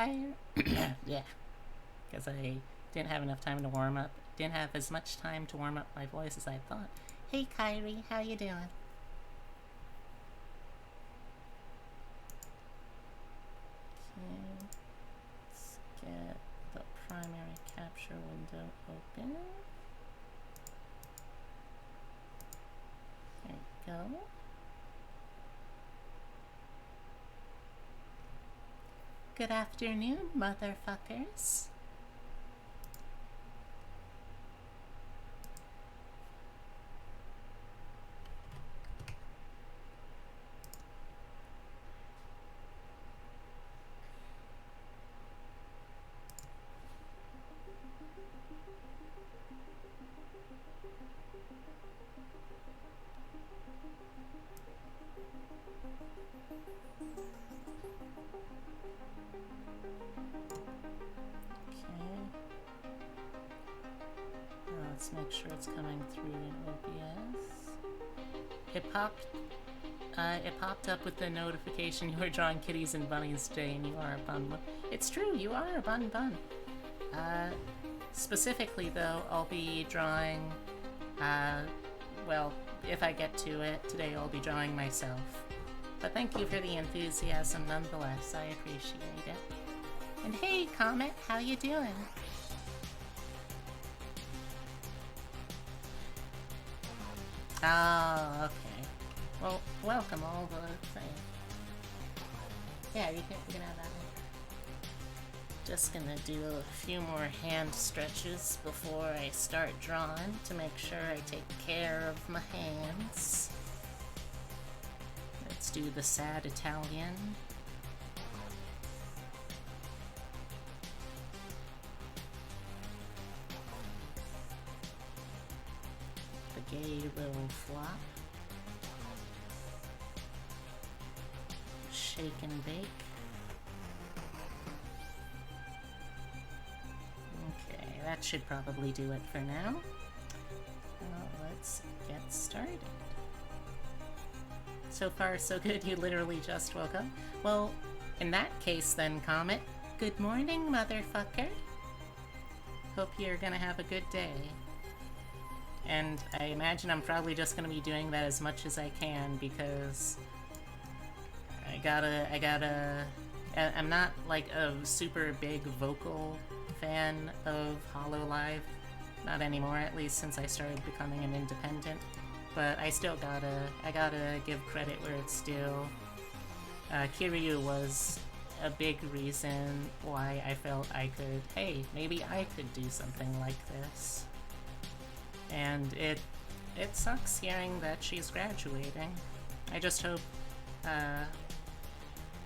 Kyrie. Yeah, because I didn't have enough time to warm up. Didn't have as much time to warm up my voice as I thought. Hey Kyrie, how you doing? Okay, let's get the primary capture window open. There we go. Good afternoon, motherfuckers. Let's make sure it's coming through in OBS. It popped up with the notification you were drawing kitties and bunnies today and you are a bun. It's true, you are a bun. Specifically though, I'll be drawing, well, if I get to it, today I'll be drawing myself. But thank you for the enthusiasm nonetheless, I appreciate it. And hey, Comet, how you doing? Oh, okay. Well, welcome all the thing. Yeah, you can have that one. Just gonna do a few more hand stretches before I start drawing to make sure I take care of my hands. Let's do the sad Italian. Gay little flop. Shake and bake. Okay, that should probably do it for now. Let's get started. So far, so good, you literally just woke up? Well, in that case then, Comet, good morning, motherfucker. Hope you're gonna have a good day. And I imagine I'm probably just gonna be doing that as much as I can because I'm not like a super big vocal fan of HoloLive. Not anymore, at least since I started becoming an independent. But I still gotta give credit where it's due. Kiryu was a big reason why I felt hey, maybe I could do something like this. And it sucks hearing that she's graduating. I just hope,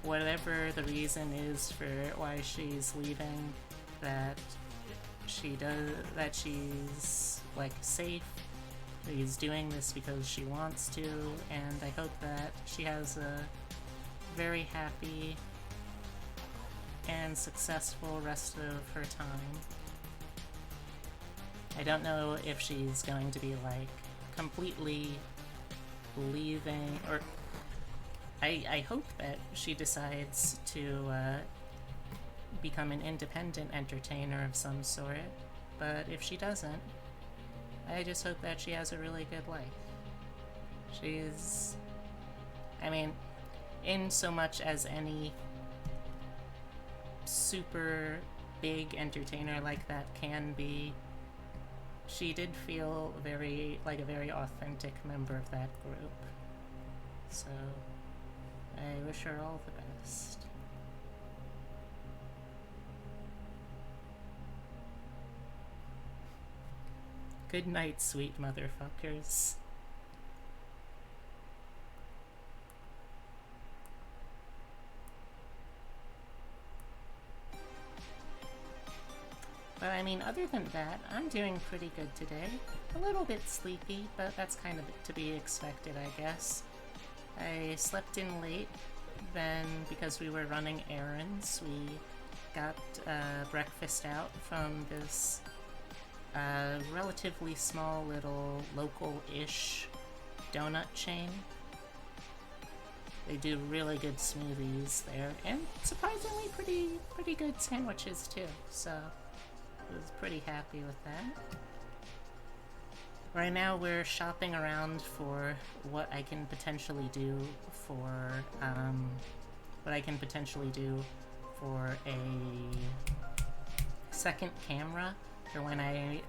whatever the reason is for why she's leaving, that she's, like, safe, she's doing this because she wants to, and I hope that she has a very happy and successful rest of her time. I don't know if she's going to be, like, completely leaving, or I hope that she decides to become an independent entertainer of some sort, but if she doesn't, I just hope that she has a really good life. I mean, in so much as any super big entertainer like that can be, she did feel like a very authentic member of that group. So, I wish her all the best. Good night, sweet motherfuckers. But I mean, other than that, I'm doing pretty good today. A little bit sleepy, but that's kind of to be expected, I guess. I slept in late, then because we were running errands, we got breakfast out from this relatively small little local-ish donut chain. They do really good smoothies there, and surprisingly pretty good sandwiches too. So I was pretty happy with that. Right now we're shopping around for what I can potentially do for a second camera for when I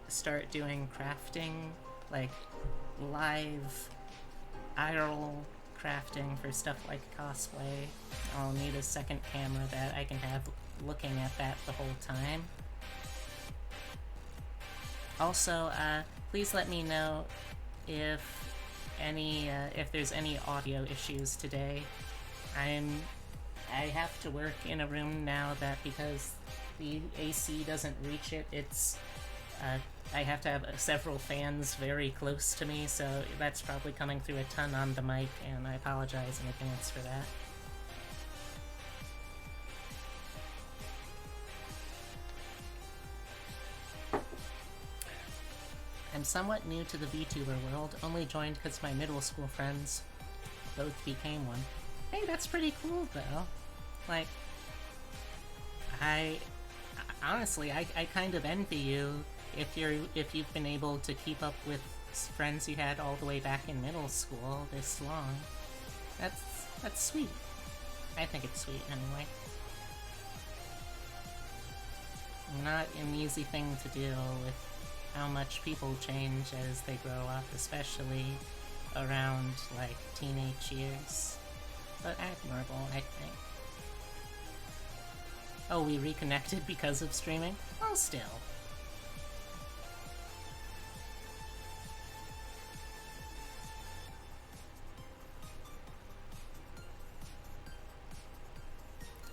start doing crafting, like live IRL crafting for stuff like cosplay. I'll need a second camera that I can have looking at that the whole time. Also, please let me know if there's any audio issues today. I have to work in a room now that because the AC doesn't reach it, I have to have several fans very close to me, so that's probably coming through a ton on the mic, and I apologize in advance for that. I'm somewhat new to the VTuber world, only joined because my middle school friends both became one. Hey, that's pretty cool though. Like, honestly, I kind of envy you if you've been able to keep up with friends you had all the way back in middle school this long. That's sweet. I think it's sweet anyway. Not an easy thing to deal with how much people change as they grow up, especially around, like, teenage years. But admirable, I think. Oh, we reconnected because of streaming? Well, still.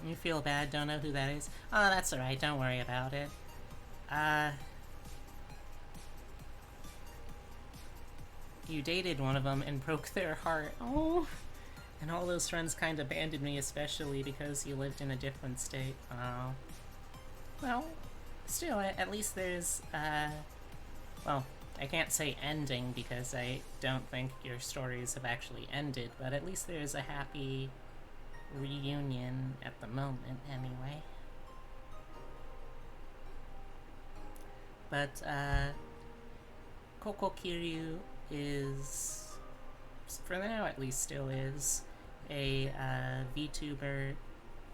You feel bad, don't know who that is? Oh, that's alright, don't worry about it. You dated one of them and broke their heart. Oh! And all those friends kind of abandoned me, especially because you lived in a different state. Oh. Well, still, at least there's, well, I can't say ending because I don't think your stories have actually ended, but at least there's a happy reunion at the moment, anyway. But, Kokokiryu is, for now at least still is, a VTuber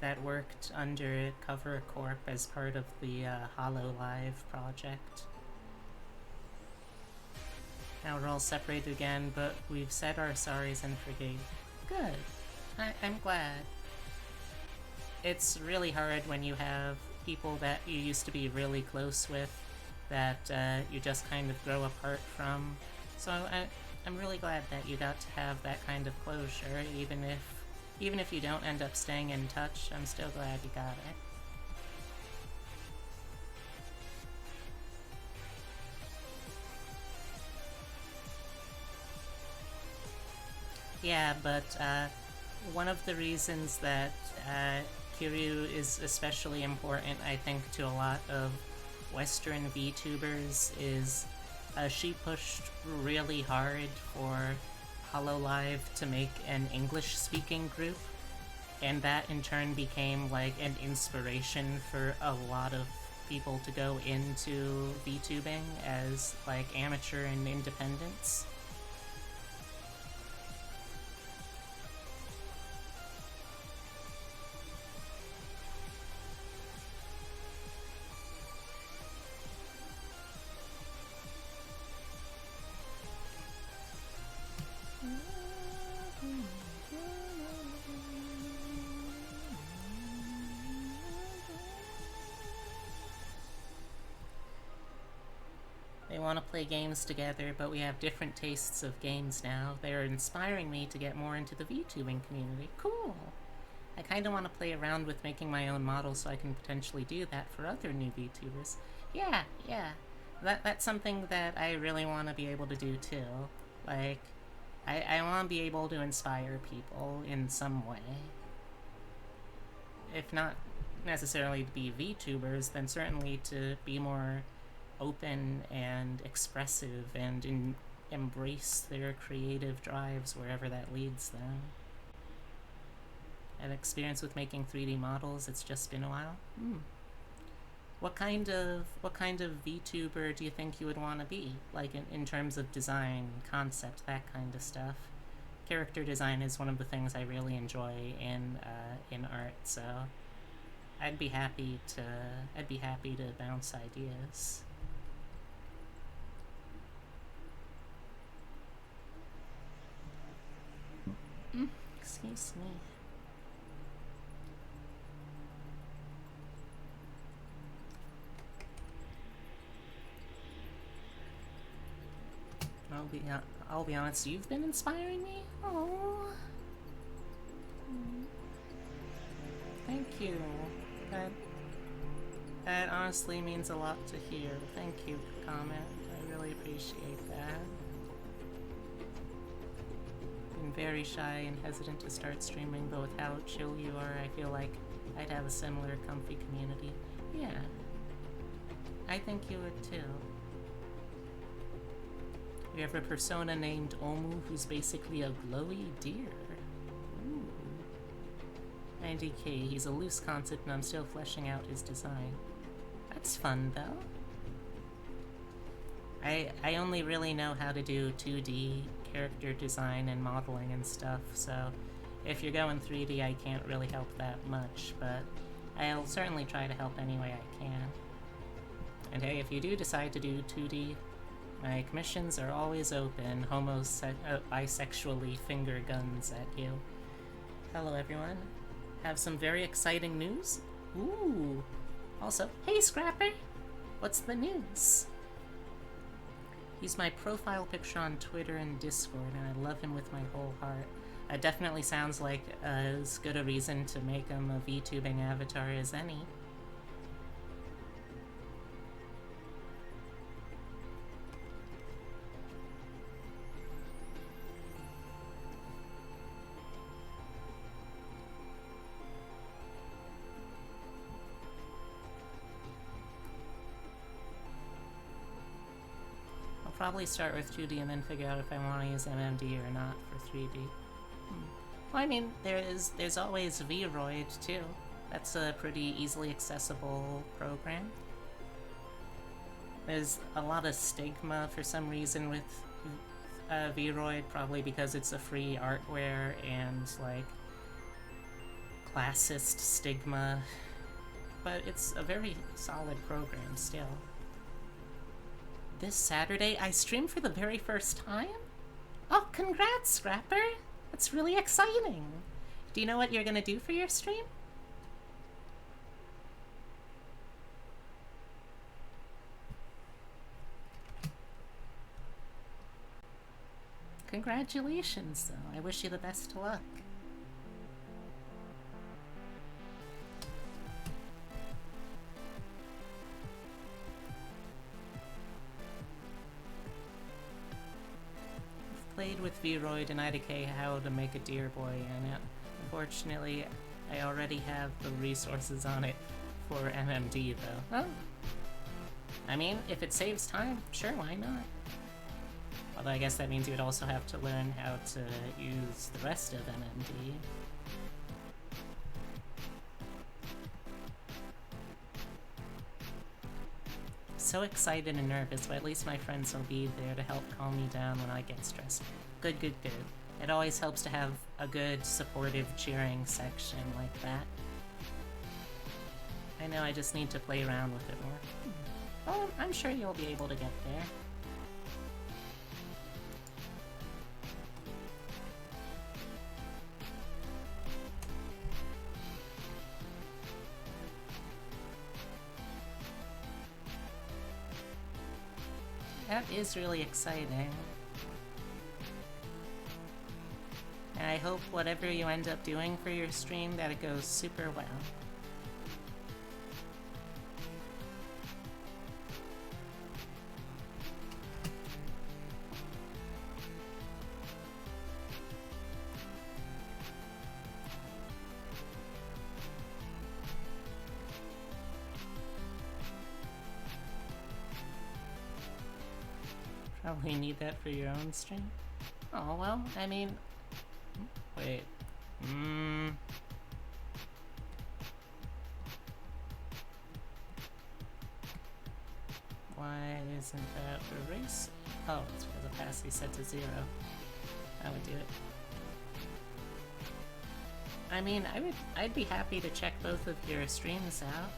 that worked under Cover Corp as part of the HoloLive project. Now we're all separated again, but we've said our sorries and forgave. Good. I'm glad. It's really hard when you have people that you used to be really close with that you just kind of grow apart from. So I'm really glad that you got to have that kind of closure, even if you don't end up staying in touch. I'm still glad you got it. Yeah, but one of the reasons that Kiryu is especially important, I think, to a lot of Western VTubers is she pushed really hard for HoloLive to make an English-speaking group, and that in turn became like an inspiration for a lot of people to go into VTubing as like amateur and independents. They want to play games together, but we have different tastes of games now. They're inspiring me to get more into the VTubing community. Cool! I kinda want to play around with making my own models so I can potentially do that for other new VTubers. Yeah. That's something that I really want to be able to do too. Like, I want to be able to inspire people in some way. If not necessarily to be VTubers, then certainly to be more open and expressive and embrace their creative drives wherever that leads them. have experience with making 3D models. It's just been a while. What kind of VTuber do you think you would want to be? Like in terms of design, concept, that kind of stuff. Character design is one of the things I really enjoy in art, so I'd be happy to bounce ideas. Excuse me. I'll be honest, you've been inspiring me? Oh. Thank you. That honestly means a lot to hear. Thank you for comment. I really appreciate that. Been very shy and hesitant to start streaming, but with how chill you are, I feel like I'd have a similar comfy community. Yeah. I think you would too. We have a persona named Omu who's basically a glowy deer. Ooh. 90k, he's a loose concept and I'm still fleshing out his design. That's fun though. I only really know how to do 2D character design and modeling and stuff, so if you're going 3D I can't really help that much, but I'll certainly try to help any way I can. And hey, if you do decide to do 2D, my commissions are always open. Bisexually finger guns at you. Hello everyone. Have some very exciting news? Ooh. Also, hey Scrapper! What's the news? He's my profile picture on Twitter and Discord, and I love him with my whole heart. It definitely sounds like as good a reason to make him a VTubing avatar as any. Probably start with 2D and then figure out if I want to use MMD or not for 3D. Well, I mean, there's always Vroid too. That's a pretty easily accessible program. There's a lot of stigma for some reason with Vroid, probably because it's a free artware and like classist stigma, but it's a very solid program still. This Saturday, I stream for the very first time? Oh, congrats, Scrapper! That's really exciting! Do you know what you're gonna do for your stream? Congratulations, though. I wish you the best of luck. Played with Vroid and IDK how to make a deer boy in it. Unfortunately, I already have the resources on it for MMD though. Oh. I mean, if it saves time, sure, why not? Although I guess that means you would also have to learn how to use the rest of MMD. So excited and nervous, but at least my friends will be there to help calm me down when I get stressed. Good, good, good. It always helps to have a good, supportive, cheering section like that. I know I just need to play around with it more. Oh, I'm sure you'll be able to get there. That is really exciting. And I hope whatever you end up doing for your stream, that it goes super well. Probably need that for your own stream. Oh, well, I mean... Wait. Why isn't that erase? Oh, it's because opacity set to 0. That would do it. I mean, I'd be happy to check both of your streams out.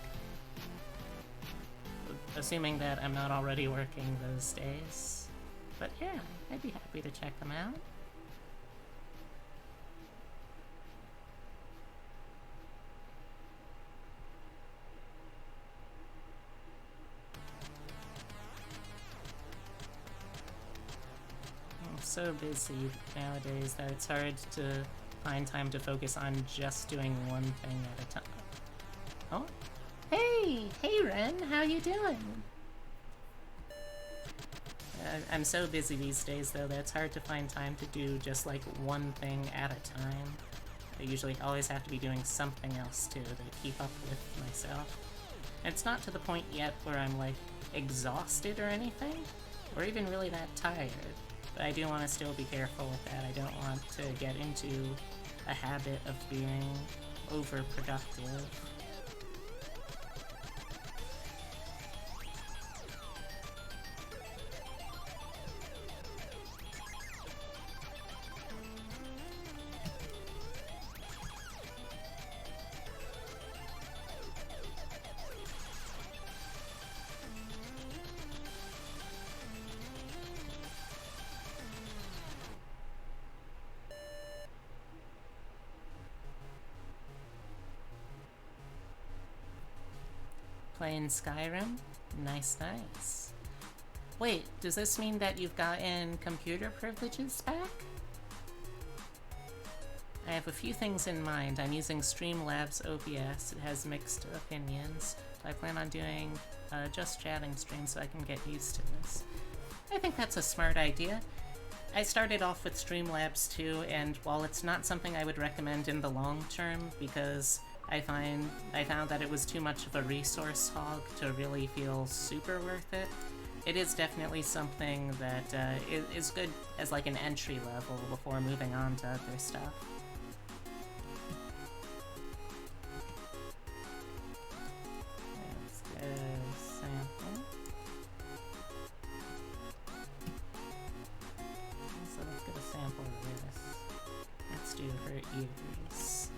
Assuming that I'm not already working those days. But yeah, I'd be happy to check them out. I'm so busy nowadays that it's hard to find time to focus on just doing one thing at a time. Oh? Hey Ren, how you doing? I'm so busy these days though that it's hard to find time to do just like one thing at a time. I usually always have to be doing something else too to keep up with myself. And it's not to the point yet where I'm like exhausted or anything, or even really that tired. But I do want to still be careful with that. I don't want to get into a habit of being overproductive. Playing Skyrim? Nice, nice. Wait, does this mean that you've gotten computer privileges back? I have a few things in mind. I'm using Streamlabs OBS. It has mixed opinions. I plan on doing just chatting streams so I can get used to this. I think that's a smart idea. I started off with Streamlabs too, and while it's not something I would recommend in the long term because I found that it was too much of a resource hog to really feel super worth it. It is definitely something that is good as like an entry level before moving on to other stuff. Let's get a sample. So let's get a sample of this. Let's do her ears.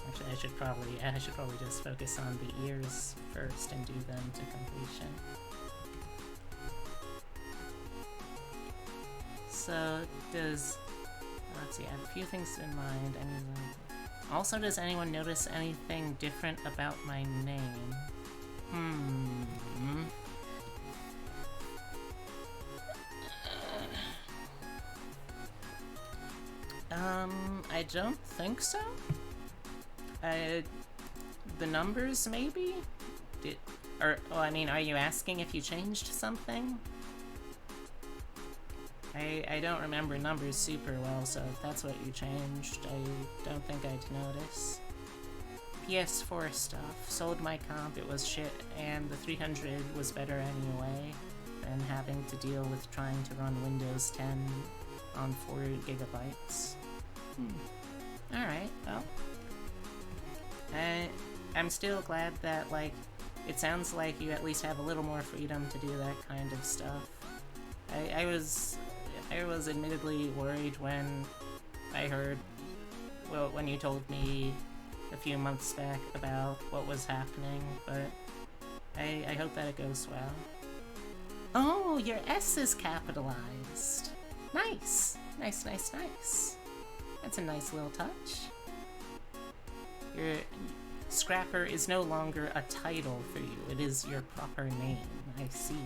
Actually, I should probably just focus on the ears first and do them to completion. So let's see, I have a few things in mind. Also, does anyone notice anything different about my name? I don't think so. The numbers, maybe? Are you asking if you changed something? I don't remember numbers super well, so if that's what you changed, I don't think I'd notice. PS4 stuff. Sold my comp, it was shit, and the 300 was better anyway than having to deal with trying to run Windows 10 on 4 gigabytes. Alright, well. I'm still glad that, like, it sounds like you at least have a little more freedom to do that kind of stuff. I was admittedly worried when I heard, well, when you told me a few months back about what was happening, but I hope that it goes well. Oh, your S is capitalized. Nice. Nice, nice, nice. That's a nice little touch. Your Scrapper is no longer a title for you, it is your proper name. I see.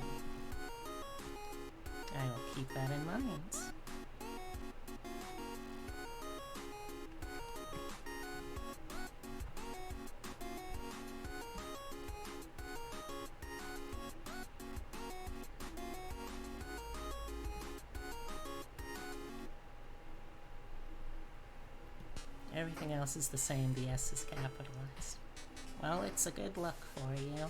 I will keep that in mind. Everything else is the same, the S is capitalized. Well, it's a good look for you.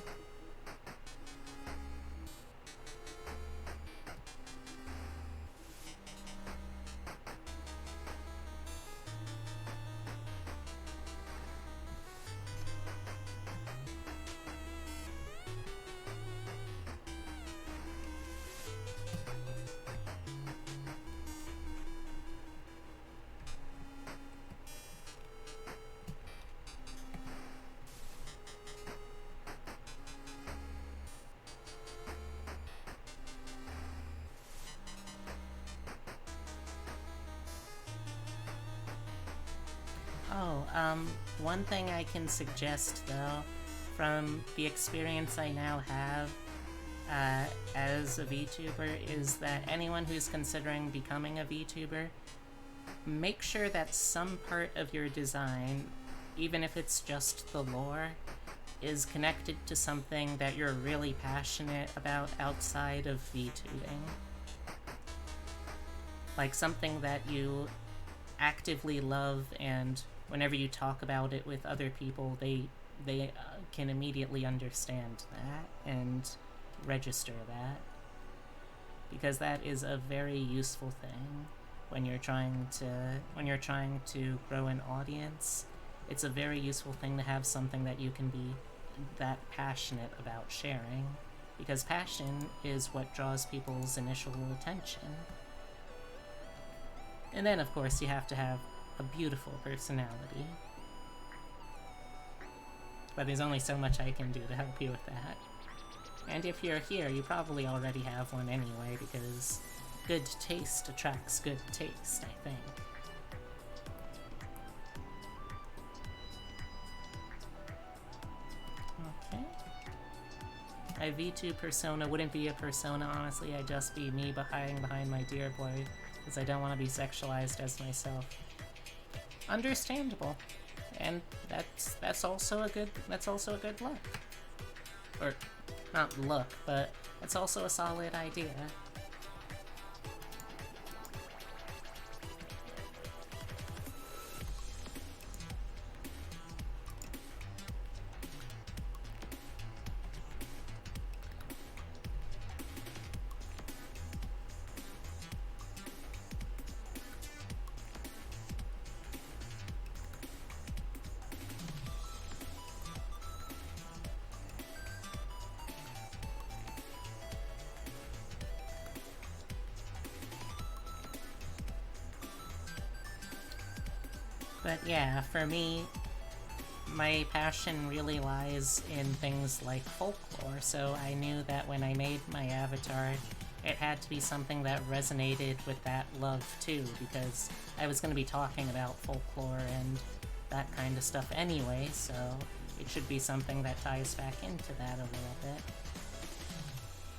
One thing I can suggest, though, from the experience I now have as a VTuber, is that anyone who's considering becoming a VTuber, make sure that some part of your design, even if it's just the lore, is connected to something that you're really passionate about outside of VTubing. Like something that you actively love, and whenever you talk about it with other people, they can immediately understand that and register that, because that is a very useful thing when you're trying to grow an audience. It's a very useful thing to have something that you can be that passionate about sharing, because passion is what draws people's initial attention. And then, of course, you have to have a beautiful personality. But there's only so much I can do to help you with that. And if you're here, you probably already have one anyway, because good taste attracts good taste, I think. Okay. My V2 persona wouldn't be a persona, honestly. I'd just be me hiding behind my dear boy, because I don't want to be sexualized as myself. Understandable. And that's also a good look. Or not look, but it's also a solid idea. But yeah, for me, my passion really lies in things like folklore, so I knew that when I made my avatar, it had to be something that resonated with that love too, because I was going to be talking about folklore and that kind of stuff anyway, so it should be something that ties back into that a little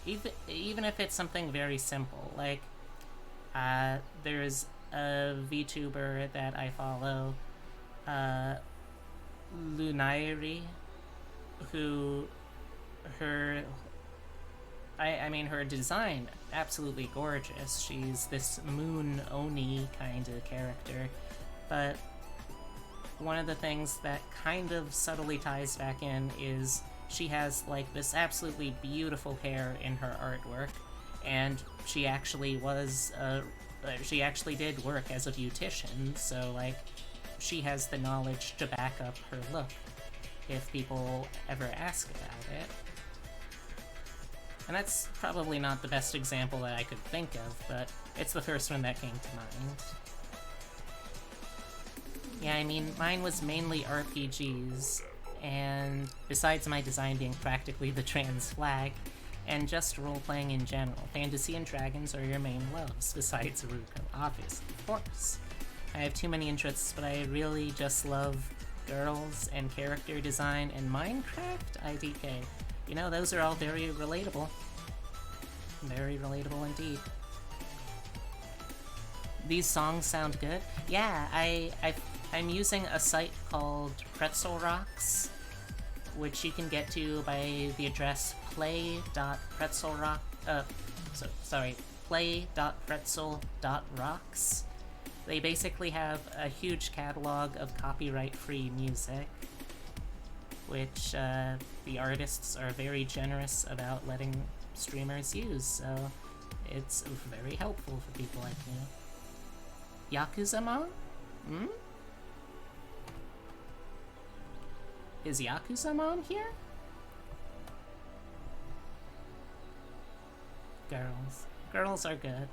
bit. Even if it's something very simple, like, there's a VTuber that I follow, Lunairi, who her design, absolutely gorgeous. She's this moon Oni kind of character, but one of the things that kind of subtly ties back in is she has like this absolutely beautiful hair in her artwork, and she actually did work as a beautician, so like she has the knowledge to back up her look if people ever ask about it. And that's probably not the best example that I could think of, but it's the first one that came to mind. Yeah, I mean, mine was mainly RPGs, and besides my design being practically the trans flag, and just role-playing in general, fantasy and dragons are your main loves, besides Ruko, obviously, of course. I have too many interests, but I really just love girls and character design and Minecraft IDK. You know, those are all very relatable. Very relatable indeed. These songs sound good? Yeah, I'm using a site called Pretzel Rocks, which you can get to by the address play.pretzel.rocks. They basically have a huge catalog of copyright-free music, which the artists are very generous about letting streamers use, so it's very helpful for people like me. Yakuza-mon? Hmm? Is Yakuza-mon here? Girls. Girls are good.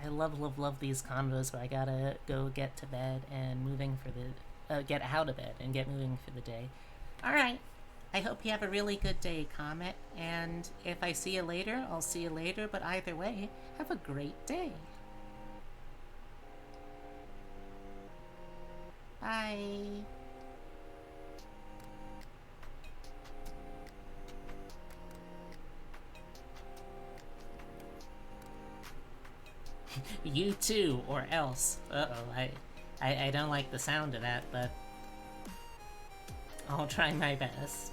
I love these convos, but I gotta go get to bed and get out of bed and get moving for the day. Alright. I hope you have a really good day, Comet, and if I see you later, I'll see you later, but either way, have a great day. Bye. You too, or else. Uh-oh, I don't like the sound of that, but I'll try my best.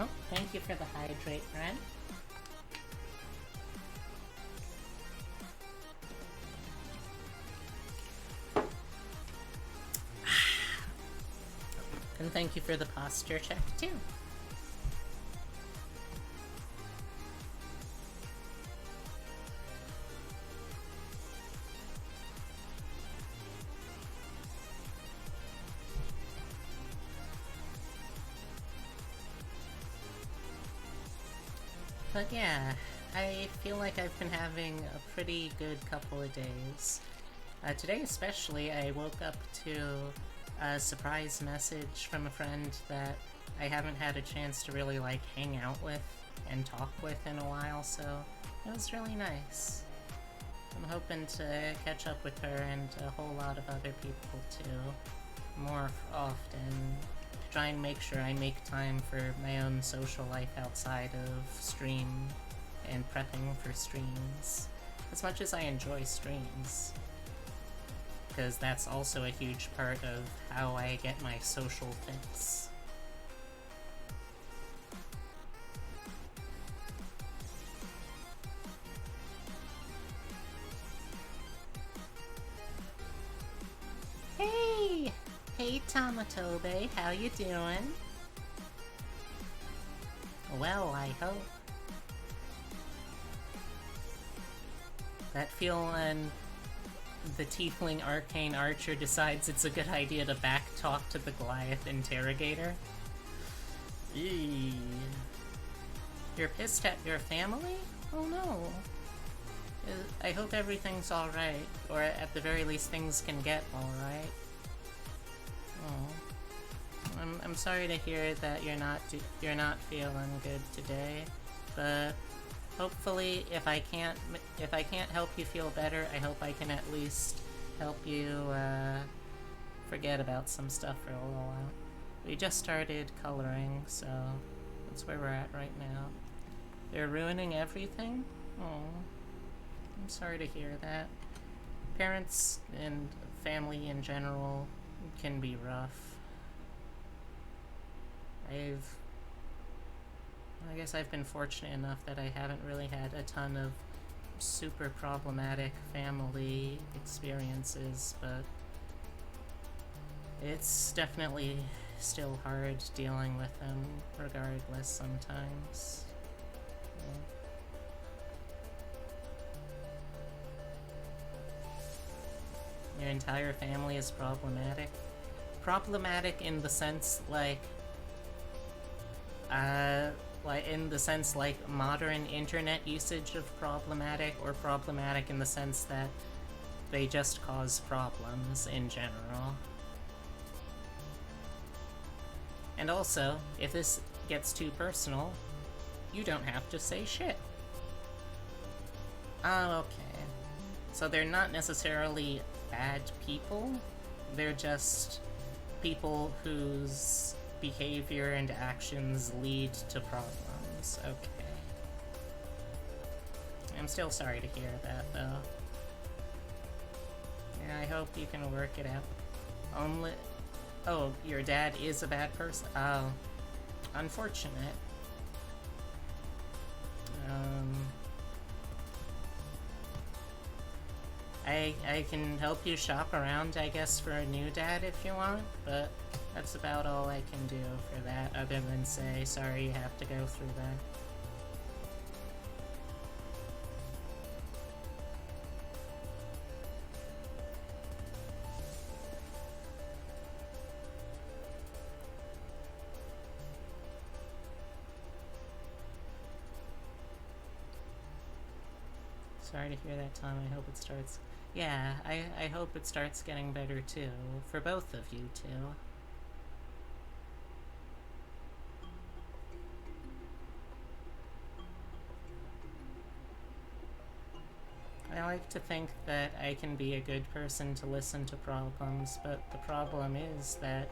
Oh, thank you for the hydrate, friend. And thank you for the posture check, too. But yeah, I feel like I've been having a pretty good couple of days. Today especially, I woke up to a surprise message from a friend that I haven't had a chance to really like hang out with and talk with in a while, so it was really nice. I'm hoping to catch up with her and a whole lot of other people too, more often. Try and make sure I make time for my own social life outside of stream and prepping for streams. As much as I enjoy streams, because that's also a huge part of how I get my social fix. Hey! Hey Tamatobe, how you doing? Well, I hope. That feel when the Tiefling Arcane Archer decides it's a good idea to backtalk to the Goliath Interrogator? Eee. You're pissed at your family? Oh no. I hope everything's alright, or at the very least things can get alright. Oh, I'm sorry to hear that you're not feeling good today, but hopefully if I can't help you feel better, I hope I can at least help you forget about some stuff for a little while. We just started coloring, so that's where we're at right now. They're ruining everything? Oh, I'm sorry to hear that. Parents and family in general can be rough. I guess I've been fortunate enough that I haven't really had a ton of super problematic family experiences, but it's definitely still hard dealing with them regardless sometimes. Yeah. Your entire family is problematic? Problematic in the sense like modern internet usage of problematic, or problematic in the sense that they just cause problems in general. And also, if this gets too personal, you don't have to say shit. Oh, okay. So they're not necessarily bad people, they're just people whose behavior and actions lead to problems. Okay. I'm still sorry to hear that, though. Yeah, I hope you can work it out. Only... Oh, your dad is a bad person? Oh. Unfortunate. I can help you shop around, I guess, for a new dad if you want, but that's about all I can do for that, other than say, sorry you have to go through that. Sorry to hear that, Tom. I hope it starts... Yeah, I hope it starts getting better, too. For both of you, too. I like to think that I can be a good person to listen to problems, but the problem is that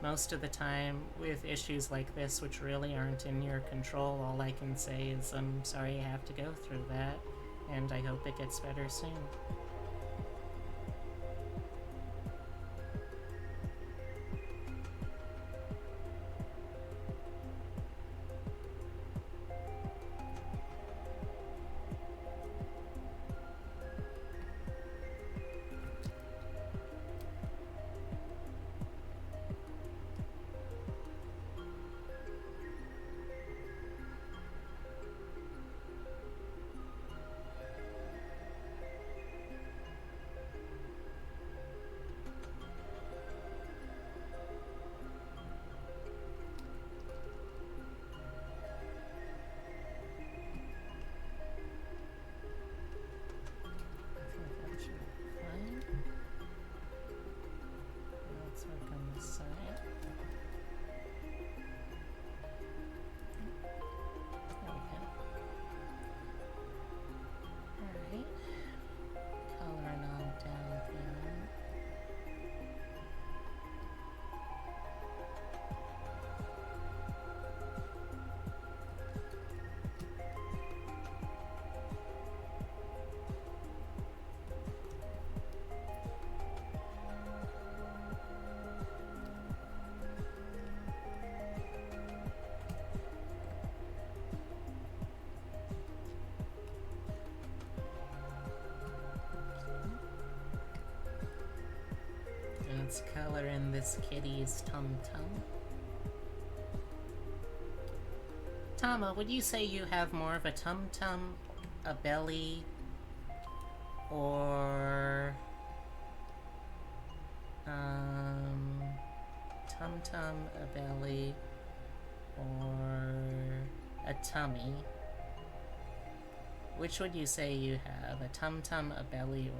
most of the time, with issues like this, which really aren't in your control, all I can say is, I'm sorry you have to go through that, and I hope it gets better soon. Let's color in this kitty's tum-tum. Tama, would you say you have more of a tum-tum, a belly, or... tum-tum, a belly, or a tummy? Which would you say you have? A tum-tum, a belly,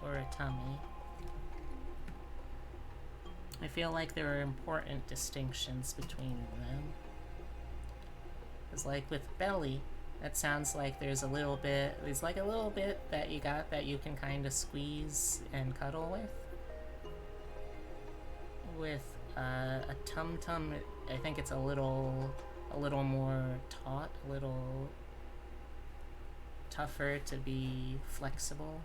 or a tummy? I feel like there are important distinctions between them. Because like with belly, that sounds like there's like a little bit that you got that you can kind of squeeze and cuddle with. With a tum-tum, I think it's a little more taut, a little tougher to be flexible.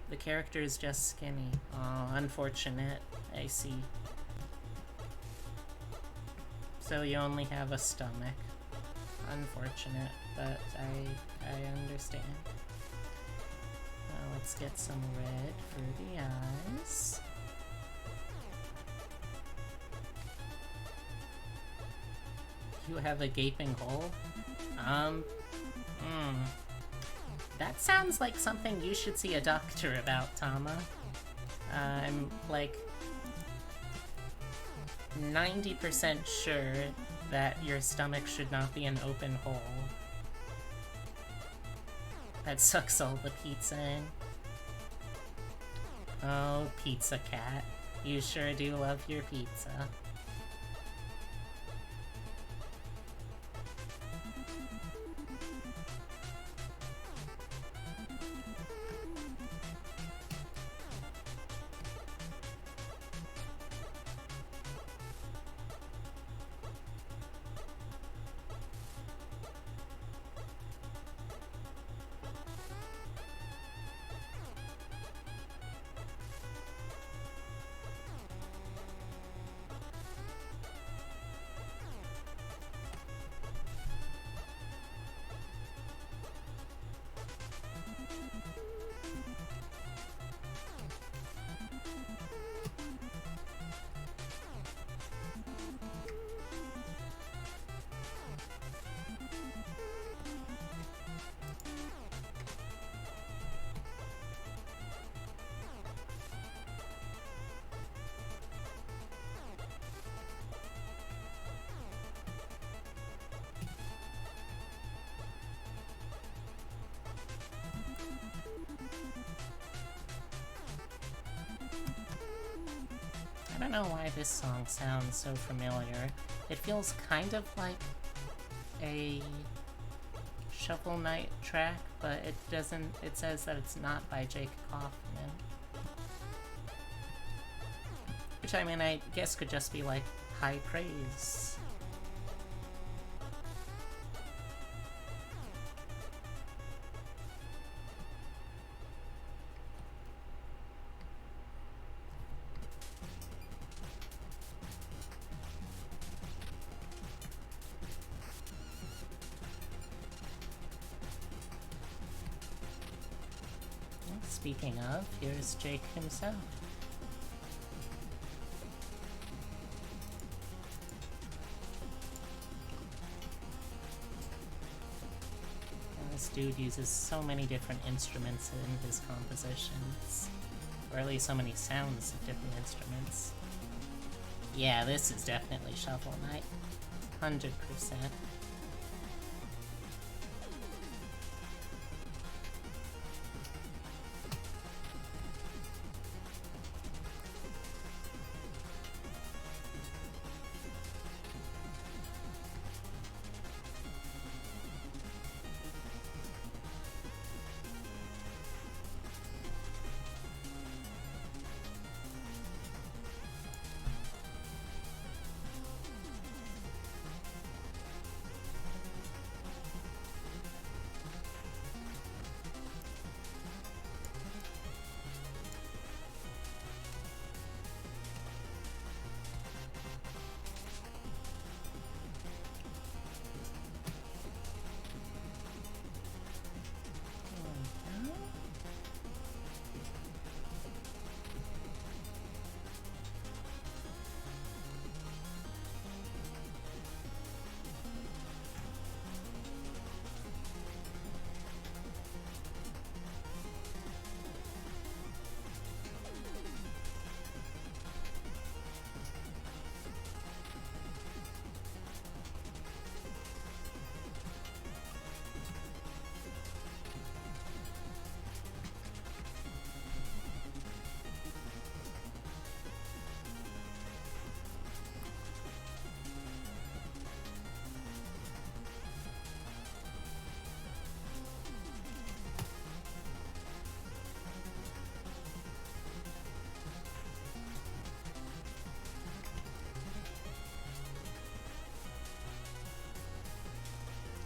The character is just skinny. Oh, unfortunate. I see. So you only have a stomach. Unfortunate, but I understand. Let's get some red for the eyes. You have a gaping hole? That sounds like something you should see a doctor about, Tama. I'm, like, 90% sure that your stomach should not be an open hole. That sucks all the pizza in. Oh, pizza cat. You sure do love your pizza. don't know why this song sounds so familiar. It feels kind of like a Shovel Knight track, but it doesn't. It says that it's not by Jake Kaufman. Which, I mean, I guess could just be like high praise. Speaking of, here's Jake himself. And this dude uses so many different instruments in his compositions. Or at least so many sounds of different instruments. Yeah, this is definitely Shovel Knight. 100%.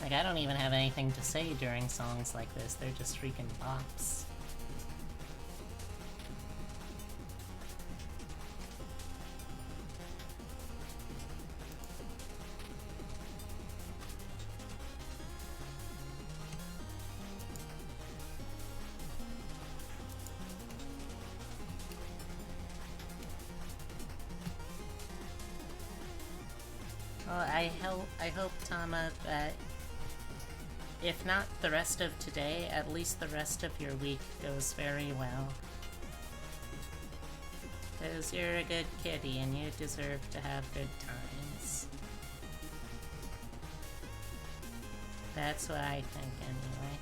Like, I don't even have anything to say during songs like this, they're just freaking bops. Well, I hope, Tama, that if not the rest of today, at least the rest of your week goes very well. Because you're a good kitty and you deserve to have good times. That's what I think, anyway.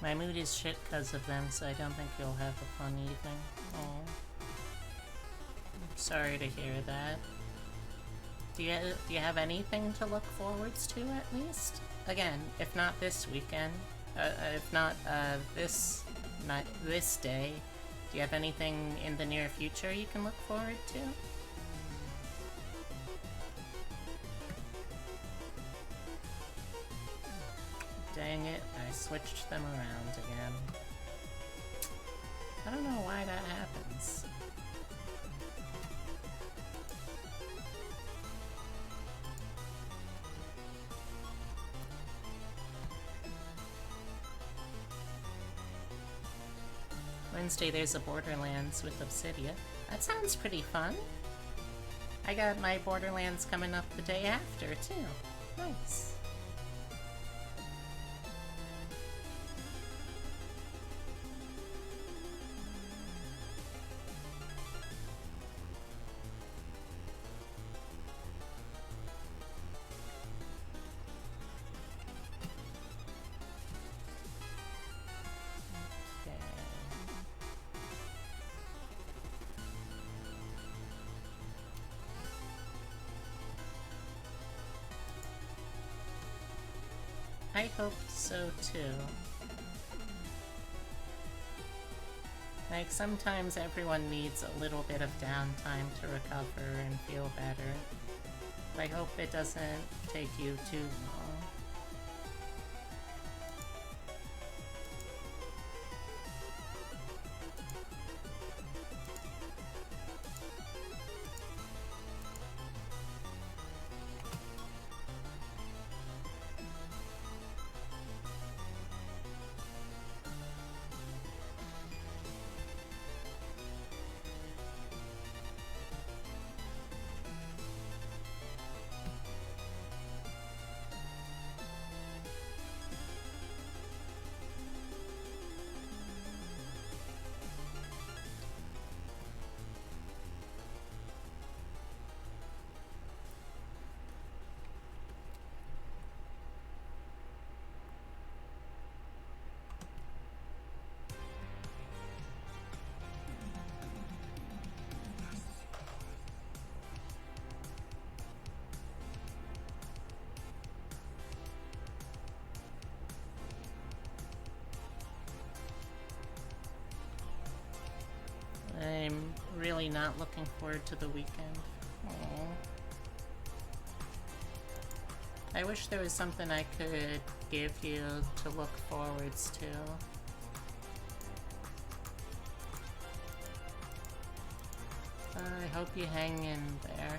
My mood is shit because of them, so I don't think you'll have a fun evening. Oh. Sorry to hear that. Do you have anything to look forwards to, at least? Again, if not this weekend, if not this day, do you have anything in the near future you can look forward to? Dang it, I switched them around again. I don't know why that happens. Wednesday there's a Borderlands with Obsidia. That sounds pretty fun. I got my Borderlands coming up the day after, too. Nice. I hope so too. Like, sometimes everyone needs a little bit of downtime to recover and feel better. I hope it doesn't take you too long. I'm really not looking forward to the weekend. Aww. I wish there was something I could give you to look forwards to. I hope you hang in there.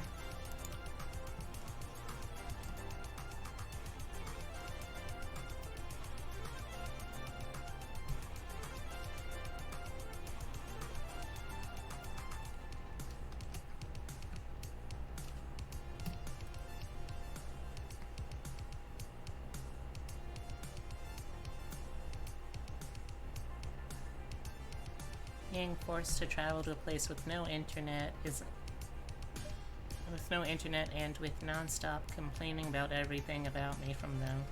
Being forced to travel to a place with no internet and with non-stop complaining about everything about me from them.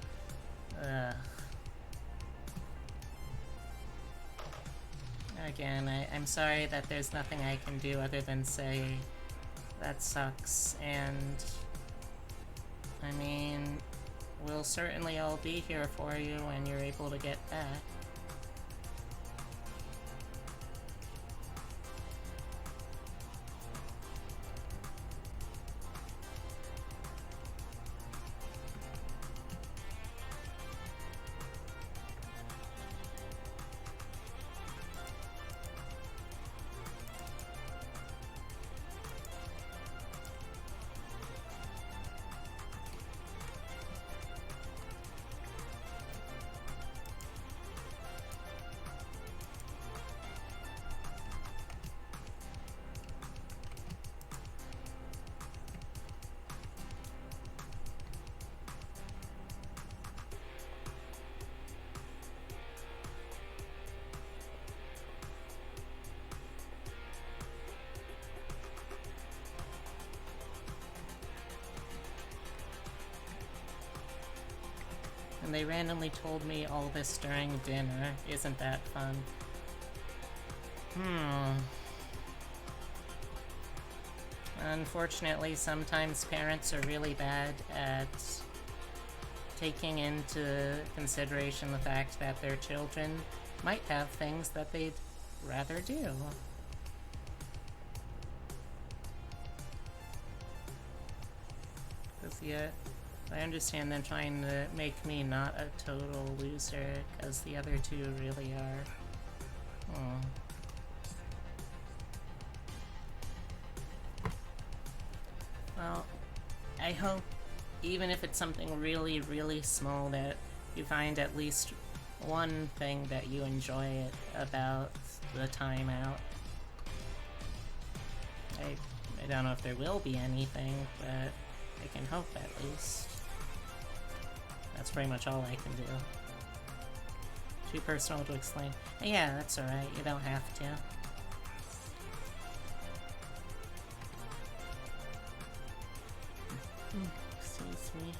Again, I'm sorry that there's nothing I can do other than say that sucks, and I mean, we'll certainly all be here for you when you're able to get back. And they randomly told me all this during dinner. Isn't that fun? Unfortunately, sometimes parents are really bad at taking into consideration the fact that their children might have things that they'd rather do. Because yet, I understand them trying to make me not a total loser, because the other two really are. Well, I hope, even if it's something really, really small, that you find at least one thing that you enjoy about the time out. I don't know if there will be anything, but I can hope at least. That's pretty much all I can do. Too personal to explain. Yeah, that's alright, you don't have to. Excuse me.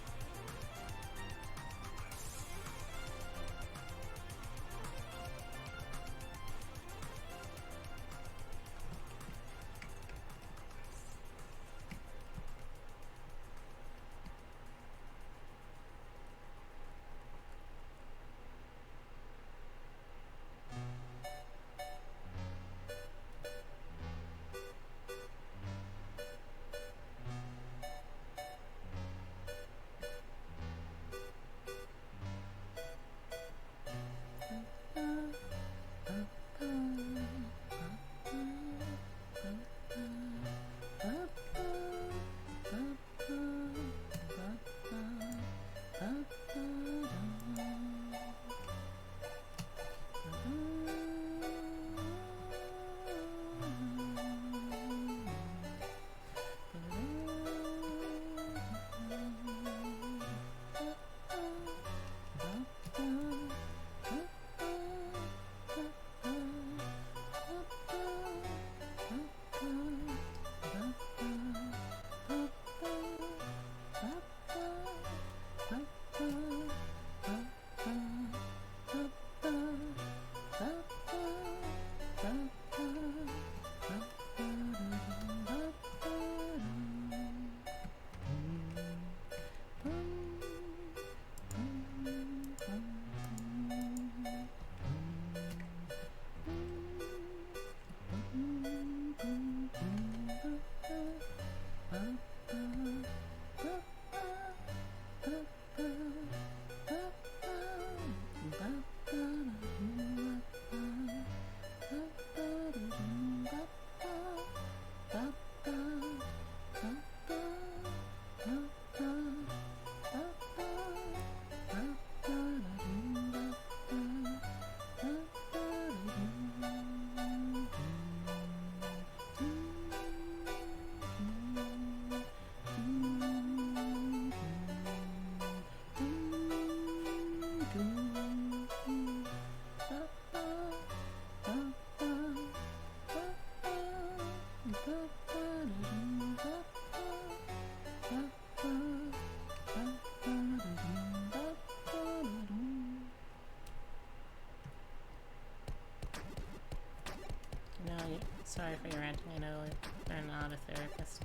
Sorry for your ranting, I know they're not a therapist.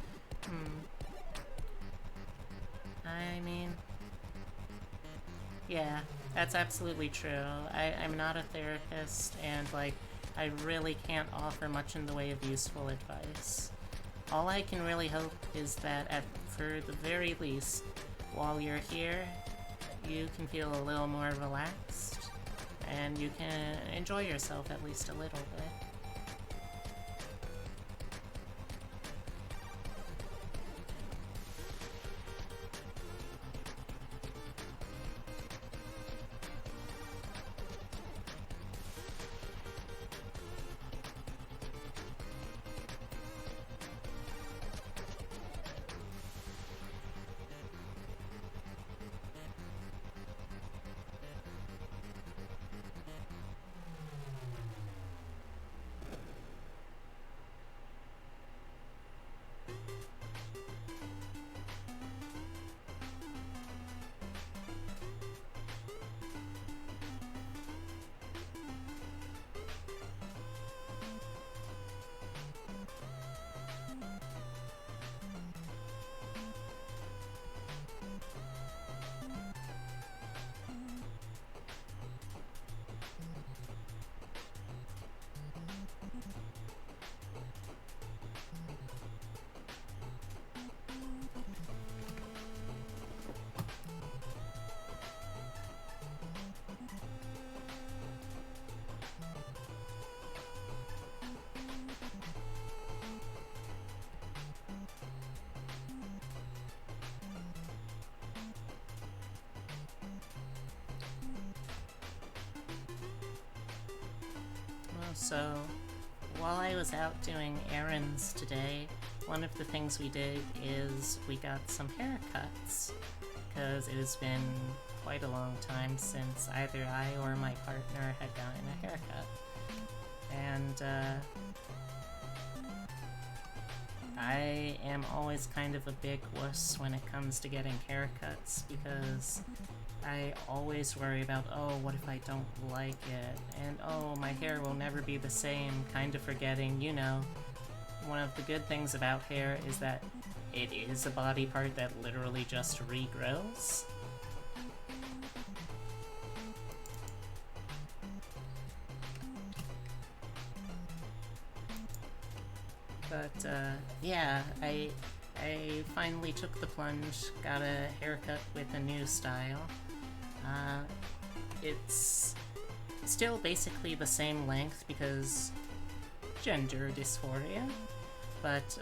I mean... Yeah, that's absolutely true. I'm not a therapist, and, like, I really can't offer much in the way of useful advice. All I can really hope is that, for the very least, while you're here, you can feel a little more relaxed, and you can enjoy yourself at least a little bit. So, while I was out doing errands today, one of the things we did is we got some haircuts, because it has been quite a long time since either I or my partner had gotten a haircut. And, I am always kind of a big wuss when it comes to getting haircuts, because I always worry about, oh, what if I don't like it? And, oh, my hair will never be the same, kind of forgetting, you know, one of the good things about hair is that it is a body part that literally just regrows. But, yeah, I finally took the plunge, got a haircut with a new style. It's still basically the same length because gender dysphoria, but,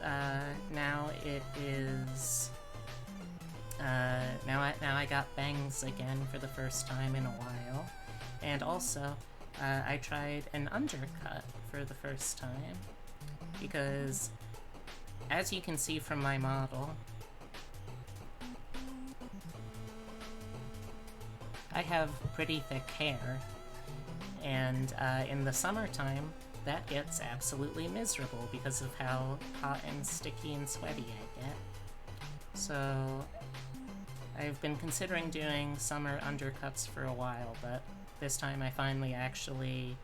now it is, now I got bangs again for the first time in a while, and also, I tried an undercut for the first time. Because, as you can see from my model, I have pretty thick hair, and in the summertime, that gets absolutely miserable because of how hot and sticky and sweaty I get. So, I've been considering doing summer undercuts for a while, but this time I finally actually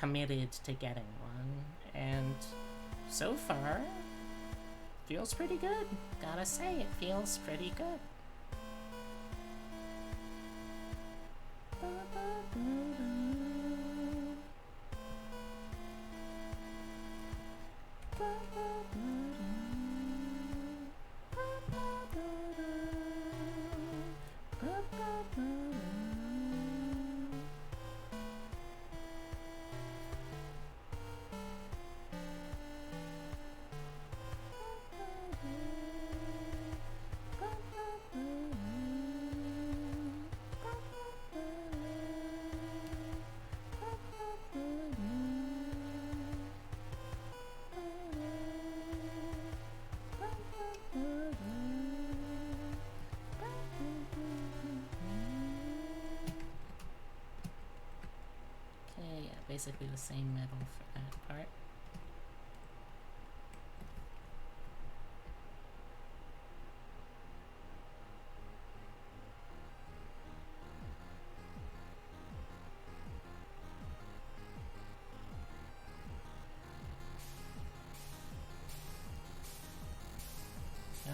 committed to getting one, and so far, feels pretty good. Gotta say, it feels pretty good. Basically the same metal for that part. Yeah.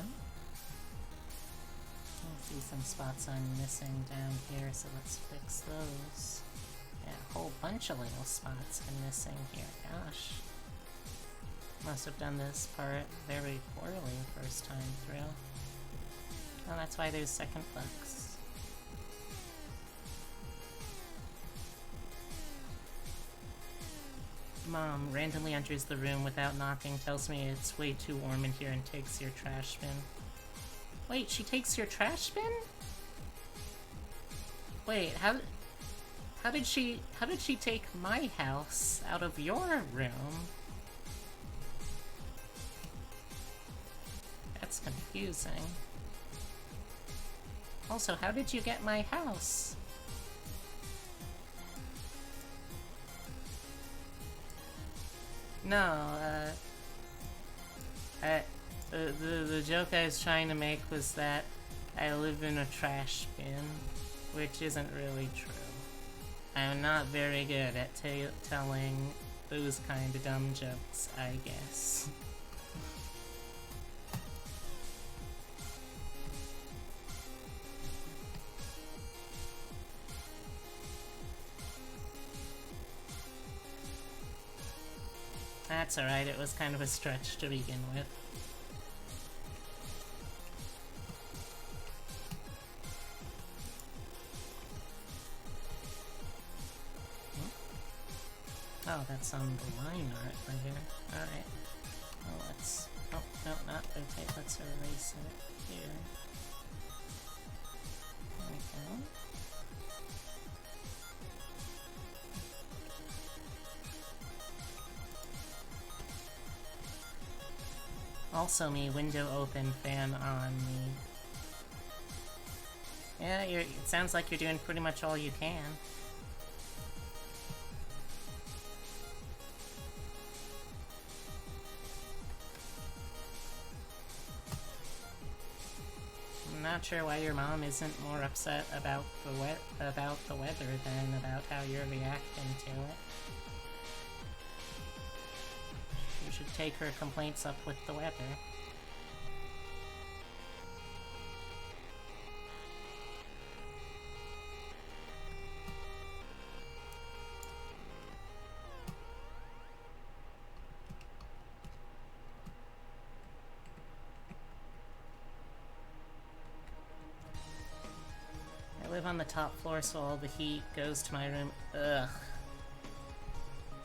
I see some spots I'm missing down here, so let's fix those. Yeah, a whole bunch of little spots I'm missing here, gosh. Must have done this part very poorly first time through. Oh, that's why there's second bugs. Mom randomly enters the room without knocking, tells me it's way too warm in here and takes your trash bin. Wait, she takes your trash bin? Wait, how did she take my house out of your room? That's confusing. Also, how did you get my house? No, the joke I was trying to make was that I live in a trash bin, which isn't really true. I'm not very good at telling those kind of dumb jokes, I guess. That's alright, it was kind of a stretch to begin with. Oh, that's on the line art right here. Alright. Well, let's... Oh, no, not rotate. Let's erase it here. There we go. Also me, window open, fan on me. Yeah, it sounds like you're doing pretty much all you can. I'm not sure why your mom isn't more upset about the weather than about how you're reacting to it. You should take her complaints up with the weather. I live on the top floor, so all the heat goes to my room. Ugh.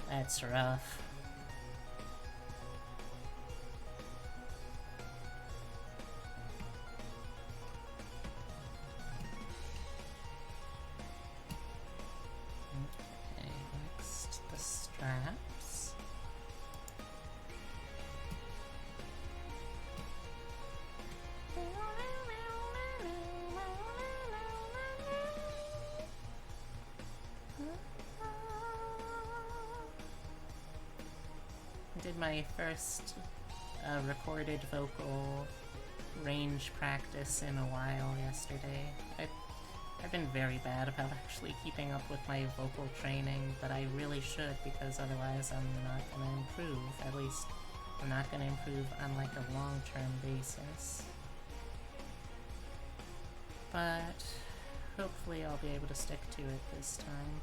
That's rough. Okay, next, the straps. I did my first recorded vocal range practice in a while yesterday. I've been very bad about actually keeping up with my vocal training, but I really should, because otherwise I'm not going to improve. At least I'm not going to improve on like a long-term basis. But hopefully I'll be able to stick to it this time.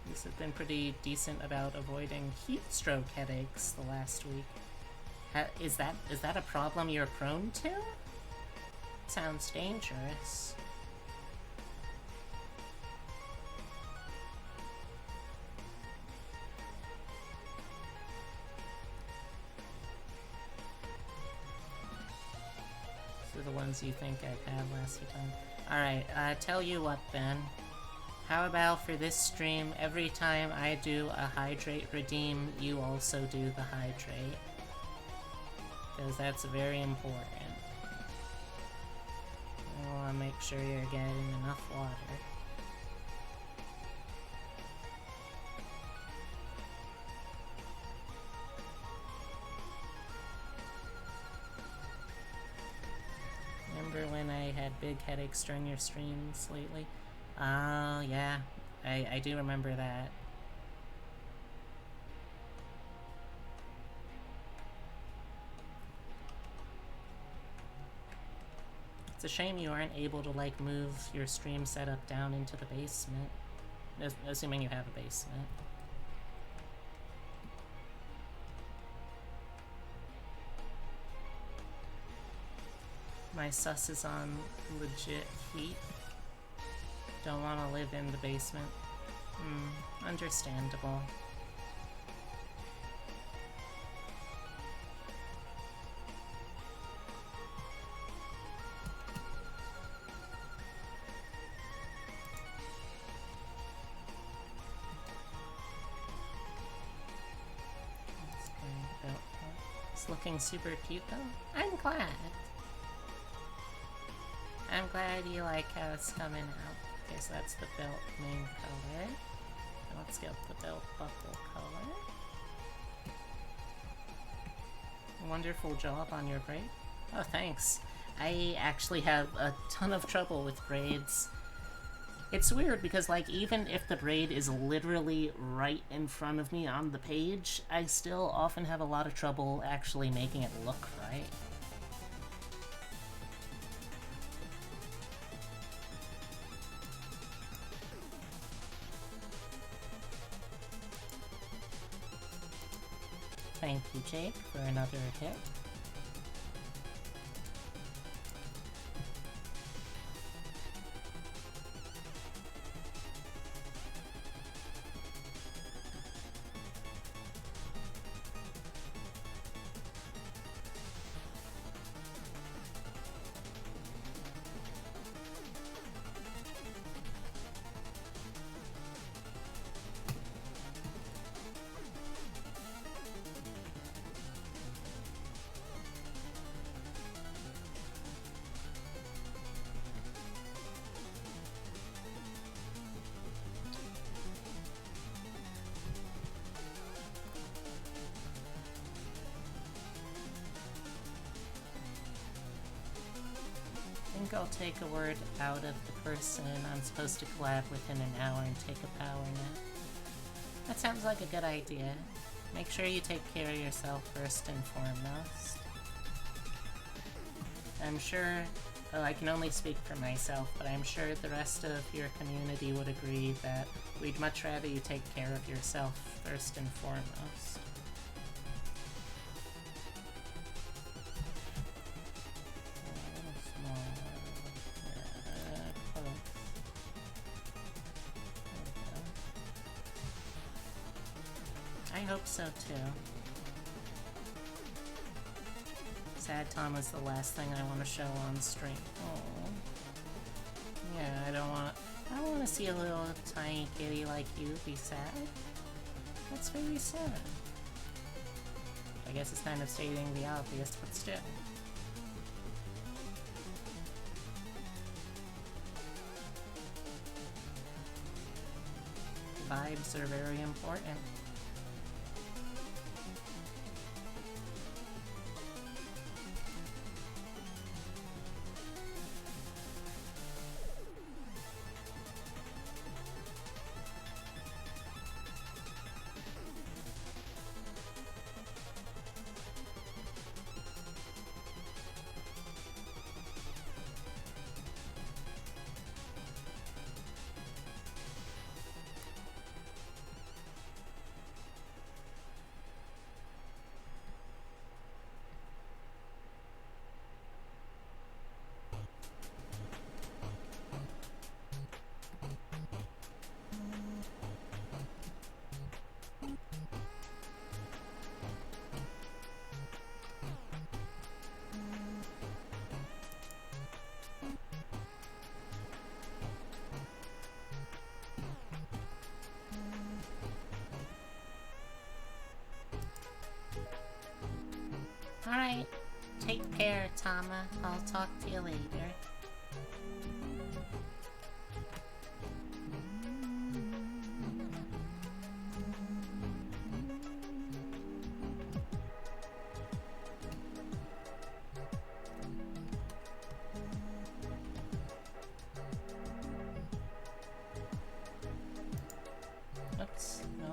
These have been pretty decent about avoiding heat stroke headaches the last week. Is that a problem you're prone to? Sounds dangerous. So the ones you think I've had last few times. Alright, tell you what then. How about for this stream, every time I do a hydrate redeem, you also do the hydrate. Because that's very important. I want to make sure you're getting enough water. Remember when I had big headaches during your streams lately? Yeah, I do remember that. It's a shame you aren't able to, like, move your stream setup down into the basement. Assuming you have a basement. My sus is on legit heat. Don't want to live in the basement. Understandable. It's looking super cute though. I'm glad. I'm glad you like how it's coming out. Okay, so that's the belt main color. Now let's get the belt buckle color. Wonderful job on your braid. Oh, thanks. I actually have a ton of trouble with braids. It's weird because, like, even if the braid is literally right in front of me on the page, I still often have a lot of trouble actually making it look right. Thank you, Jake, for another hit. think I'll take a word out of the person I'm supposed to collab with in an hour and take a power nap. That sounds like a good idea. Make sure you take care of yourself first and foremost. I'm sure, well, I can only speak for myself, but I'm sure the rest of your community would agree that we'd much rather you take care of yourself first and foremost. I hope so too. Sad Tom is the last thing I want to show on stream. Oh, yeah, I don't want to see a little tiny kitty like you be sad. That's very sad. I guess it's kind of stating the obvious, but still. Vibes are very important. Alright, take care, Tama. I'll talk to you later. Oops, no.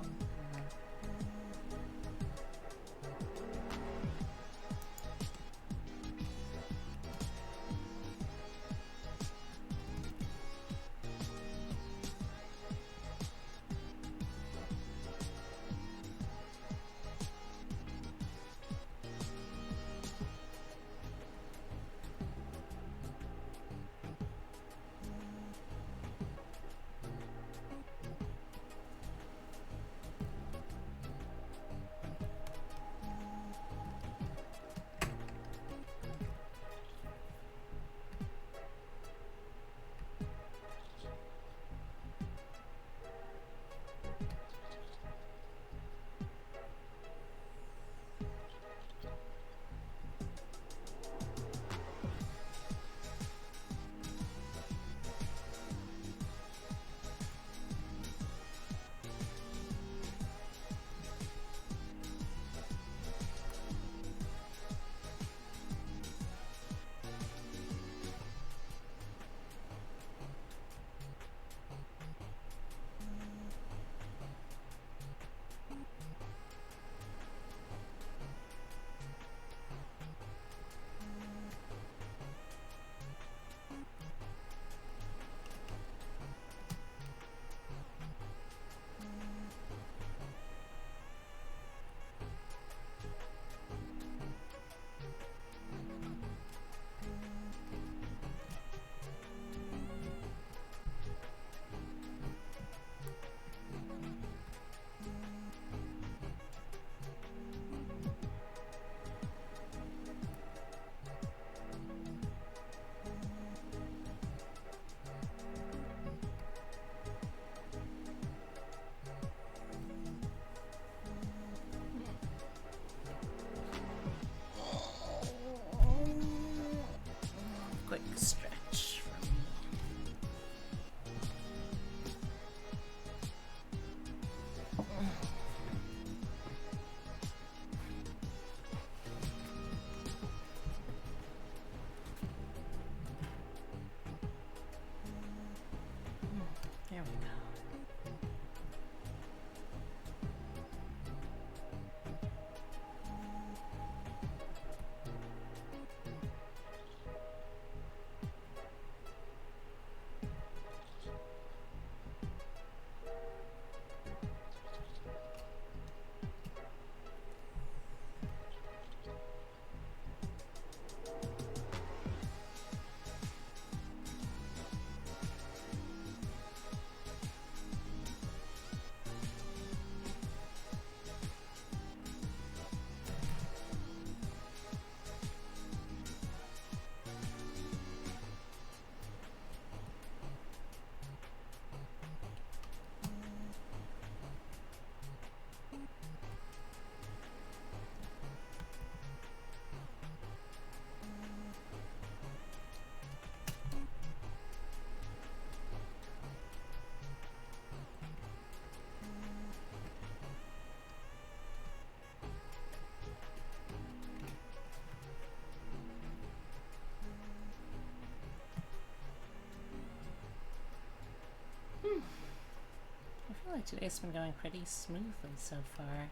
I feel like today's been going pretty smoothly so far.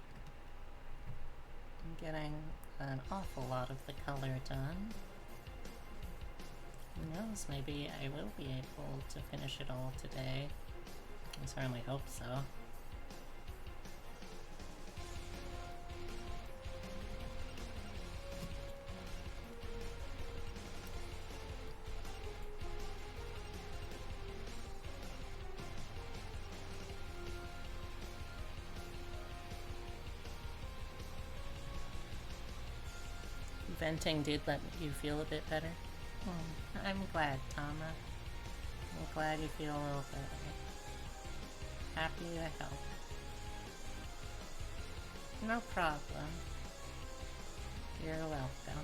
I'm getting an awful lot of the color done. Who knows, maybe I will be able to finish it all today. I certainly hope so. Venting did let you feel a bit better. I'm glad, Tama. I'm glad you feel a little better. Happy to help. No problem. You're welcome.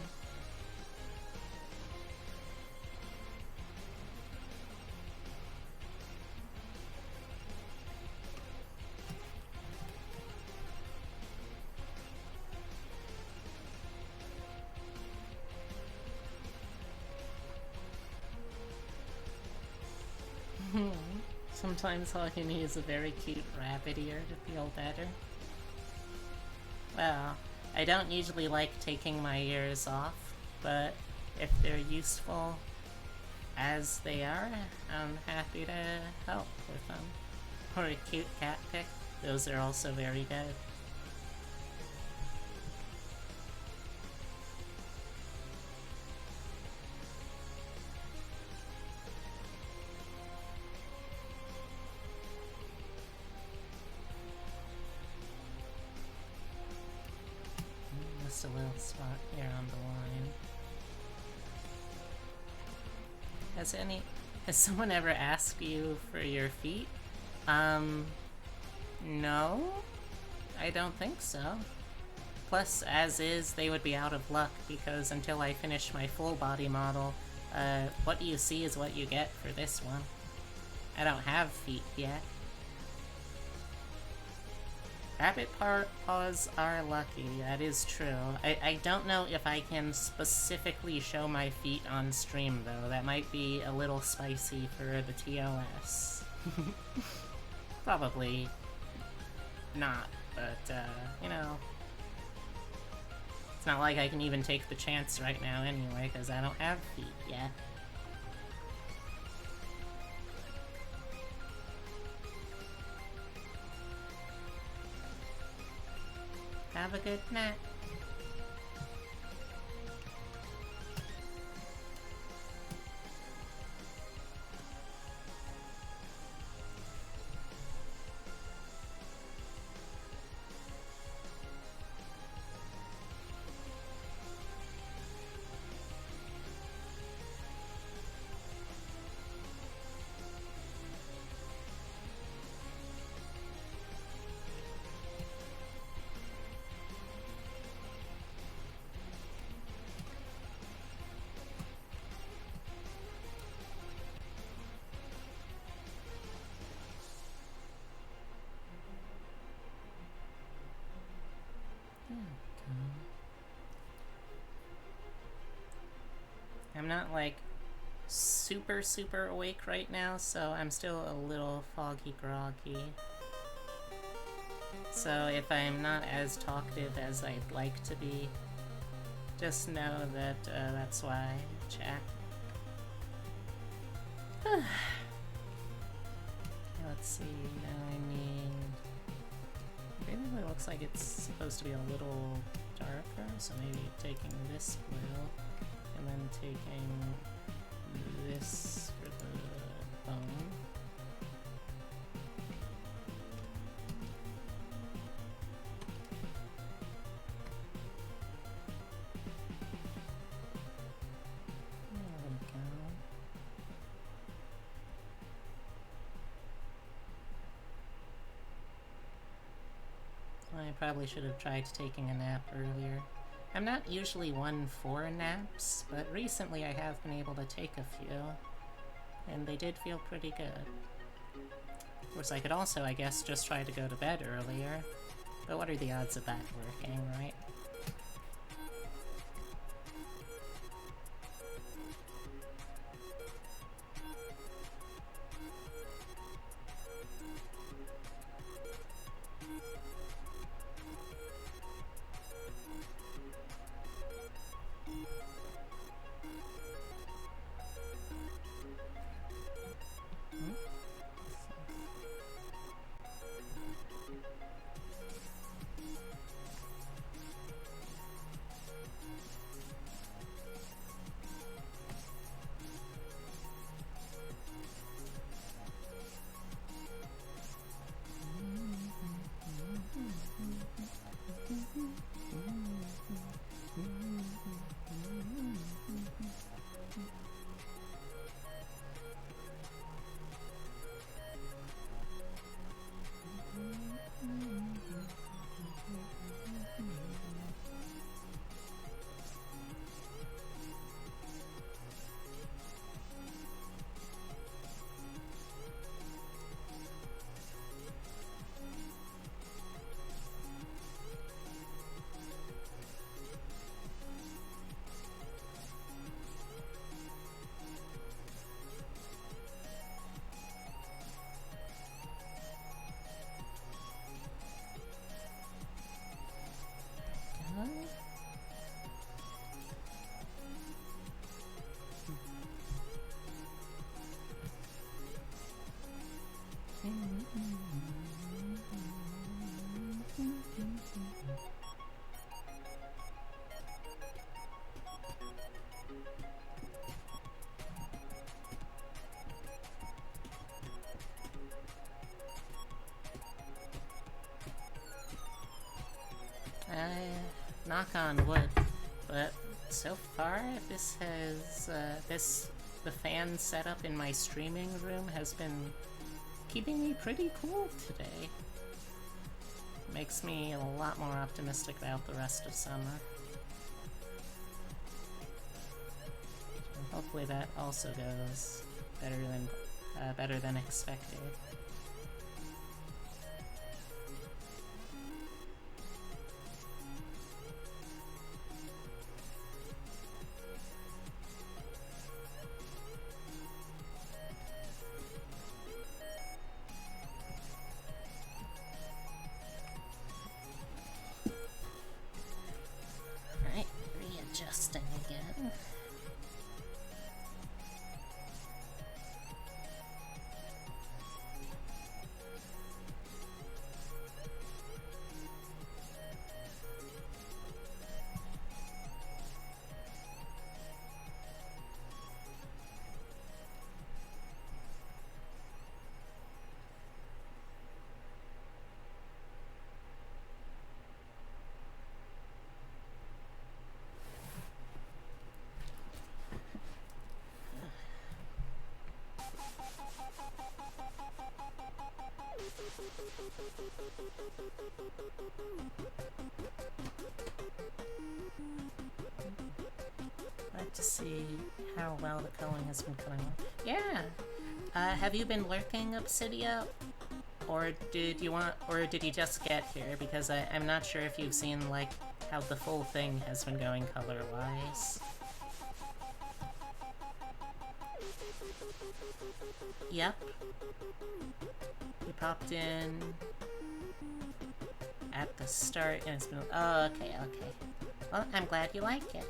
Sometimes all you need is a very cute rabbit ear to feel better. Well, I don't usually like taking my ears off, but if they're useful as they are, I'm happy to help with them. Or a cute cat pic, those are also very good. Just a little spot here on the line. Has someone ever asked you for your feet? No, I don't think so. Plus, as is, they would be out of luck because until I finish my full body model, what you see is what you get for this one. I don't have feet yet. Rabbit paws are lucky, that is true. I don't know if I can specifically show my feet on stream, though. That might be a little spicy for the TOS. Probably not, but, you know. It's not like I can even take the chance right now anyway, because I don't have feet yet. Have a good night. I'm not, like, super awake right now, so I'm still a little foggy groggy. So if I'm not as talkative as I'd like to be, just know that that's why, chat. Let's see, now I need... It really looks like it's supposed to be a little darker, so maybe taking this blue, and then taking this for the bone. I probably should have tried taking a nap earlier. I'm not usually one for naps, but recently I have been able to take a few, and they did feel pretty good. Of course, I could also, I guess, just try to go to bed earlier, but what are the odds of that working, right? Knock on wood, but so far this has, the fan setup in my streaming room has been keeping me pretty cool today. Makes me a lot more optimistic about the rest of summer. So hopefully that also goes better than expected. Like to see how well the culling has been going on. Yeah! Have you been lurking, Obsidia? Or did you just get here? Because I'm not sure if you've seen, like, how the full thing has been going color-wise. Yep. We popped in at the start and it's been... Oh, okay. Well, I'm glad you like it.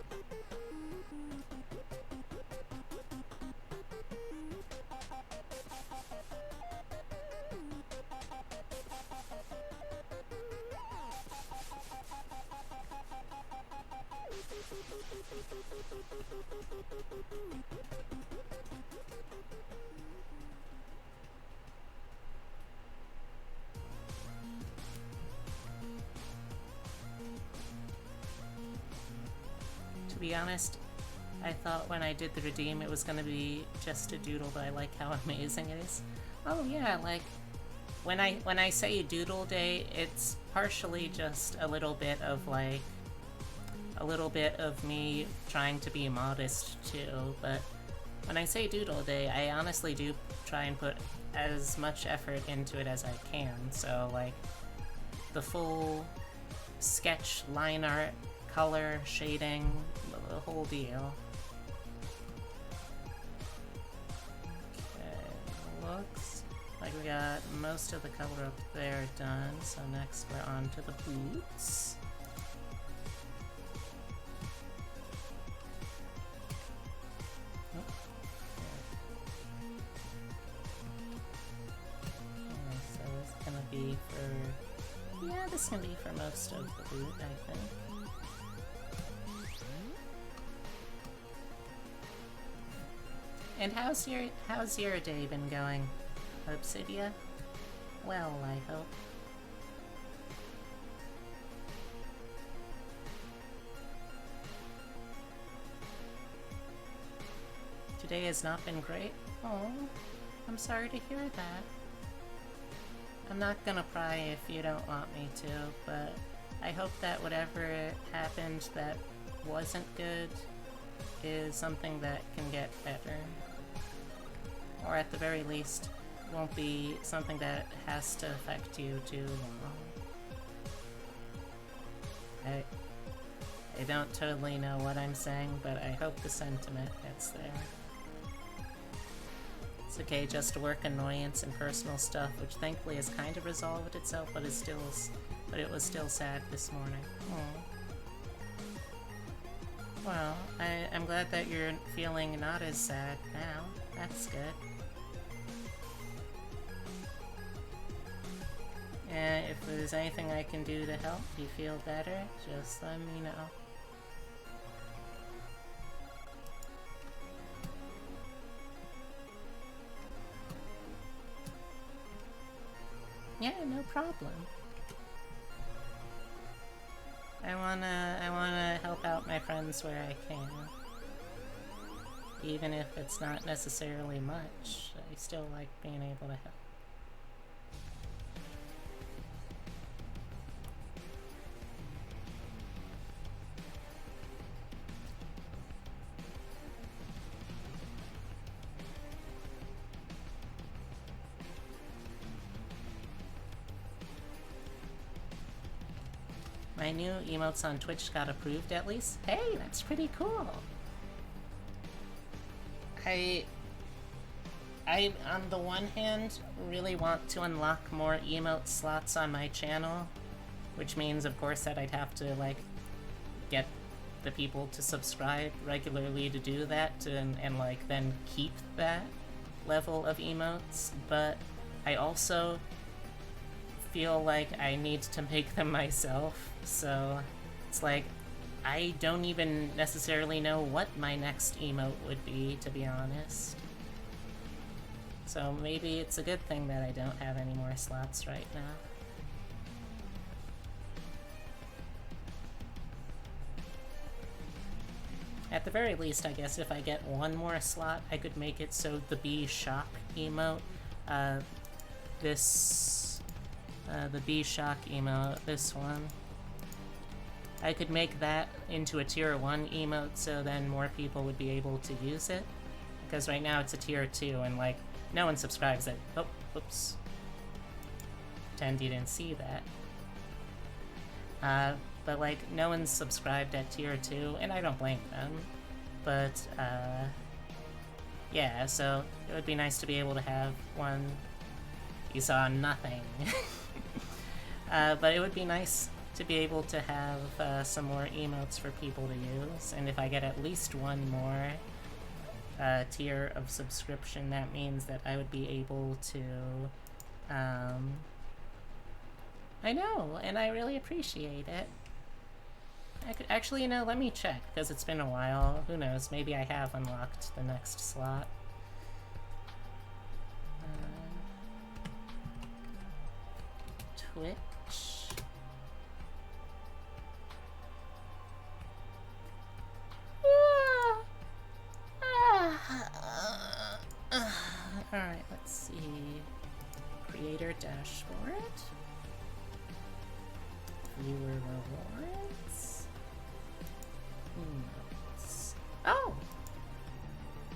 To be honest, I thought when I did the redeem it was gonna be just a doodle, but I like how amazing it is. Oh yeah, like, when I say doodle day, it's partially just a little bit of, like, a little bit of me trying to be modest too, but when I say doodle day, I honestly do try and put as much effort into it as I can, so, like, the full sketch, line art, color, shading, the whole deal. Okay, looks like we got most of the color up there done, so next we're on to the boots. This can be for most of the boot, I think. And how's your day been going, Obsidia? Well, I hope. Today has not been great? Oh, I'm sorry to hear that. I'm not gonna pry if you don't want me to, but I hope that whatever happened that wasn't good is something that can get better. Or at the very least, won't be something that has to affect you too long. I don't totally know what I'm saying, but I hope the sentiment gets there. It's okay, just work annoyance and personal stuff, which thankfully has kind of resolved itself, but it was still sad this morning. Aww. Well, I'm glad that you're feeling not as sad now. That's good. And if there's anything I can do to help you feel better, just let me know. Yeah, no problem. I wanna help out my friends where I can. Even if it's not necessarily much, I still like being able to help. My new emotes on Twitch got approved at least. Hey, that's pretty cool. I on the one hand really want to unlock more emote slots on my channel, which means of course that I'd have to like get the people to subscribe regularly to do that and like then keep that level of emotes, but I also feel like I need to make them myself, so it's like I don't even necessarily know what my next emote would be, to be honest. So maybe it's a good thing that I don't have any more slots right now. At the very least, I guess if I get one more slot, I could make it so the Bee Shock emote, the Bee Shock emote, this one, I could make that into a tier 1 emote so then more people would be able to use it. Because right now it's a tier 2 and like, no one subscribes it. Oh, whoops. Pretend you didn't see that. But like, no one's subscribed at tier 2, and I don't blame them. But, Yeah, so it would be nice to be able to have one. You saw nothing. But it would be nice to be able to have some more emotes for people to use, and if I get at least one more tier of subscription, that means that I would be able to, I know, and I really appreciate it. I could, actually, let me check, because it's been a while. Who knows, maybe I have unlocked the next slot. Twitch. Alright, let's see. Creator dashboard. Viewer rewards. Emotes. Oh!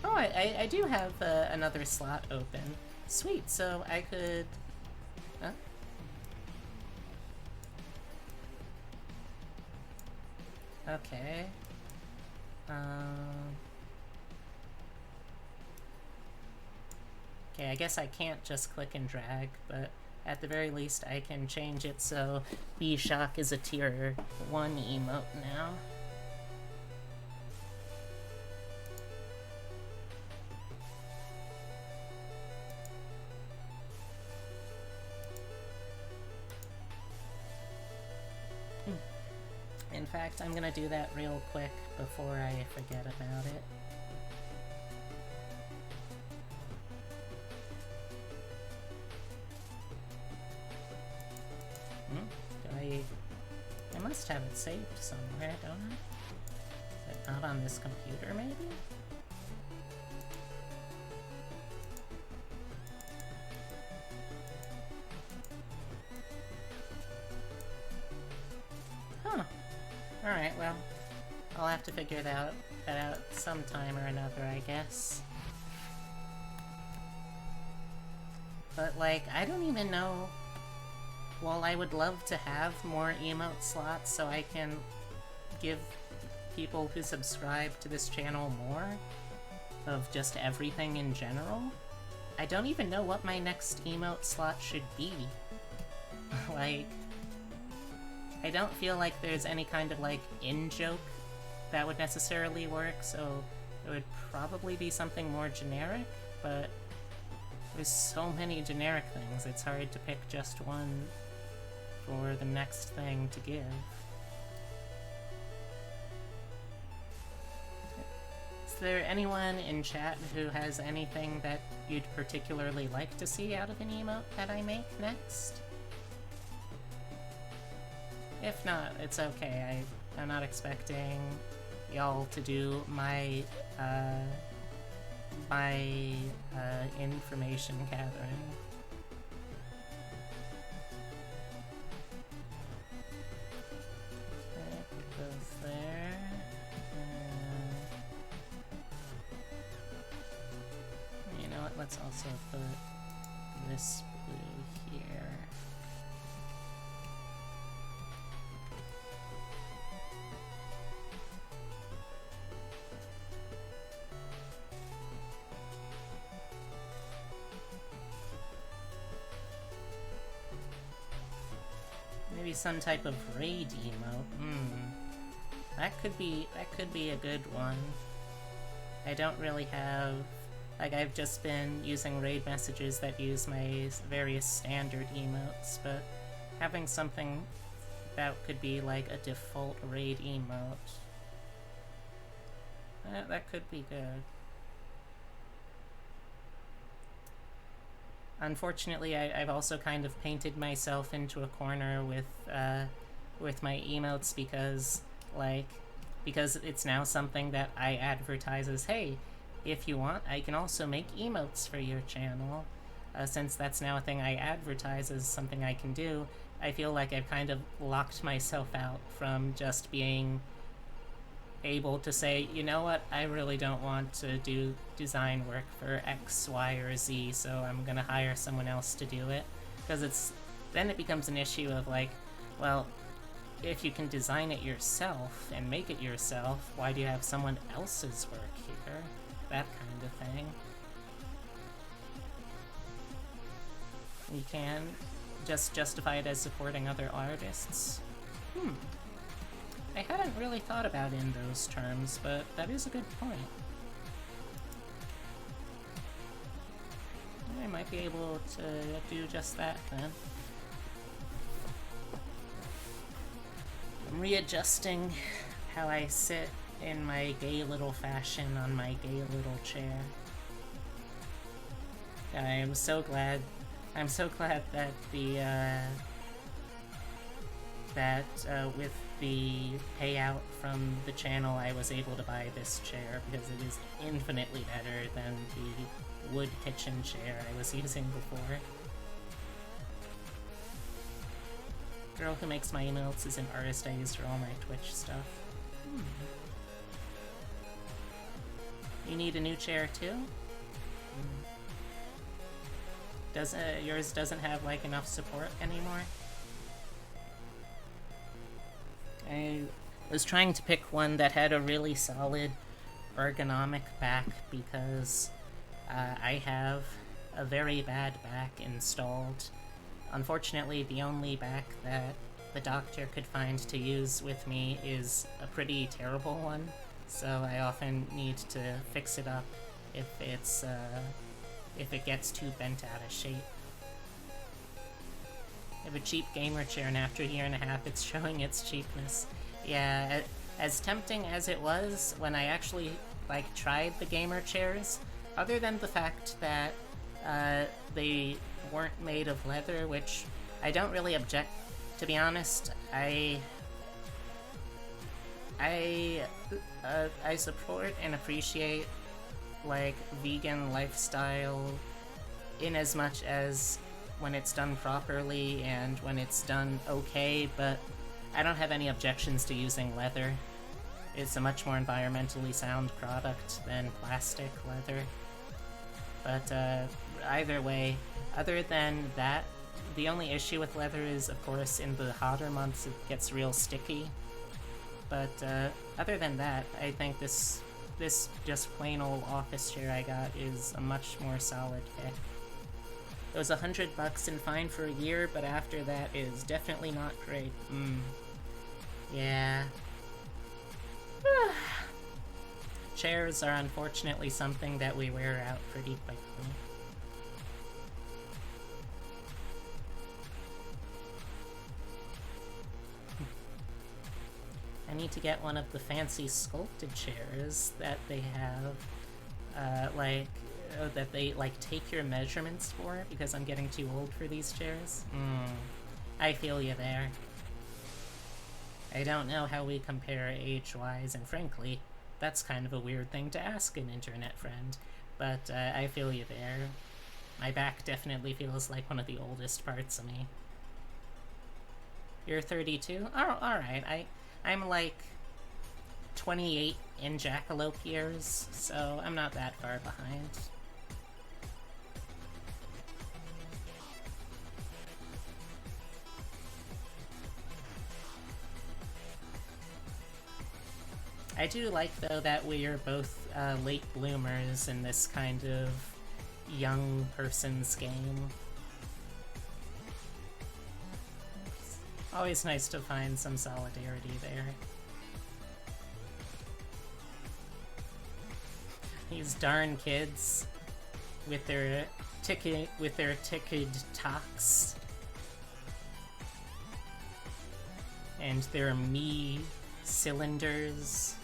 Oh, I do have another slot open. Sweet, so I could... Huh? Okay. Okay, I guess I can't just click and drag, but at the very least I can change it so B-Shock is a tier 1 emote now. In fact, I'm gonna do that real quick before I forget about it. I must have it saved somewhere, don't I? Is it not on this computer, maybe? Huh. Alright, well, I'll have to figure that out sometime or another, I guess. But, like, I don't even know... Well, I would love to have more emote slots so I can give people who subscribe to this channel more of just everything in general. I don't even know what my next emote slot should be. Like, I don't feel like there's any kind of, like, in-joke that would necessarily work, so it would probably be something more generic, but there's so many generic things, it's hard to pick just one for the next thing to give. Is there anyone in chat who has anything that you'd particularly like to see out of an emote that I make next? If not, it's okay. I'm not expecting y'all to do my information gathering. Let's also put this blue here. Maybe some type of raid emote. That could be a good one. I don't really have... Like, I've just been using raid messages that use my various standard emotes, but having something that could be like a default raid emote, that could be good. Unfortunately, I've also kind of painted myself into a corner with my emotes because it's now something that I advertise as, hey, if you want, I can also make emotes for your channel. Since that's now a thing I advertise as something I can do, I feel like I've kind of locked myself out from just being able to say, you know what, I really don't want to do design work for X, Y, or Z, so I'm gonna hire someone else to do it. Because then it becomes an issue of like, well, if you can design it yourself and make it yourself, why do you have someone else's work here? That kind of thing. You can just justify it as supporting other artists. I hadn't really thought about it in those terms, but that is a good point. I might be able to do just that then. I'm readjusting how I sit in my gay little fashion on my gay little chair. I'm so glad that with the payout from the channel I was able to buy this chair, because it is infinitely better than the wood kitchen chair I was using before. Girl who makes my emotes is an artist I use for all my Twitch stuff. You need a new chair too? Yours doesn't have like enough support anymore? I was trying to pick one that had a really solid ergonomic back because I have a very bad back installed. Unfortunately, the only back that the doctor could find to use with me is a pretty terrible one, so I often need to fix it up if it gets too bent out of shape. I have a cheap gamer chair, and after a year and a half, it's showing its cheapness. Yeah, as tempting as it was when I actually tried the gamer chairs, other than the fact that they weren't made of leather, which I don't really object. To be honest, I support and appreciate vegan lifestyle in as much as when it's done properly and when it's done okay, but I don't have any objections to using leather. It's a much more environmentally sound product than plastic leather. But either way, other than that, the only issue with leather is, of course, in the hotter months it gets real sticky. But other than that, I think this just plain old office chair I got is a much more solid pick. It was $100 and fine for a year, but after that is definitely not great. Yeah. Chairs are unfortunately something that we wear out pretty quickly. I need to get one of the fancy sculpted chairs that they have, that they, take your measurements for, because I'm getting too old for these chairs. I feel you there. I don't know how we compare age-wise, and frankly, that's kind of a weird thing to ask an internet friend, but I feel you there. My back definitely feels like one of the oldest parts of me. You're 32? Oh, alright, I'm 28 in jackalope years, so I'm not that far behind. I do like, though, that we are both late bloomers in this kind of young person's game. It's always nice to find some solidarity there. These darn kids with their ticket talks and their me cylinders.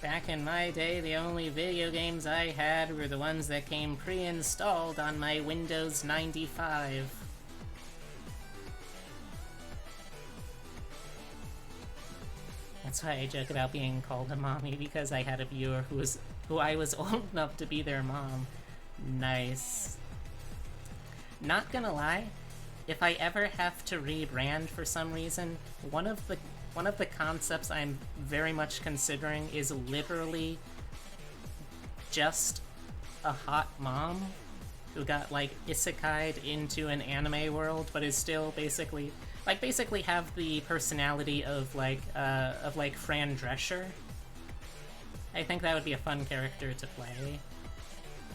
Back in my day, the only video games I had were the ones that came pre-installed on my Windows 95. That's why I joke about being called a mommy, because I had a viewer who I was old enough to be their mom. Nice. Not gonna lie, if I ever have to rebrand for some reason, one of the concepts I'm very much considering is literally just a hot mom who got isekai'd into an anime world, but is still basically have the personality of Fran Drescher, I think that would be a fun character to play.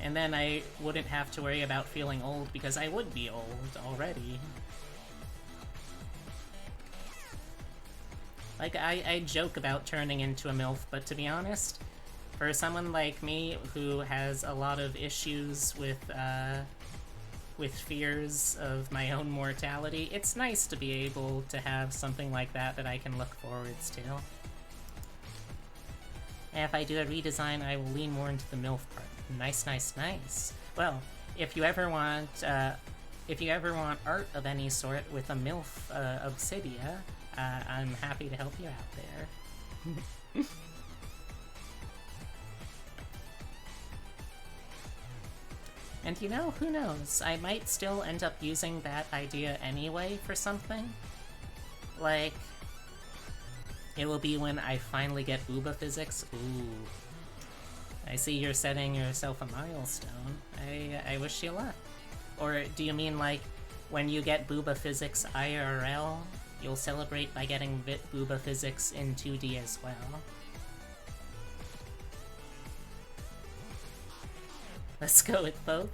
And then I wouldn't have to worry about feeling old, because I would be old already. Like, I joke about turning into a MILF, but to be honest, for someone like me who has a lot of issues with fears of my own mortality, it's nice to be able to have something like that that I can look forwards to. And if I do a redesign, I will lean more into the MILF part. Nice, nice, nice. Well, if you ever want art of any sort with a MILF Obsidia, I'm happy to help you out there. And you know, who knows? I might still end up using that idea anyway for something. Like, it will be when I finally get booba physics. Ooh. I see you're setting yourself a milestone. I wish you luck. Or do you mean like, when you get booba physics IRL, you'll celebrate by getting booba physics in 2D as well? Let's go with both.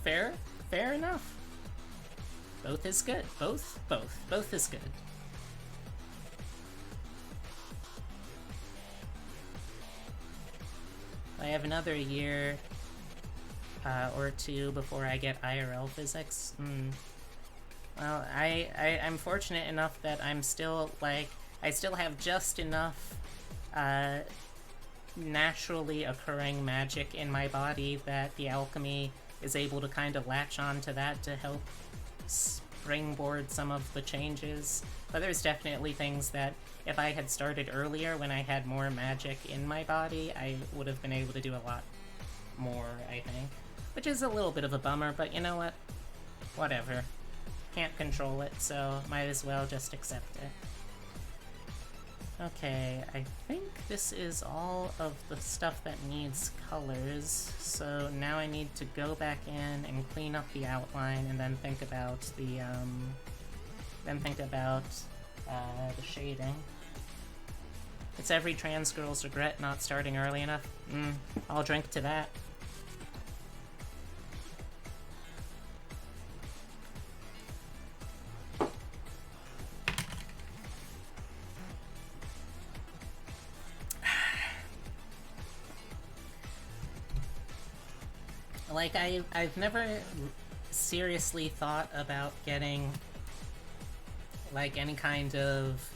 Fair? Fair enough. Both is good. Both is good. I have another year or two before I get IRL physics. Well, I'm fortunate enough that I'm still, like, I still have just enough naturally occurring magic in my body that the alchemy is able to kind of latch on to that to help springboard some of the changes. But there's definitely things that if I had started earlier when I had more magic in my body, I would have been able to do a lot more, I think. Which is a little bit of a bummer, but you know what? Whatever. Can't control it, so might as well just accept it. Okay, I think this is all of the stuff that needs colors, so now I need to go back in and clean up the outline and then think about the, the shading. It's every trans girl's regret not starting early enough. I'll drink to that. Like, I've never seriously thought about getting, like, any kind of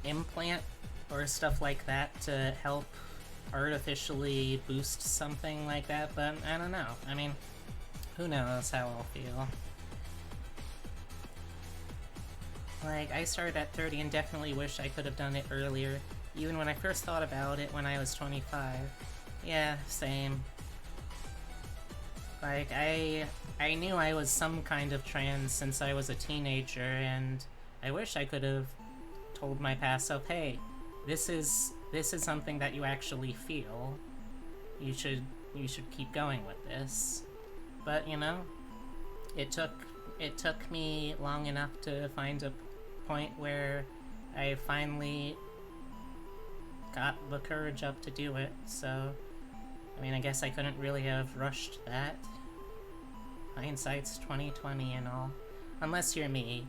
implant or stuff like that to help artificially boost something like that, but I don't know. I mean, who knows how I'll feel. Like, I started at 30 and definitely wish I could have done it earlier, even when I first thought about it when I was 25. Yeah, same. Like, I knew I was some kind of trans since I was a teenager, and I wish I could have told my past self, hey, this is something that you actually feel. You should keep going with this. But, you know, it took me long enough to find a point where I finally got the courage up to do it, so I mean, I guess I couldn't really have rushed that. Hindsight's 20/20 and all. Unless you're me,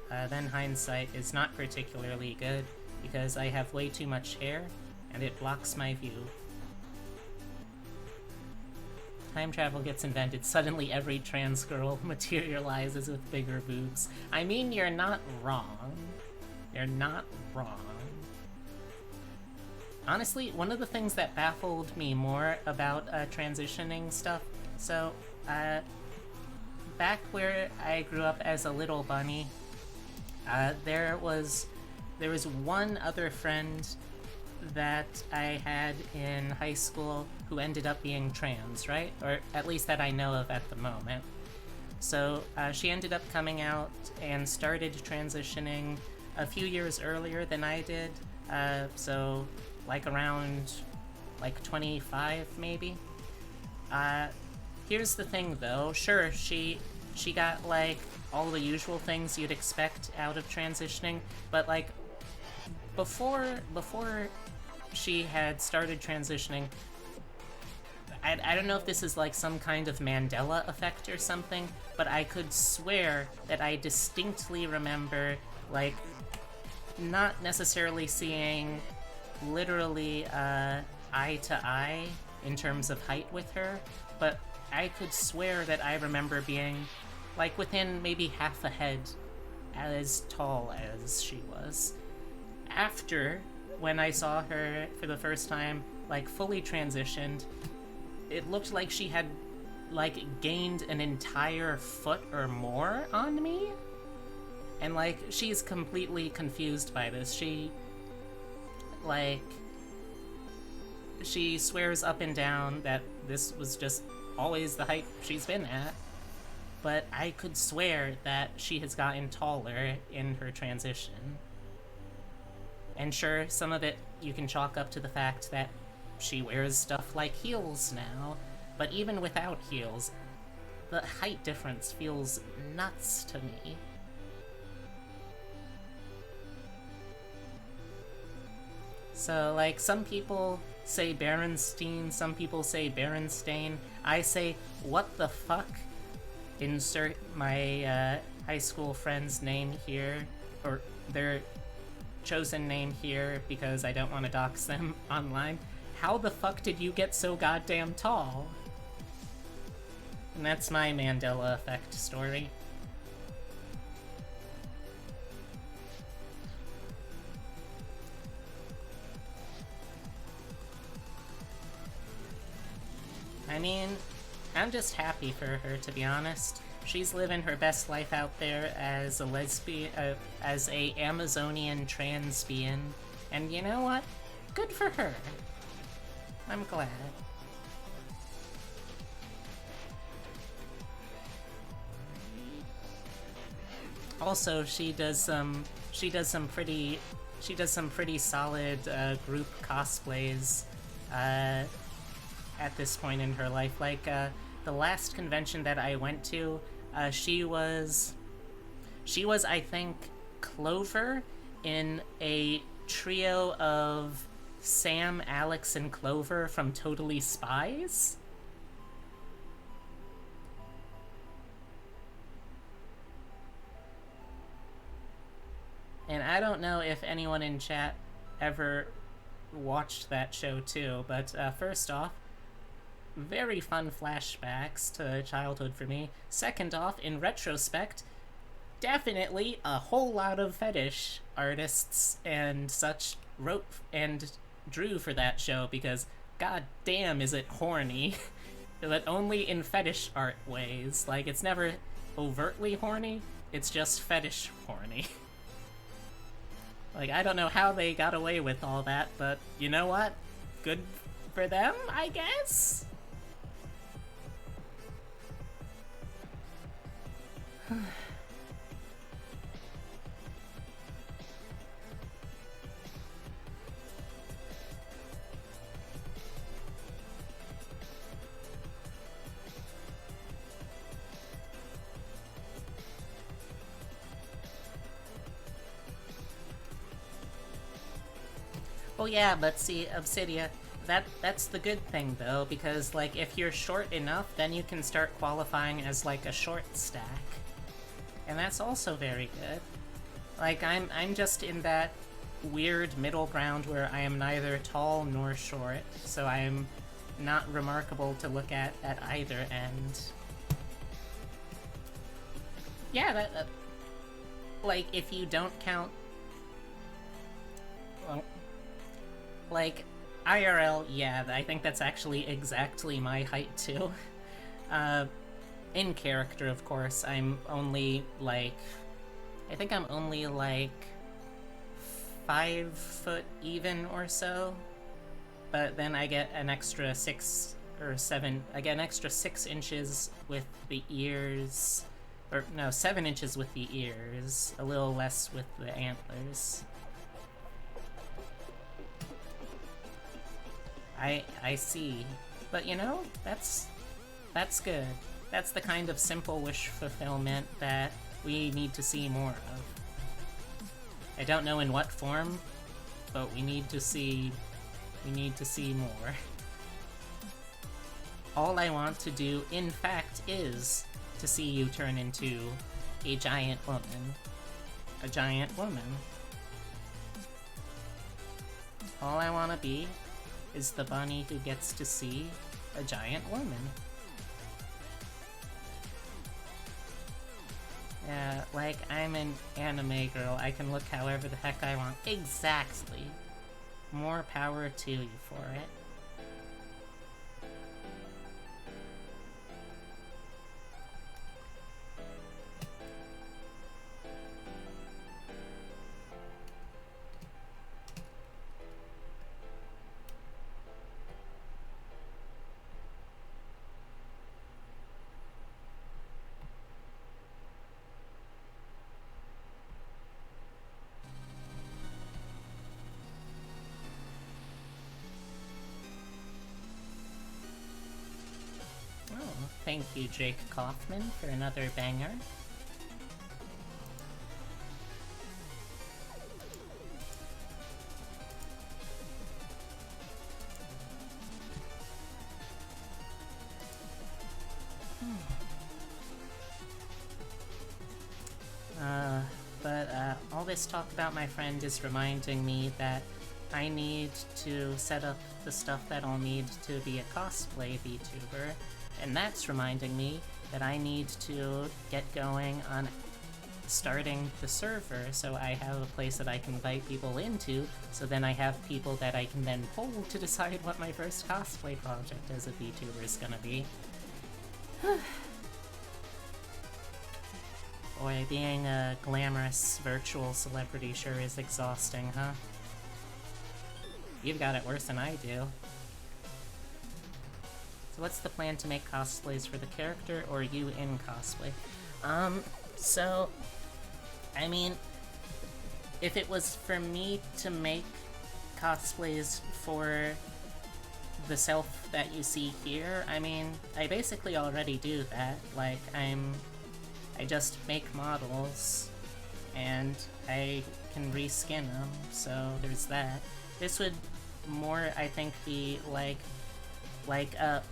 then hindsight is not particularly good, because I have way too much hair, and it blocks my view. Time travel gets invented, suddenly every trans girl materializes with bigger boobs. I mean, you're not wrong. You're not wrong. Honestly, one of the things that baffled me more about transitioning stuff, so, back where I grew up as a little bunny, there was one other friend that I had in high school who ended up being trans, right? Or at least that I know of at the moment. So she ended up coming out and started transitioning a few years earlier than I did, so like around like 25 maybe. Here's the thing though, sure, she got like all the usual things you'd expect out of transitioning, but like before she had started transitioning. I don't know if this is like some kind of Mandela effect or something, but I could swear that I distinctly remember, like, not necessarily seeing literally eye to eye in terms of height with her, but I could swear that I remember being, like, within maybe half a head as tall as she was. After, when I saw her for the first time, like, fully transitioned, it looked like she had, like, gained an entire foot or more on me. And, like, she's completely confused by this. She swears up and down that this was just always the height she's been at. But I could swear that she has gotten taller in her transition. And sure, some of it you can chalk up to the fact that she wears stuff like heels now, but even without heels, the height difference feels nuts to me. So, like, some people say Berenstein, some people say Berenstain. I say, what the fuck? Insert my high school friend's name here, or their chosen name here, because I don't want to dox them online. How the fuck did you get so goddamn tall? And that's my Mandela effect story. I mean, I'm just happy for her, to be honest. She's living her best life out there as a lesbian, as a Amazonian transbian, and you know what? Good for her. I'm glad. Also, she does some pretty solid group cosplays at this point in her life. Like the last convention that I went to, she was I think Clover in a trio of Sam, Alex, and Clover from Totally Spies. And I don't know if anyone in chat ever watched that show too, but first off, very fun flashbacks to childhood for me. Second off, in retrospect, definitely a whole lot of fetish artists and such wrote and drew for that show, because god damn is it horny. But only in fetish art ways. Like, it's never overtly horny, it's just fetish horny. Like, I don't know how they got away with all that, but you know what? Good for them, I guess? Well, yeah, but see, Obsidia, that's the good thing, though, because, like, if you're short enough, then you can start qualifying as, like, a short stack. And that's also very good. Like, I'm just in that weird middle ground where I am neither tall nor short, so I am not remarkable to look at either end. Yeah, like, if you don't count... Well, like, IRL, yeah, I think that's actually exactly my height, too. In character, of course, I'm only, like... I think I'm only, like... 5 foot even or so. But then I get an extra 6 or 7... I get an extra 6 inches with the ears... Or, no, 7 inches with the ears. A little less with the antlers. I see. But, you know, that's good. That's the kind of simple wish fulfillment that we need to see more of. I don't know in what form, but we need to see We need to see more. All I want to do, in fact, is to see you turn into a giant woman. A giant woman. All I want to be is the bunny who gets to see a giant woman. Yeah, like, I'm an anime girl. I can look however the heck I want. Exactly. More power to you for it. Thank you, Jake Kaufman, for another banger. All this talk about my friend is reminding me that I need to set up the stuff that I'll need to be a cosplay VTuber. And that's reminding me that I need to get going on starting the server so I have a place that I can invite people into, so then I have people that I can then poll to decide what my first cosplay project as a VTuber is gonna be. Boy, being a glamorous virtual celebrity sure is exhausting, huh? You've got it worse than I do. So what's the plan to make cosplays for the character, or you in cosplay? So, I mean, if it was for me to make cosplays for the self that you see here, I mean, I basically already do that. Like, I just make models, and I can reskin them, so there's that. This would more, I think, be like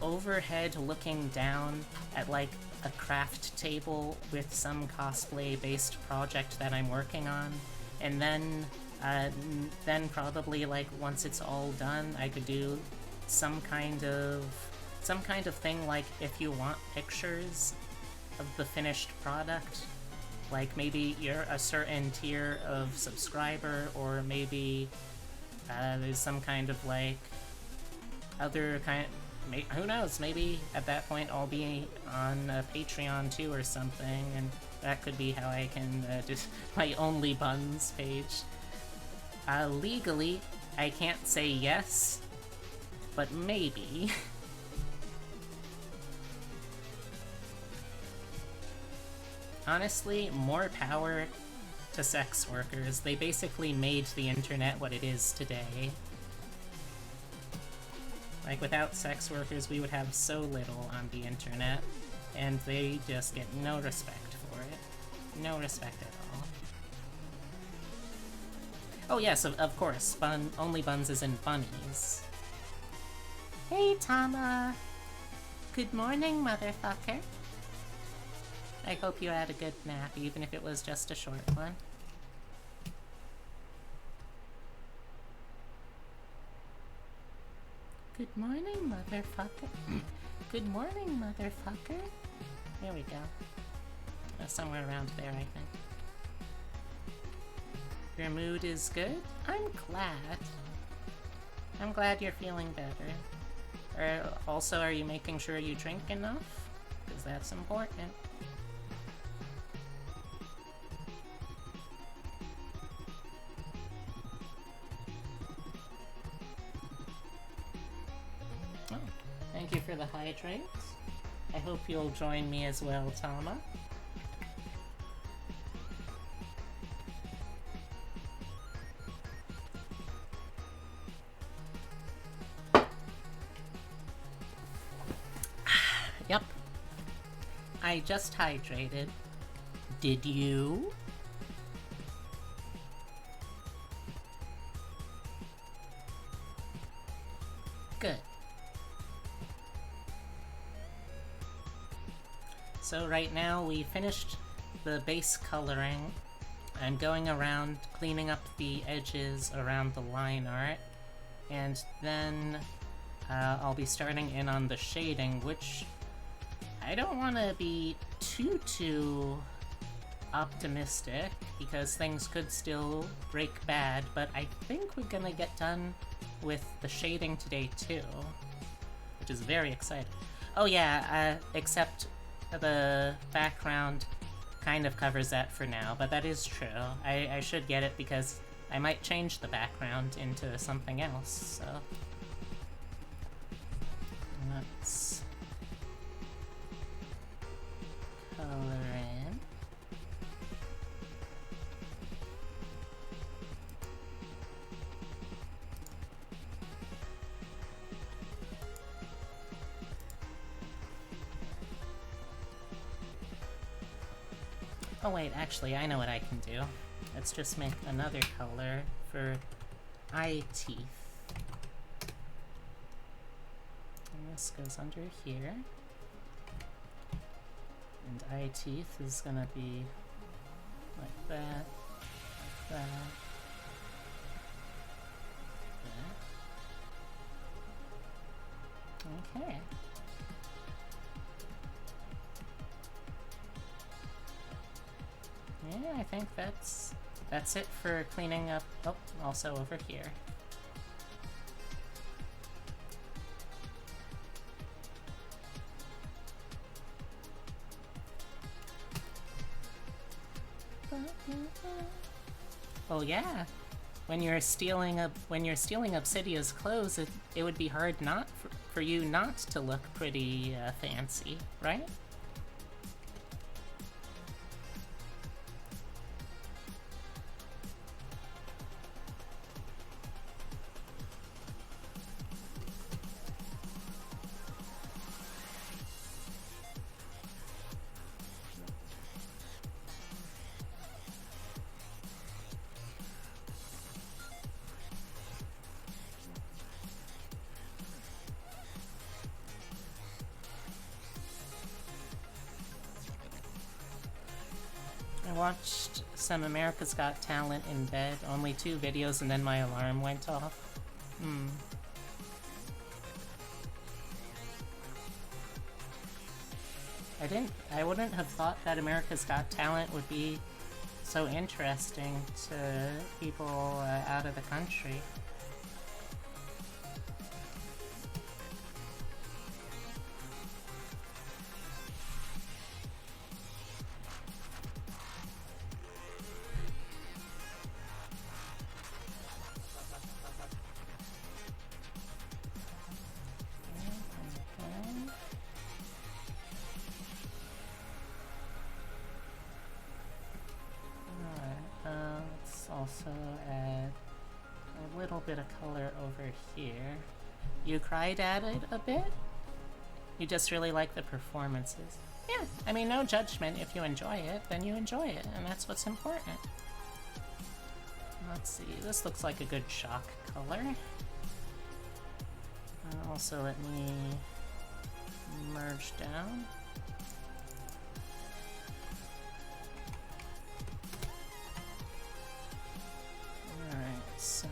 overhead looking down at like a craft table with some cosplay-based project that I'm working on, and then probably like once it's all done, I could do some kind of thing, like if you want pictures of the finished product, like maybe you're a certain tier of subscriber, or maybe there's some kind of like other kind. Who knows? Maybe at that point I'll be on Patreon too or something, and that could be how I can do my Only Buns page. Legally, I can't say yes, but maybe. Honestly, more power to sex workers. They basically made the internet what it is today. Like, without sex workers, we would have so little on the internet, and they just get no respect for it. No respect at all. Oh yes, of course, Only Buns is in bunnies. Hey, Tama! Good morning, motherfucker. I hope you had a good nap, even if it was just a short one. Good morning, motherfucker. Good morning, motherfucker. There we go. Somewhere around there, I think. Your mood is good? I'm glad. I'm glad you're feeling better. Also, are you making sure you drink enough? Because that's important. Thank you for the hydrates. I hope you'll join me as well, Tama. Yep. I just hydrated. Did you? Good. So right now we finished the base coloring. I'm going around cleaning up the edges around the line art, and then I'll be starting in on the shading, which I don't want to be too optimistic because things could still break bad, but I think we're gonna get done with the shading today too, which is very exciting. Oh yeah, except the background kind of covers that for now, but that is true. I should get it because I might change the background into something else, so... Let's... color in. Oh wait, actually, I know what I can do. Let's just make another color for eye teeth. And this goes under here. And eye teeth is gonna be like that, like that, that. Okay. Yeah, I think that's it for cleaning up. Oh, also over here. Oh yeah, when you're stealing Obsidia's clothes, it would be hard not for you not to look pretty fancy, right? I watched some America's Got Talent in bed, only 2 videos, and then my alarm went off. I wouldn't have thought that America's Got Talent would be so interesting to people out of the country. Also add a little bit of color over here. You cried at it a bit? You just really like the performances. Yeah, I mean, no judgment. If you enjoy it, then you enjoy it, and that's what's important. Let's see, this looks like a good chalk color. And also let me merge down. So...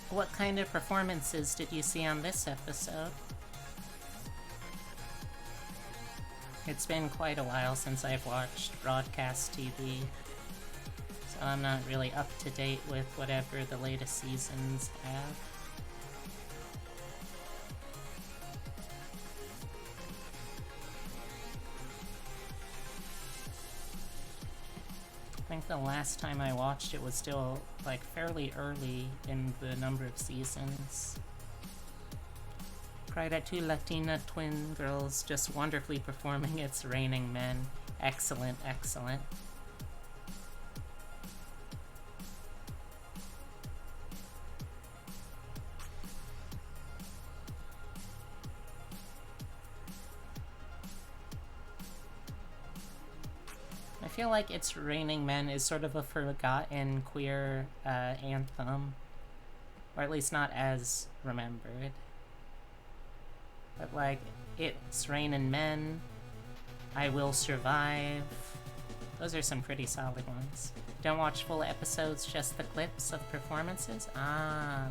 What kind of performances did you see on this episode? It's been quite a while since I've watched broadcast TV, so I'm not really up to date with whatever the latest seasons have. I think the last time I watched it was still, like, fairly early in the number of seasons. Cried at 2 Latina twin girls just wonderfully performing It's Raining Men. Excellent, excellent. feel like It's Raining Men is sort of a forgotten queer anthem. Or at least not as remembered. But like, It's Raining Men, I Will Survive. Those are some pretty solid ones. Don't watch full episodes, just the clips of performances? Ah,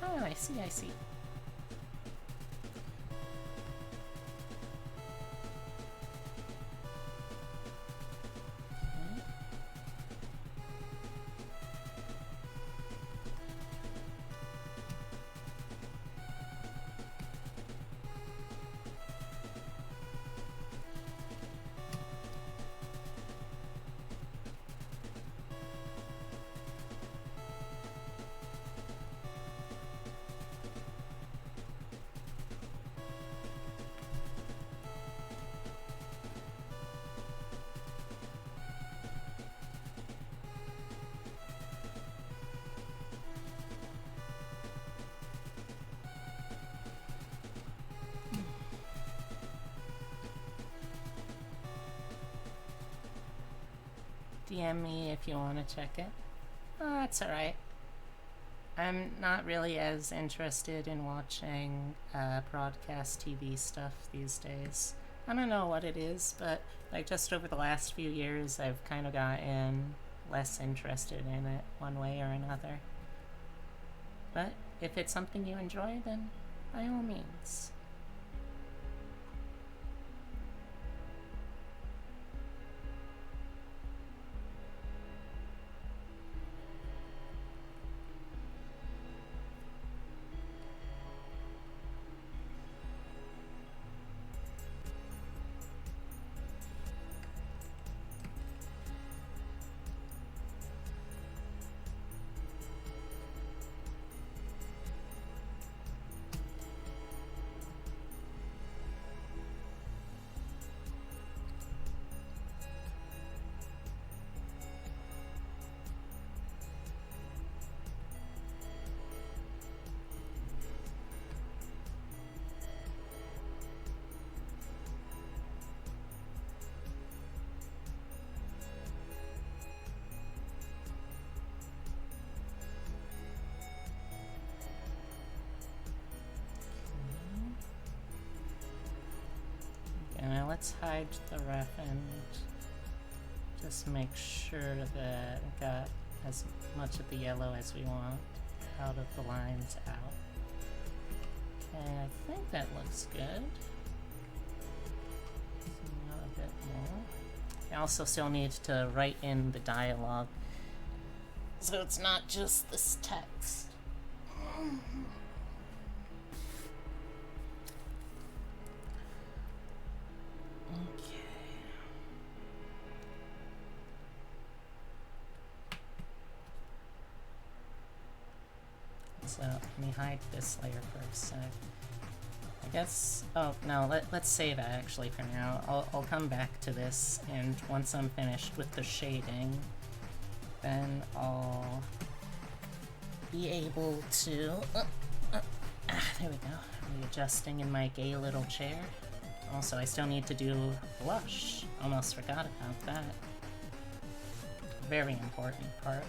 I see. DM me if you want to check it. Oh, that's alright. I'm not really as interested in watching broadcast TV stuff these days. I don't know what it is, but like just over the last few years I've kind of gotten less interested in it one way or another. But if it's something you enjoy, then by all means. Now let's hide the ref and just make sure that we got as much of the yellow as we want out of the lines out. Okay, I think that looks good. A bit more. I also still need to write in the dialogue, so it's not just this text. So let me hide this layer for a sec. I guess, oh no, let's save that actually for now. I'll come back to this, and once I'm finished with the shading, then I'll be able to, there we go, readjusting in my gay little chair. Also, I still need to do blush. Almost forgot about that. Very important part.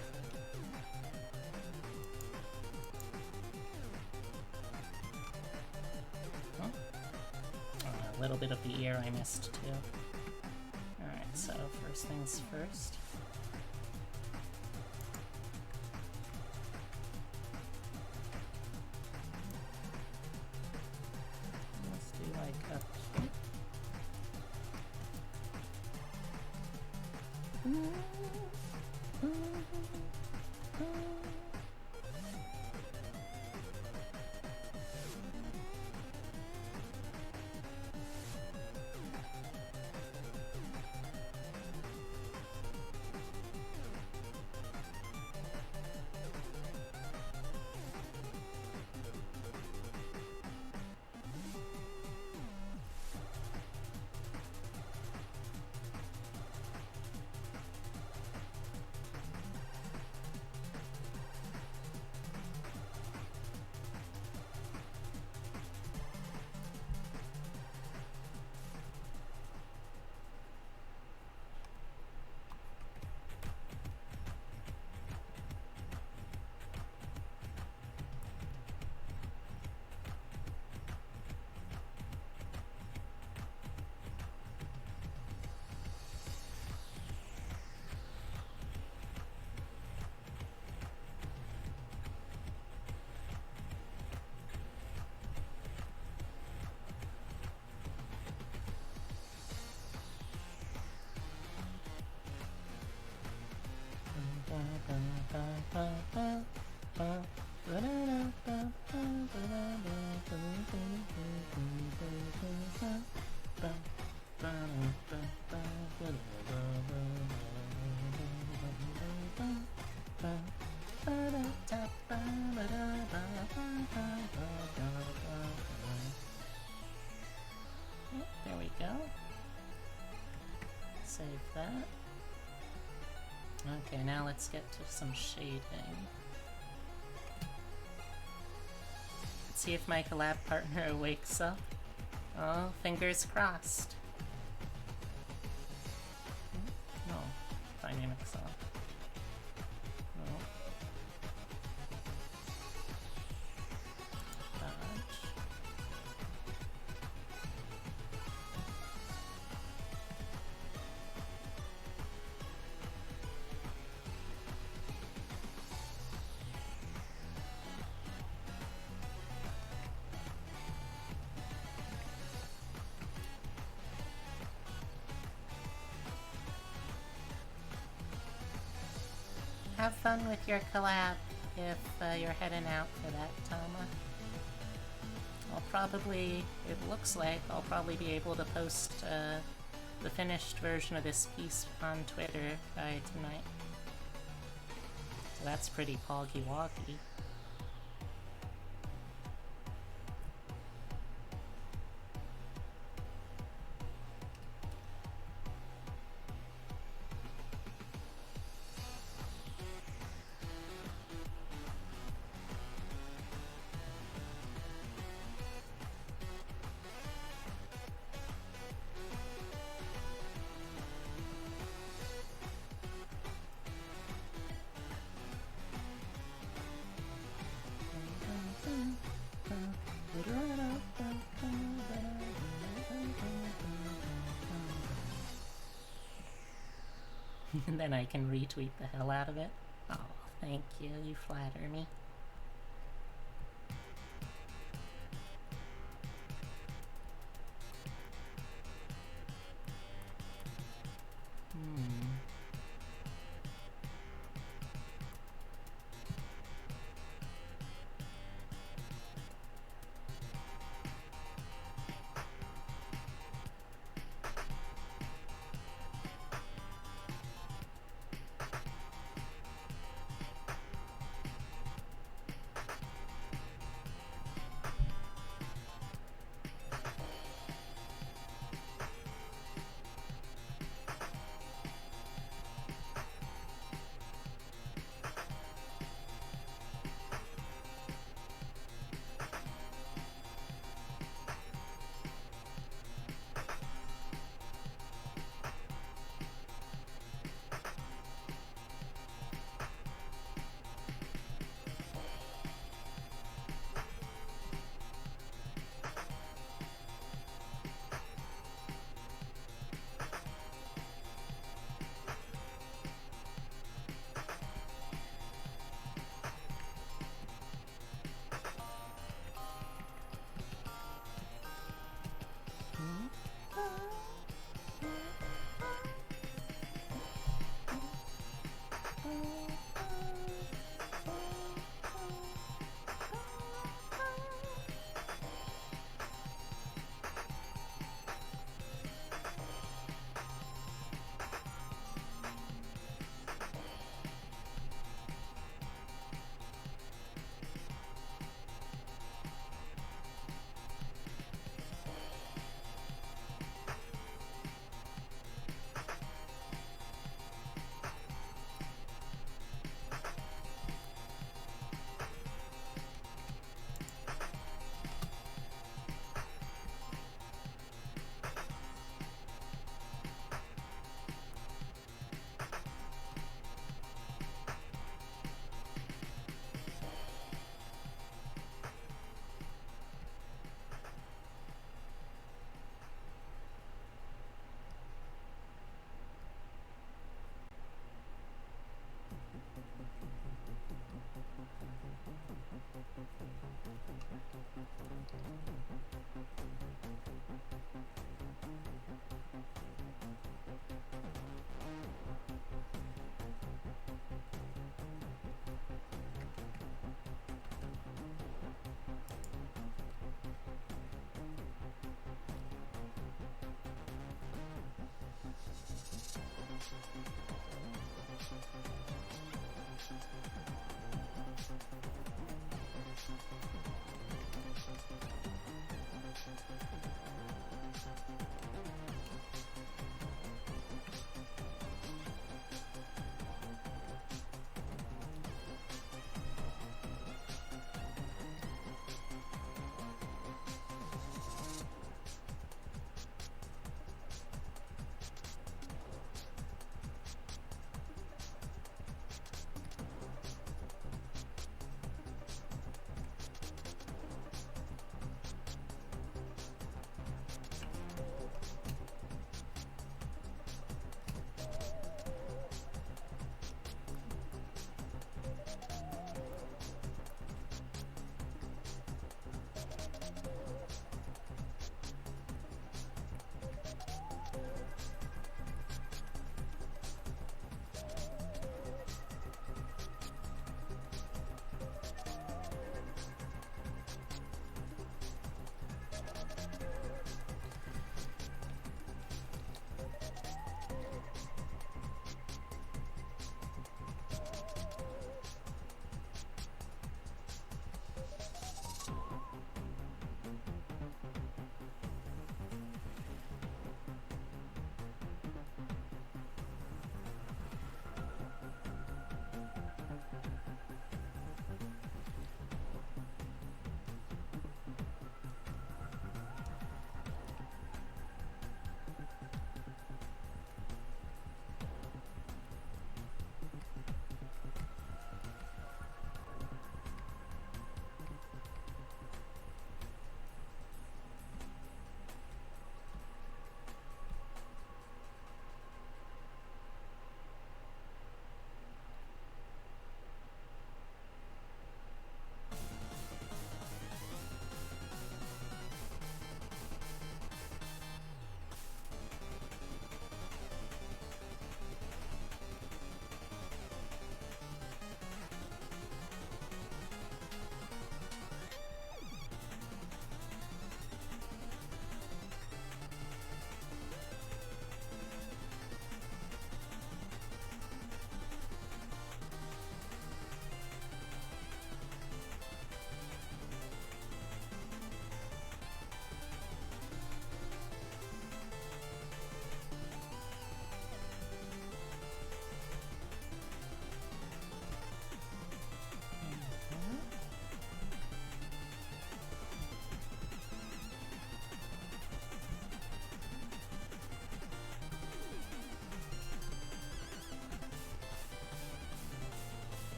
A little bit of the ear I missed too. Alright, so first things first. Let's do like up here. There we go. Save that. Okay, now let's get to some shading. Let's see if my collab partner wakes up. Oh, fingers crossed. No, dynamics off. No. Dodge. Have fun with your collab if you're heading out for that, Tama. I'll probably, it looks like I'll probably be able to post the finished version of this piece on Twitter by tonight. So that's pretty poggy-woggy. And then I can retweet the hell out of it. Oh, thank you. You flatter me.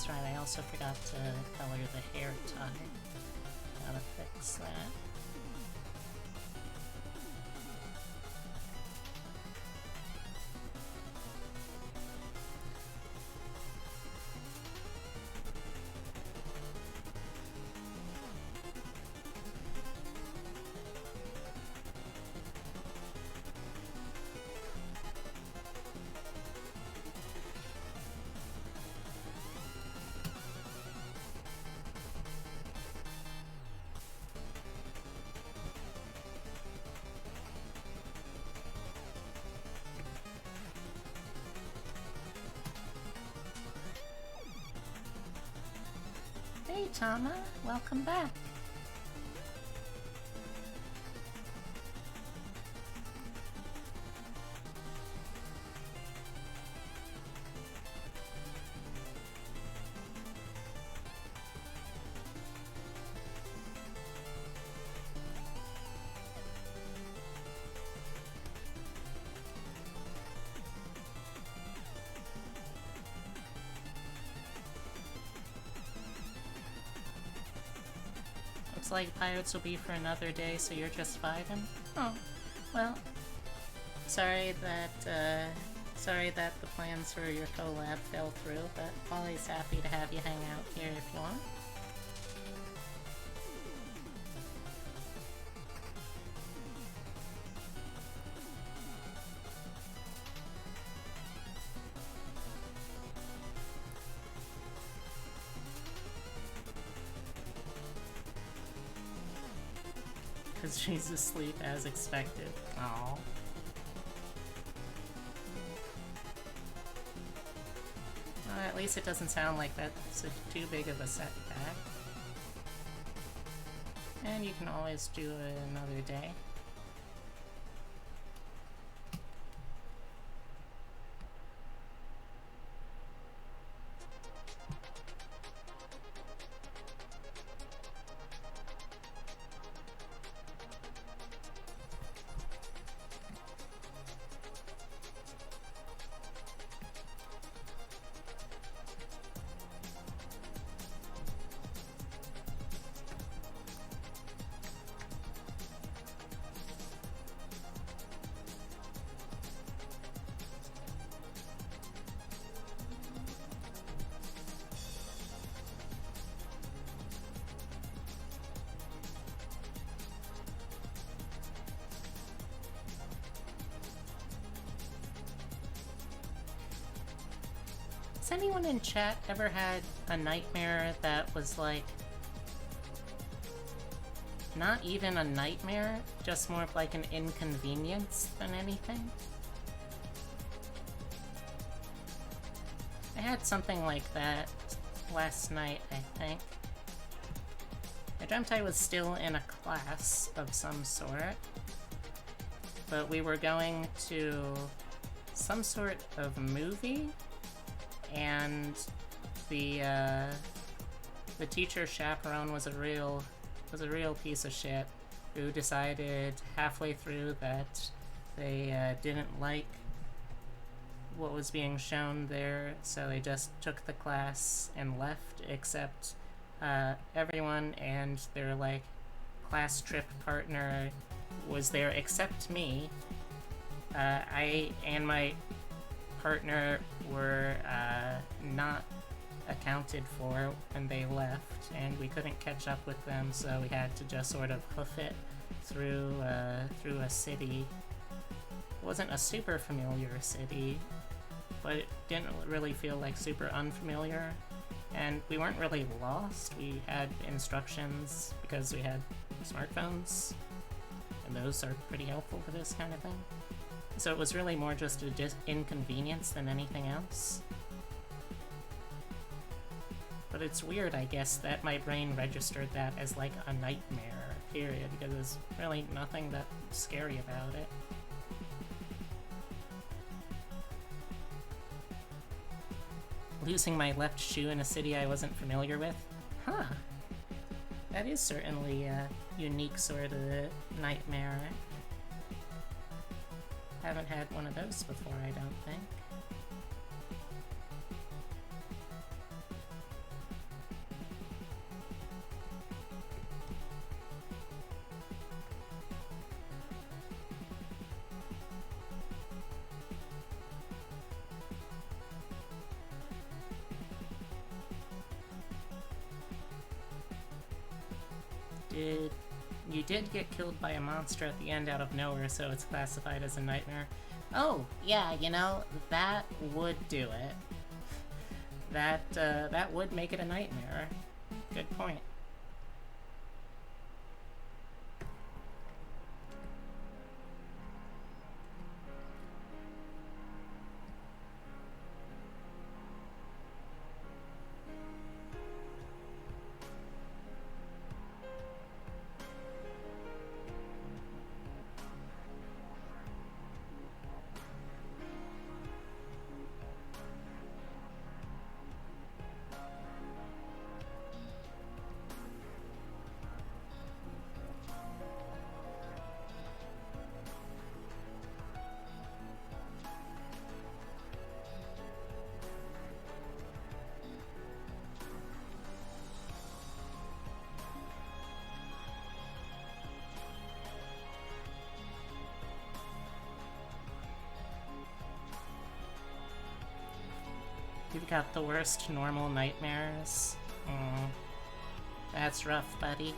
that's right, I also forgot to color the hair tie. Gotta fix that. Hey Tama, welcome back. Looks like pirates will be for another day, so you're just vibing? Oh, well, sorry that the plans for your collab fell through, but always happy to have you hang out here if you want. Because she's asleep as expected. Aww. Well, at least it doesn't sound like that's too big of a setback. And you can always do it another day. Has anyone in chat ever had a nightmare that was like not even a nightmare, just more of like an inconvenience than anything? I had something like that last night, I think. I dreamt I was still in a class of some sort, but we were going to some sort of movie, and the teacher chaperone was a real piece of shit who decided halfway through that they didn't like what was being shown there, so they just took the class and left, except everyone and their like class trip partner was there except me. I and my partner were not accounted for when they left, and we couldn't catch up with them, so we had to just sort of hoof it through a city. It wasn't a super familiar city, but it didn't really feel like super unfamiliar, and we weren't really lost. We had instructions because we had smartphones, and those are pretty helpful for this kind of thing. So it was really more just an inconvenience than anything else. But it's weird, I guess, that my brain registered that as like a nightmare, period, because there's really nothing that scary about it. Losing my left shoe in a city I wasn't familiar with? Huh. That is certainly a unique sort of nightmare. Haven't had one of those before, I don't think. You did get killed by a monster at the end out of nowhere, so it's classified as a nightmare. Oh, yeah, you know, that would do it. That would make it a nightmare. Good point. You've got the worst normal nightmares. That's rough, buddy.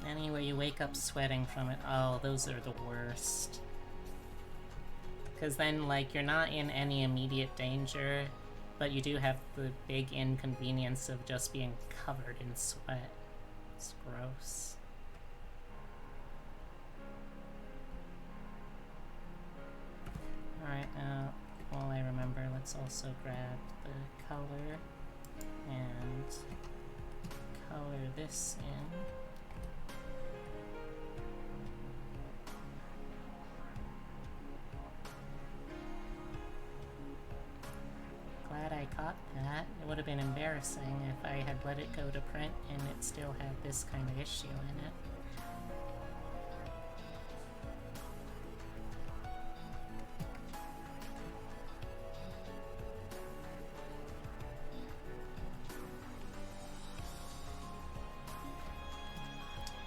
Anyway, you wake up sweating from it. Oh, those are the worst. Because then, like, you're not in any immediate danger, but you do have the big inconvenience of just being covered in sweat. It's gross. Alright, now, while I remember, let's also grab the color and color this in. Glad I caught that. It would have been embarrassing if I had let it go to print and it still had this kind of issue in it.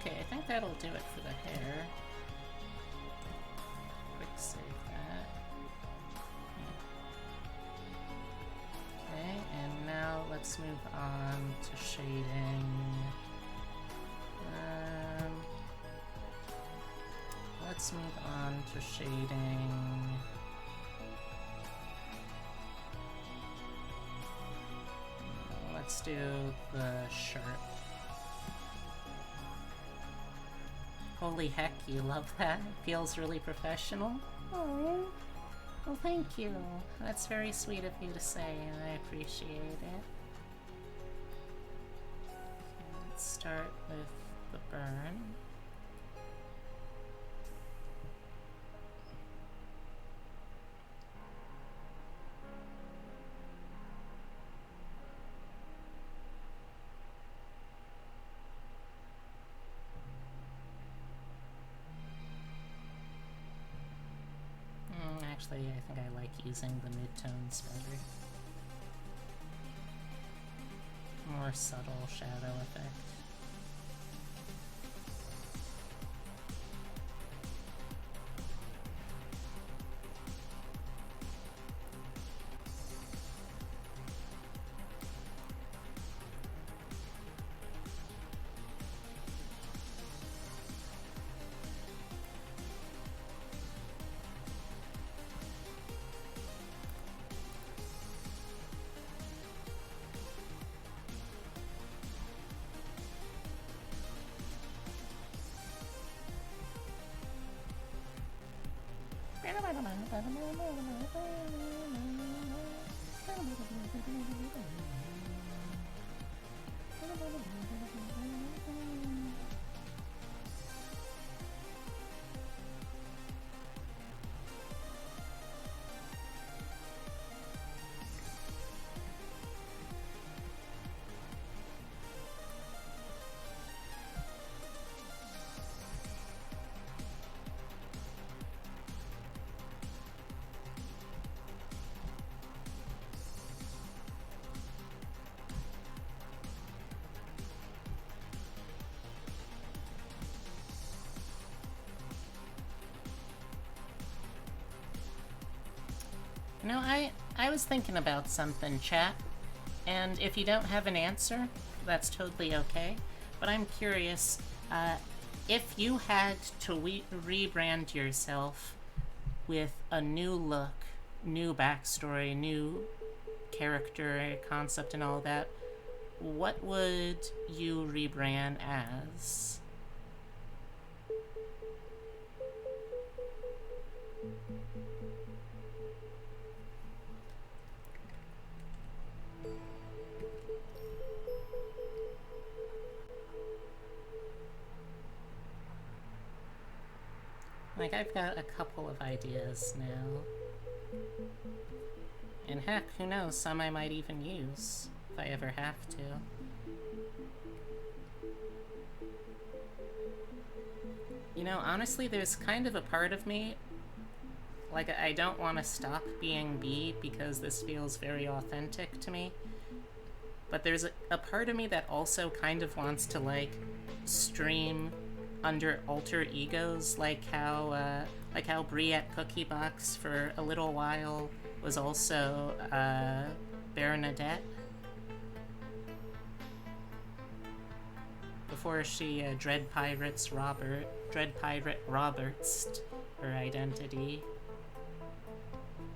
Okay, I think that'll do it for the hair. Quick save that. Okay, and now let's move on to shading. Let's move on to shading. Let's do the shirt. Holy heck, you love that? It feels really professional. Oh, well, thank you. That's very sweet of you to say, and I appreciate it. Okay, let's start with the burn. Actually, I think I like using the midtones better. More subtle shadow effect. You know, I was thinking about something, chat, and if you don't have an answer, that's totally okay. But I'm curious, if you had to rebrand yourself with a new look, new backstory, new character, concept, and all that, what would you rebrand as? Like, I've got a couple of ideas now. And heck, who knows, some I might even use, if I ever have to. You know, honestly, there's kind of a part of me, like, I don't want to stop being B because this feels very authentic to me. But there's a part of me that also kind of wants to, like, stream under alter egos, like how Brie at Cookie Box for a little while was also Bernadette. Before she Dread Pirate Roberts her identity.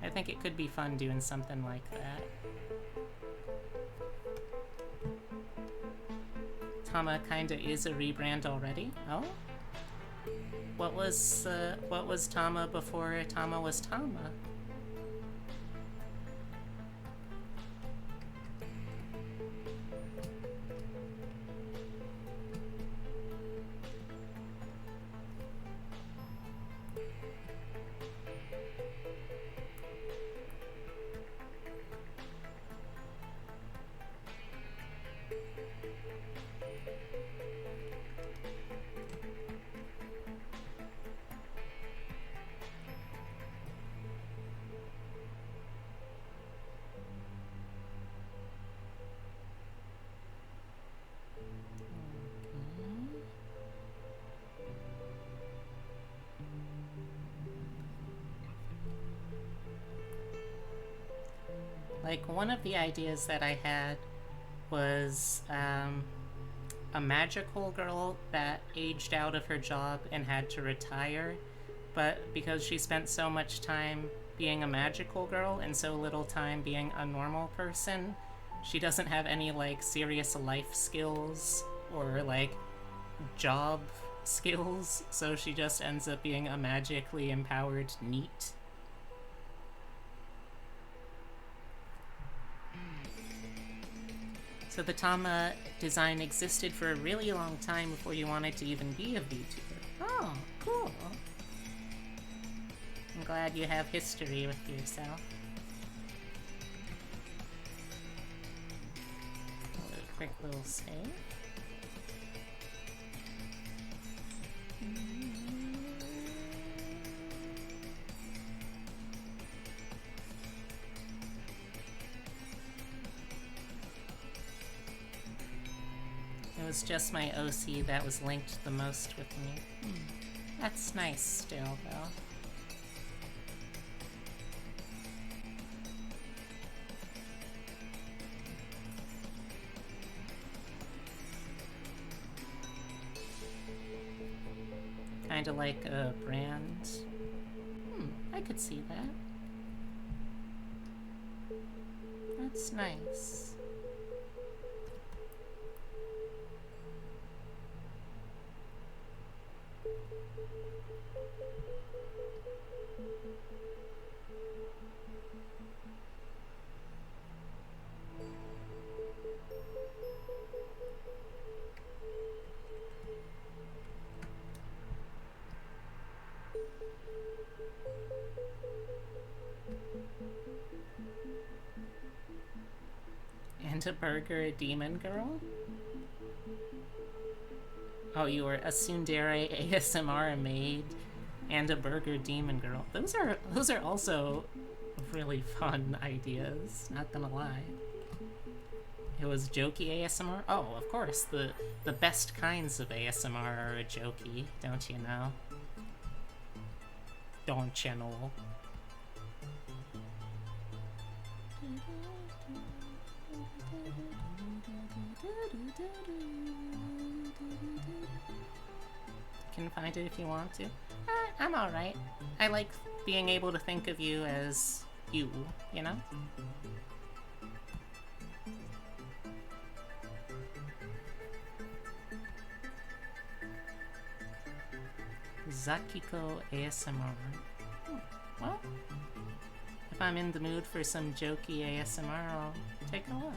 I think it could be fun doing something like that. Tama kinda is a rebrand already. Oh? What was Tama before Tama was Tama? Like, one of the ideas that I had was a magical girl that aged out of her job and had to retire, but because she spent so much time being a magical girl and so little time being a normal person, she doesn't have any, like, serious life skills or, like, job skills, so she just ends up being a magically empowered NEET. So the Tama design existed for a really long time before you wanted to even be a VTuber. Oh, cool. I'm glad you have history with yourself. A quick little save. It was just my OC that was linked the most with me. That's nice still, though. Kinda like a brand. I could see that. That's nice. And a burger demon girl? Oh, you were a tsundere ASMR maid and a burger demon girl. Those are also really fun ideas, not gonna lie. It was jokey ASMR? Oh, of course, the best kinds of ASMR are a jokey, don't you know? Don't you know? Can find it if you want to. I'm alright. I like being able to think of you as you, you know? Zakiko ASMR. Well, if I'm in the mood for some jokey ASMR, I'll take a look.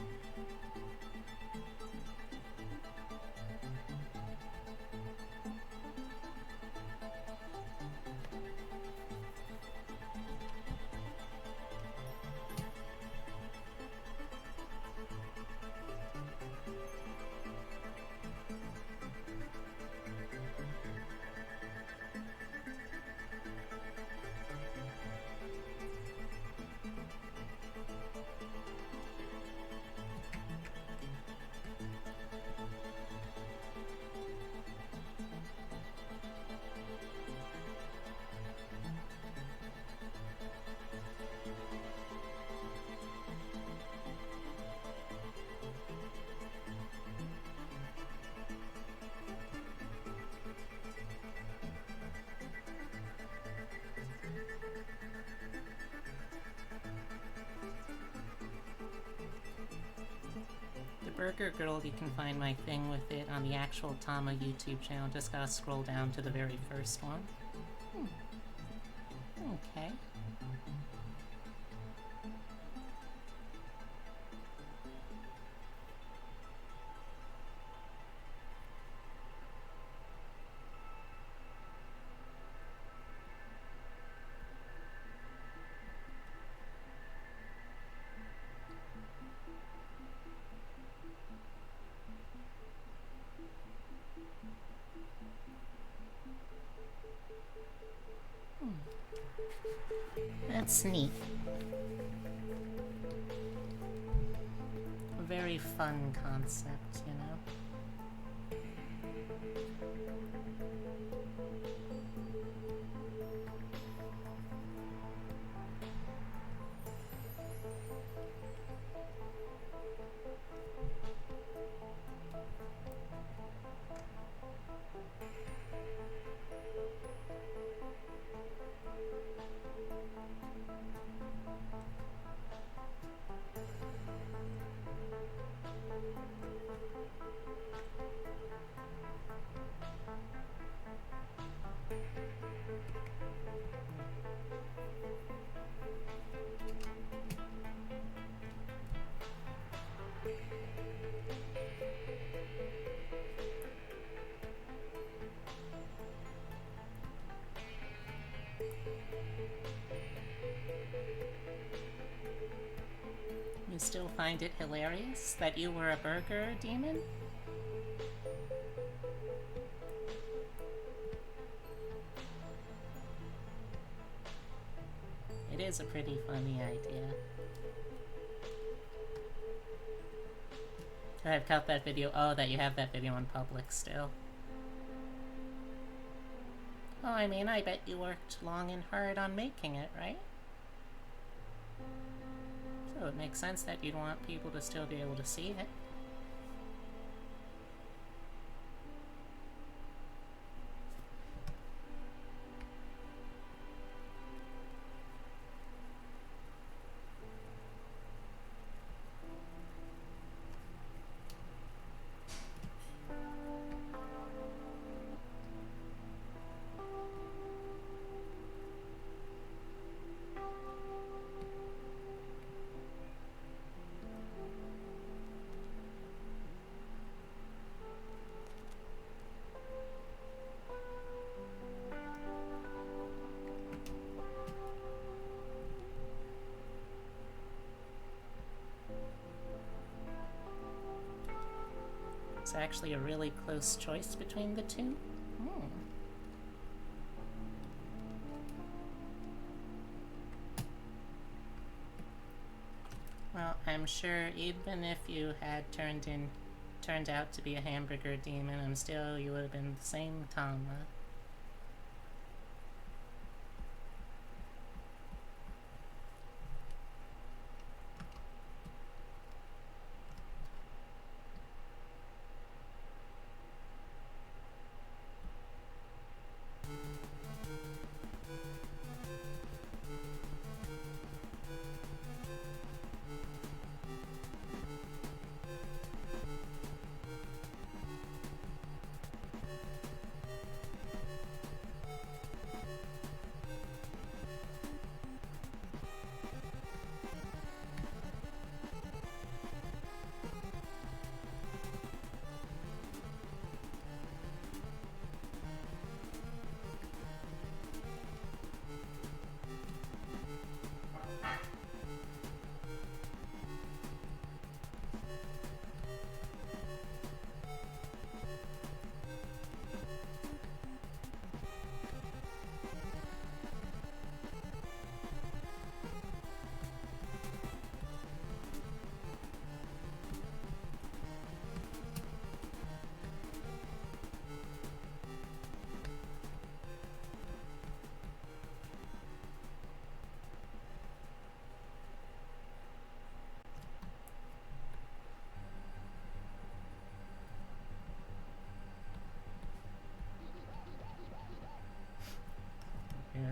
Burger Girl, you can find my thing with it on the actual Tama YouTube channel. Just gotta scroll down to the very first one. Okay. That's neat. A very fun concept, you know? You still find it hilarious that you were a burger demon? It is a pretty funny idea. I've cut that video. Oh, that you have that video in public still. Well, I mean, I bet you worked long and hard on making it, right? So it makes sense that you'd want people to still be able to see it. It's actually a really close choice between the two. Well, I'm sure even if you had turned out to be a hamburger demon, you would have been the same Tama.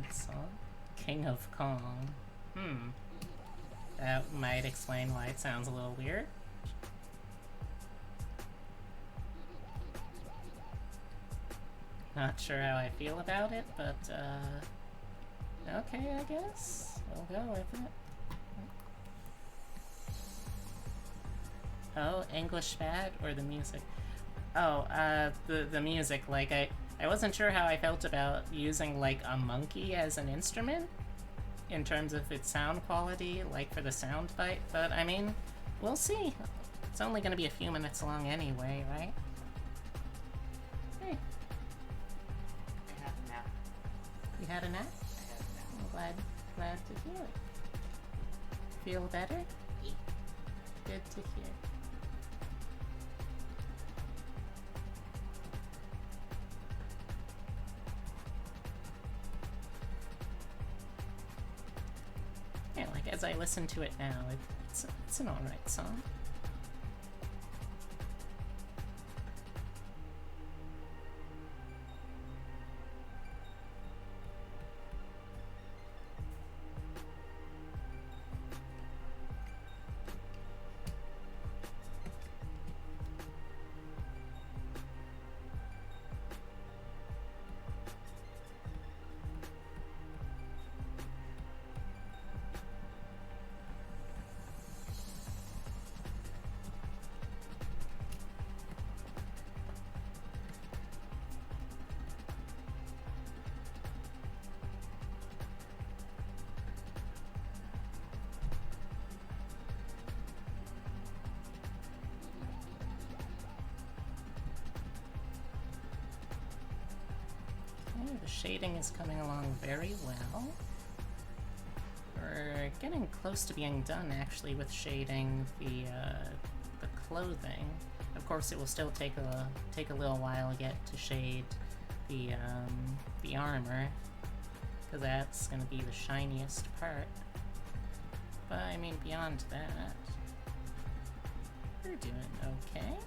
alright song. King of Kong. That might explain why it sounds a little weird. Not sure how I feel about it, but, okay, I guess. We'll go with it. Oh, English bad or the music? Oh, the music. Like, I wasn't sure how I felt about using, like, a monkey as an instrument in terms of its sound quality, like, for the sound bite, but, I mean, we'll see. It's only gonna be a few minutes long anyway, right? Hey. I had a nap. You had a nap? I had a nap. I'm glad to hear it. Feel better? Yeah. Good to hear. Yeah, like, as I listen to it now, it's an alright song. The shading is coming along very well. We're getting close to being done, actually, with shading the clothing. Of course, it will still take a little while yet to shade the armor, because that's gonna be the shiniest part. But I mean, beyond that, we're doing okay.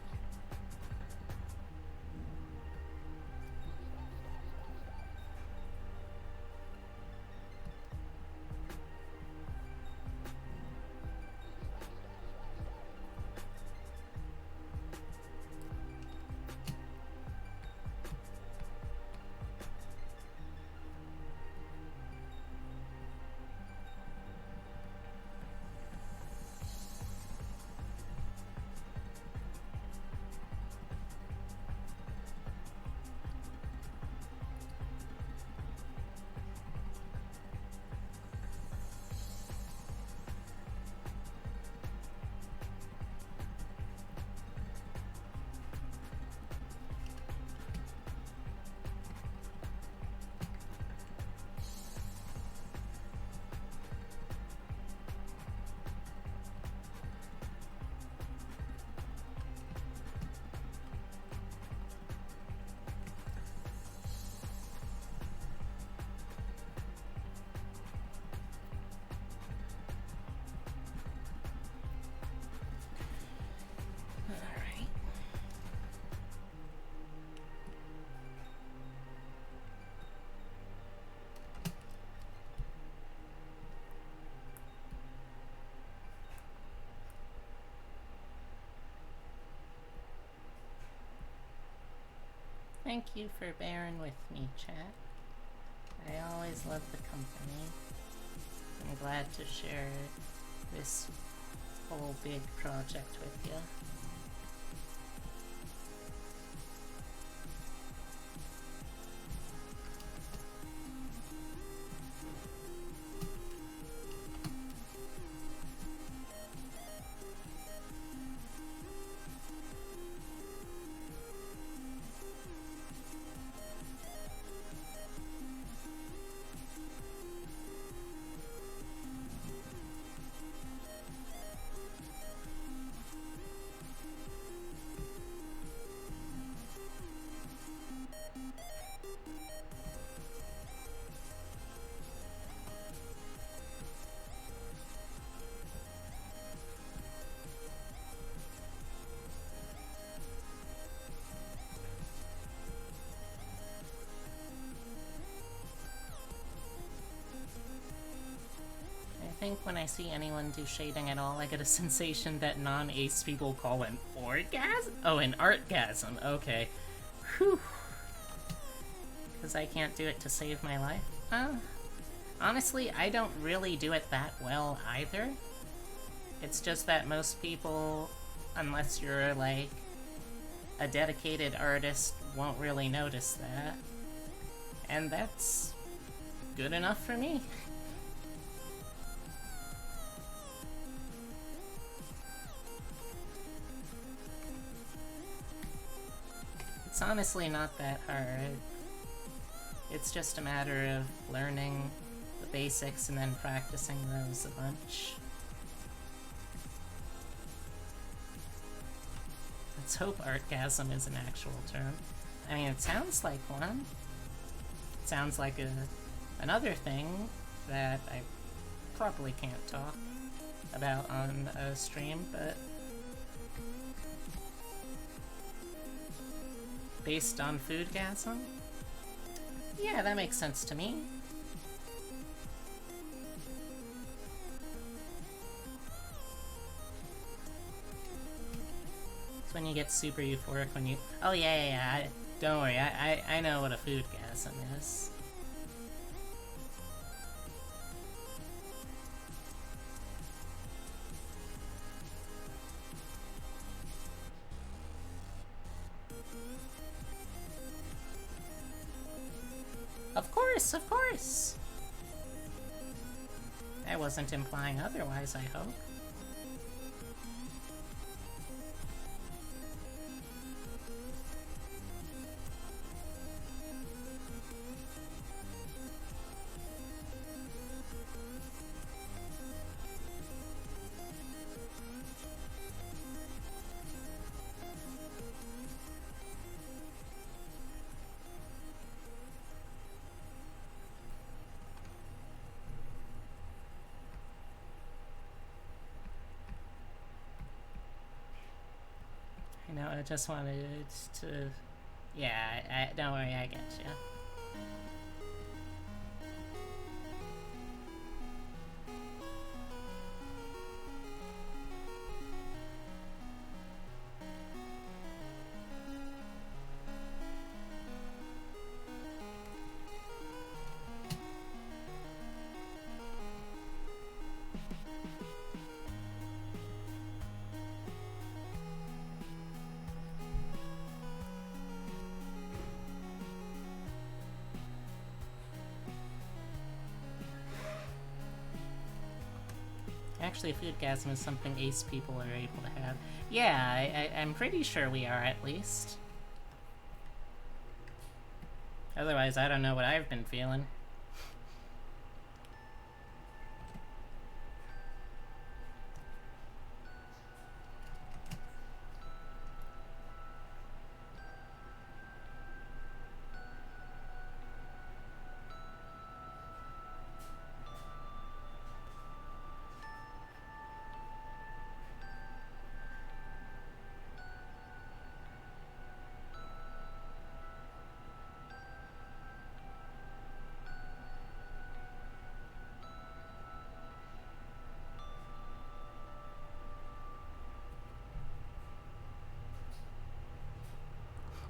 Thank you for bearing with me, chat. I always love the company. I'm glad to share this whole big project with you. When I see anyone do shading at all, I get a sensation that non-ace people call an orgasm? Oh, an artgasm. Okay. Whew. Because I can't do it to save my life? Honestly, I don't really do it that well either. It's just that most people, unless you're like a dedicated artist, won't really notice that. And that's good enough for me. It's honestly not that hard. It's just a matter of learning the basics and then practicing those a bunch. Let's hope artgasm is an actual term. I mean, it sounds like one. It sounds like another thing that I probably can't talk about on a stream, but based on foodgasm? Yeah, that makes sense to me. It's when you get super euphoric when you... Oh yeah. Don't worry, I know what a foodgasm is. Of course! I wasn't implying otherwise, I hope. I just wanted to... Yeah, don't worry, I get you. Actually, a foodgasm is something ace people are able to have. Yeah, I'm pretty sure we are, at least. Otherwise, I don't know what I've been feeling.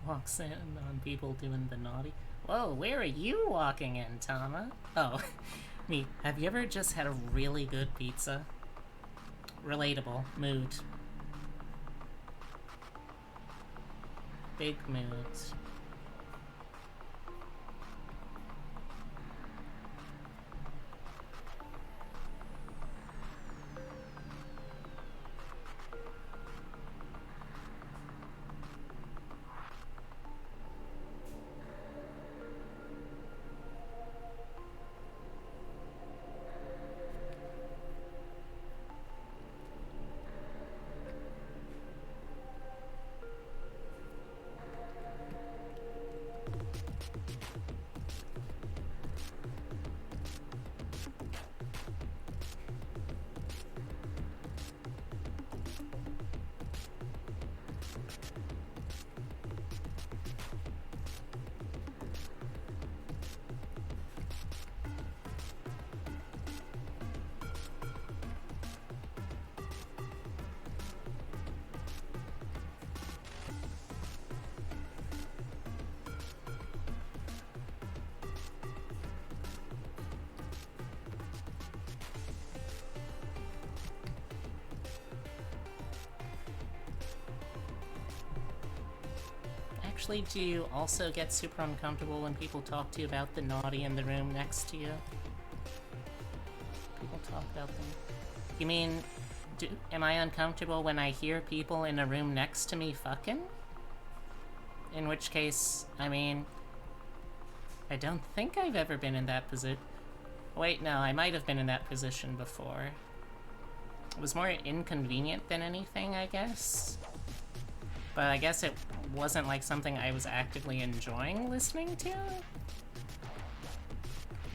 Walks in on people doing the naughty. Whoa, where are you walking in, Tama? Oh, me. Have you ever just had a really good pizza? Relatable. Mood. Big moods. actually, do you also get super uncomfortable when people talk to you about the naughty in the room next to you? People talk about them. You mean, am I uncomfortable when I hear people in a room next to me fucking? In which case, I mean, I don't think I've ever been in that position. Wait, no, I might have been in that position before. It was more inconvenient than anything, I guess. But I guess it wasn't like something I was actively enjoying listening to?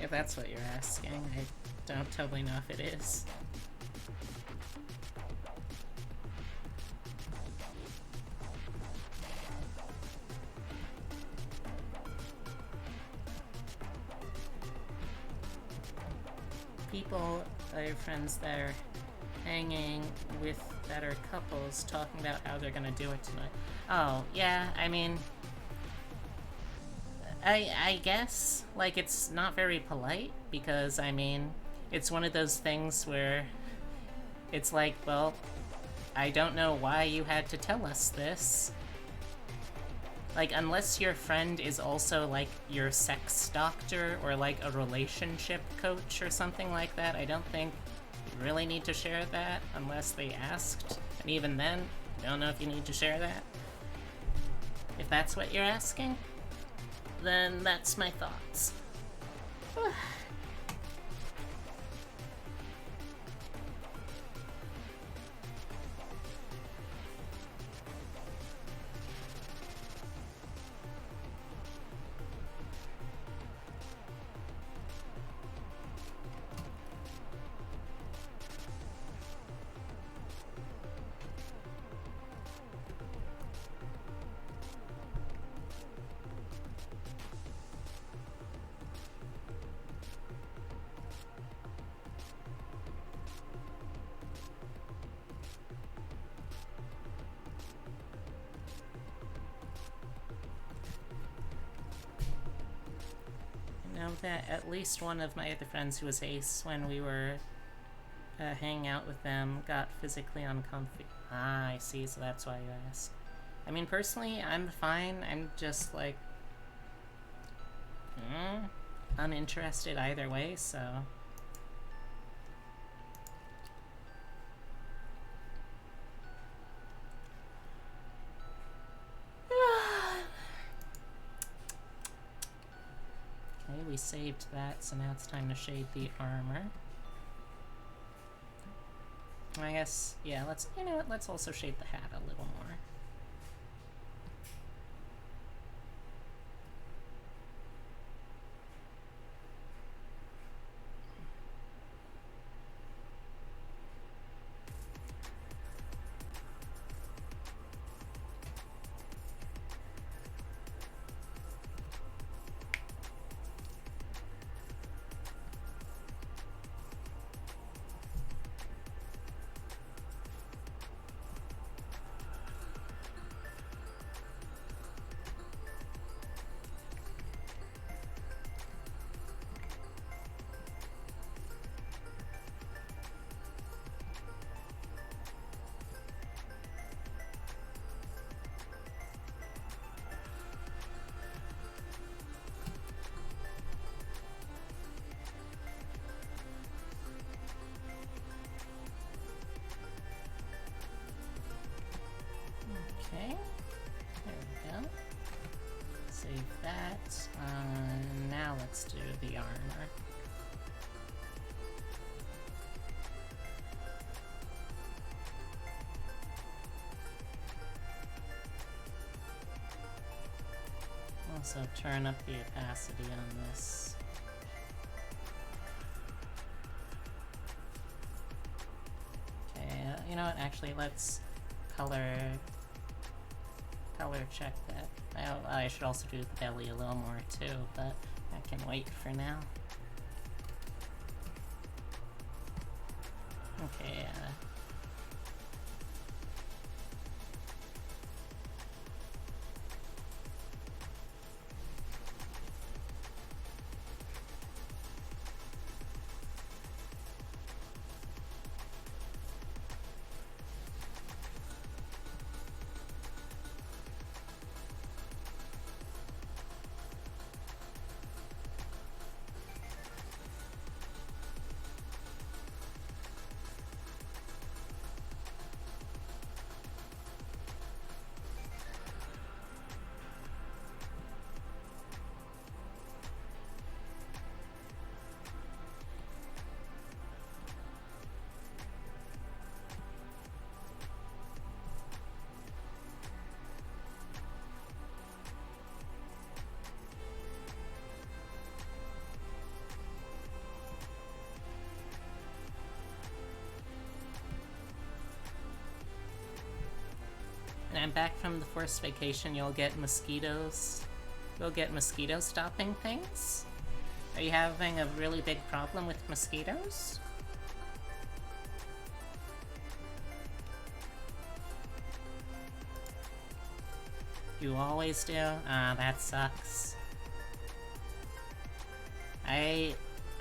If that's what you're asking, I don't totally know if it is. People, your friends that are hanging with that are couples talking about how they're gonna do it tonight. Oh, yeah, I mean, I guess, like, it's not very polite, because, I mean, it's one of those things where it's like, well, I don't know why you had to tell us this. Like, unless your friend is also, like, your sex doctor or, like, a relationship coach or something like that, I don't think you really need to share that unless they asked. And even then, I don't know if you need to share that. If that's what you're asking, then that's my thoughts. That at least one of my other friends who was ace when we were hanging out with them got physically uncomfy. Ah, I see, so that's why you ask. I mean, personally, I'm fine. I'm just like uninterested either way, so we saved that, so now it's time to shade the armor. I guess, yeah, you know what, let's also shade the hat a little more. Okay, there we go. Save that. Now let's do the armor. Also turn up the opacity on this. Okay, you know what, actually let's color check that. I should also do the belly a little more too, but I can wait for now. Okay, I'm back from the forced vacation, you'll get mosquitoes. You'll get mosquito stopping things. Are you having a really big problem with mosquitoes? You always do? Ah, that sucks. I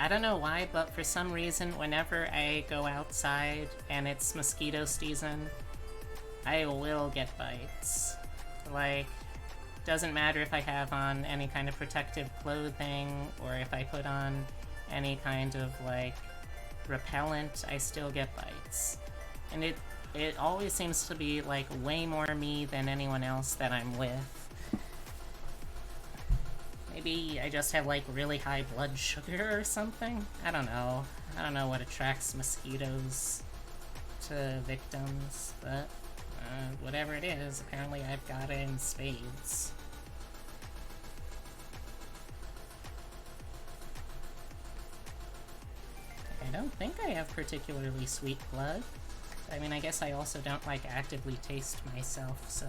don't know why, but for some reason, whenever I go outside and it's mosquito season, I will get bites. Like, doesn't matter if I have on any kind of protective clothing or if I put on any kind of, like, repellent, I still get bites. And it always seems to be, like, way more me than anyone else that I'm with. Maybe I just have, like, really high blood sugar or something? I don't know. I don't know what attracts mosquitoes to victims, but whatever it is, apparently I've got it in spades. I don't think I have particularly sweet blood. I mean, I guess I also don't, like, actively taste myself, so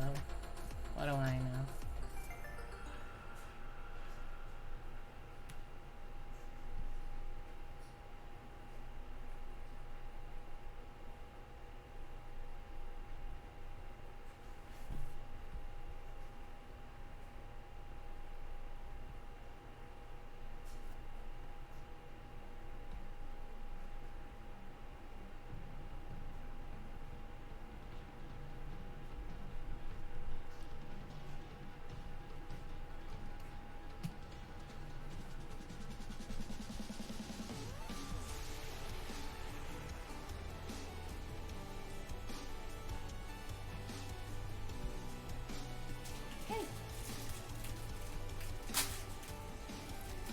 what do I know?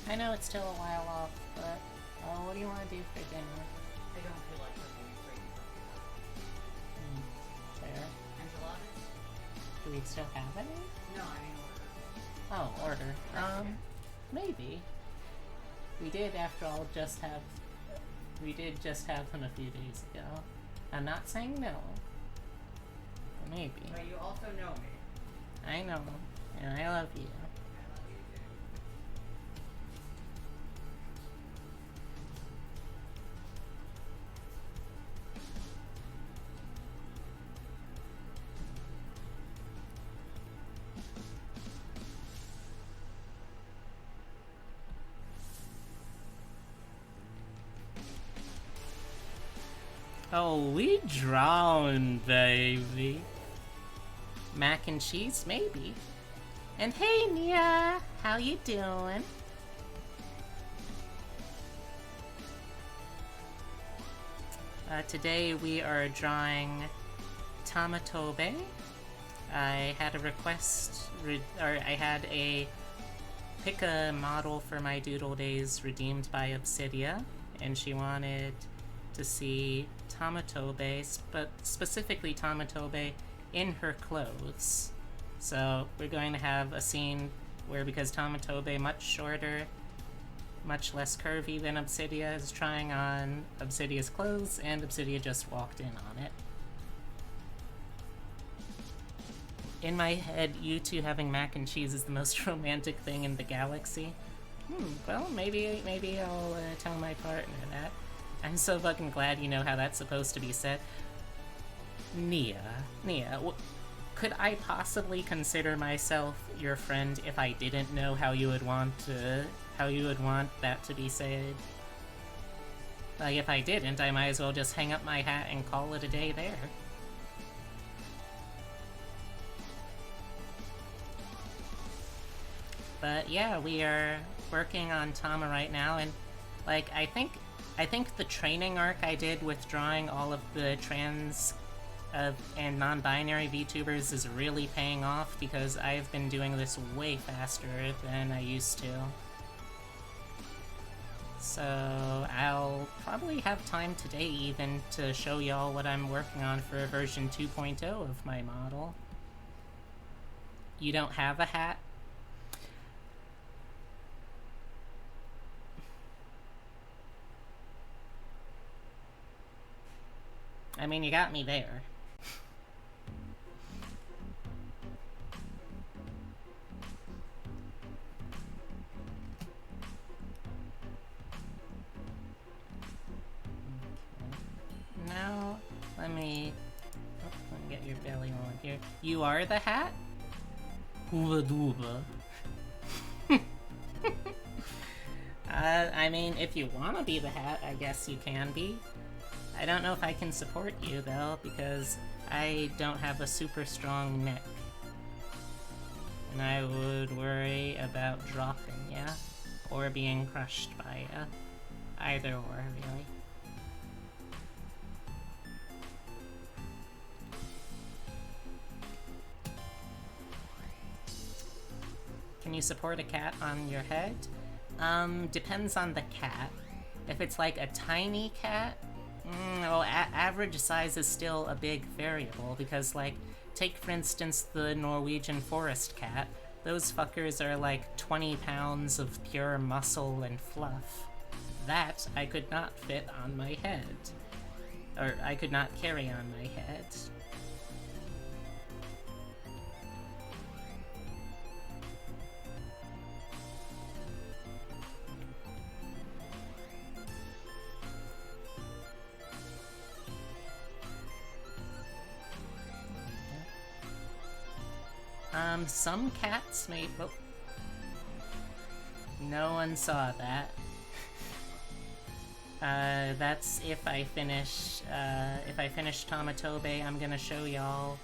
I know it's still a while off, but what do you want to do for dinner? I don't feel like cooking. It's right now. Fair. Enchiladas? Do we still have any? No, I mean order. Oh, order. Maybe. We did, after all, just have... We did just have them a few days ago. I'm not saying no. But maybe. But you also know me. I know. And I love you. I love you too. Oh, we drown, baby. Mac and cheese, maybe. And hey, Nia, how you doing? Today we are drawing Tamatobe. I had a request, I had a pick a model for my Doodle Days redeemed by Obsidia, and she wanted to see Tamatobe, but specifically Tamatobe in her clothes. So we're going to have a scene where, because Tamatobe, much shorter, much less curvy than Obsidia, is trying on Obsidia's clothes, and Obsidia just walked in on it. In my head, you two having mac and cheese is the most romantic thing in the galaxy. Well, maybe I'll tell my partner that. I'm so fucking glad you know how that's supposed to be said. Nia, could I possibly consider myself your friend if I didn't know how you would want that to be said? Like, if I didn't, I might as well just hang up my hat and call it a day there. But yeah, we are working on Tama right now, and like I think the training arc I did with drawing all of the trans and non-binary VTubers is really paying off, because I've been doing this way faster than I used to. So I'll probably have time today even to show y'all what I'm working on for version 2.0 of my model. You don't have a hat? I mean, you got me there. either. You are the hat? Hooba dooba. I mean, if you want to be the hat, I guess you can be. I don't know if I can support you, though, because I don't have a super strong neck. And I would worry about dropping ya, or being crushed by ya. Either or, really. Can you support a cat on your head? Depends on the cat. If it's like a tiny cat, well, average size is still a big variable because, like, take for instance the Norwegian forest cat. Those fuckers are like 20 pounds of pure muscle and fluff. That I could not fit on my head. Or I could not carry on my head. Some cats may... Oh. No one saw that. That's if I finish Tamatobe, I'm gonna show y'all...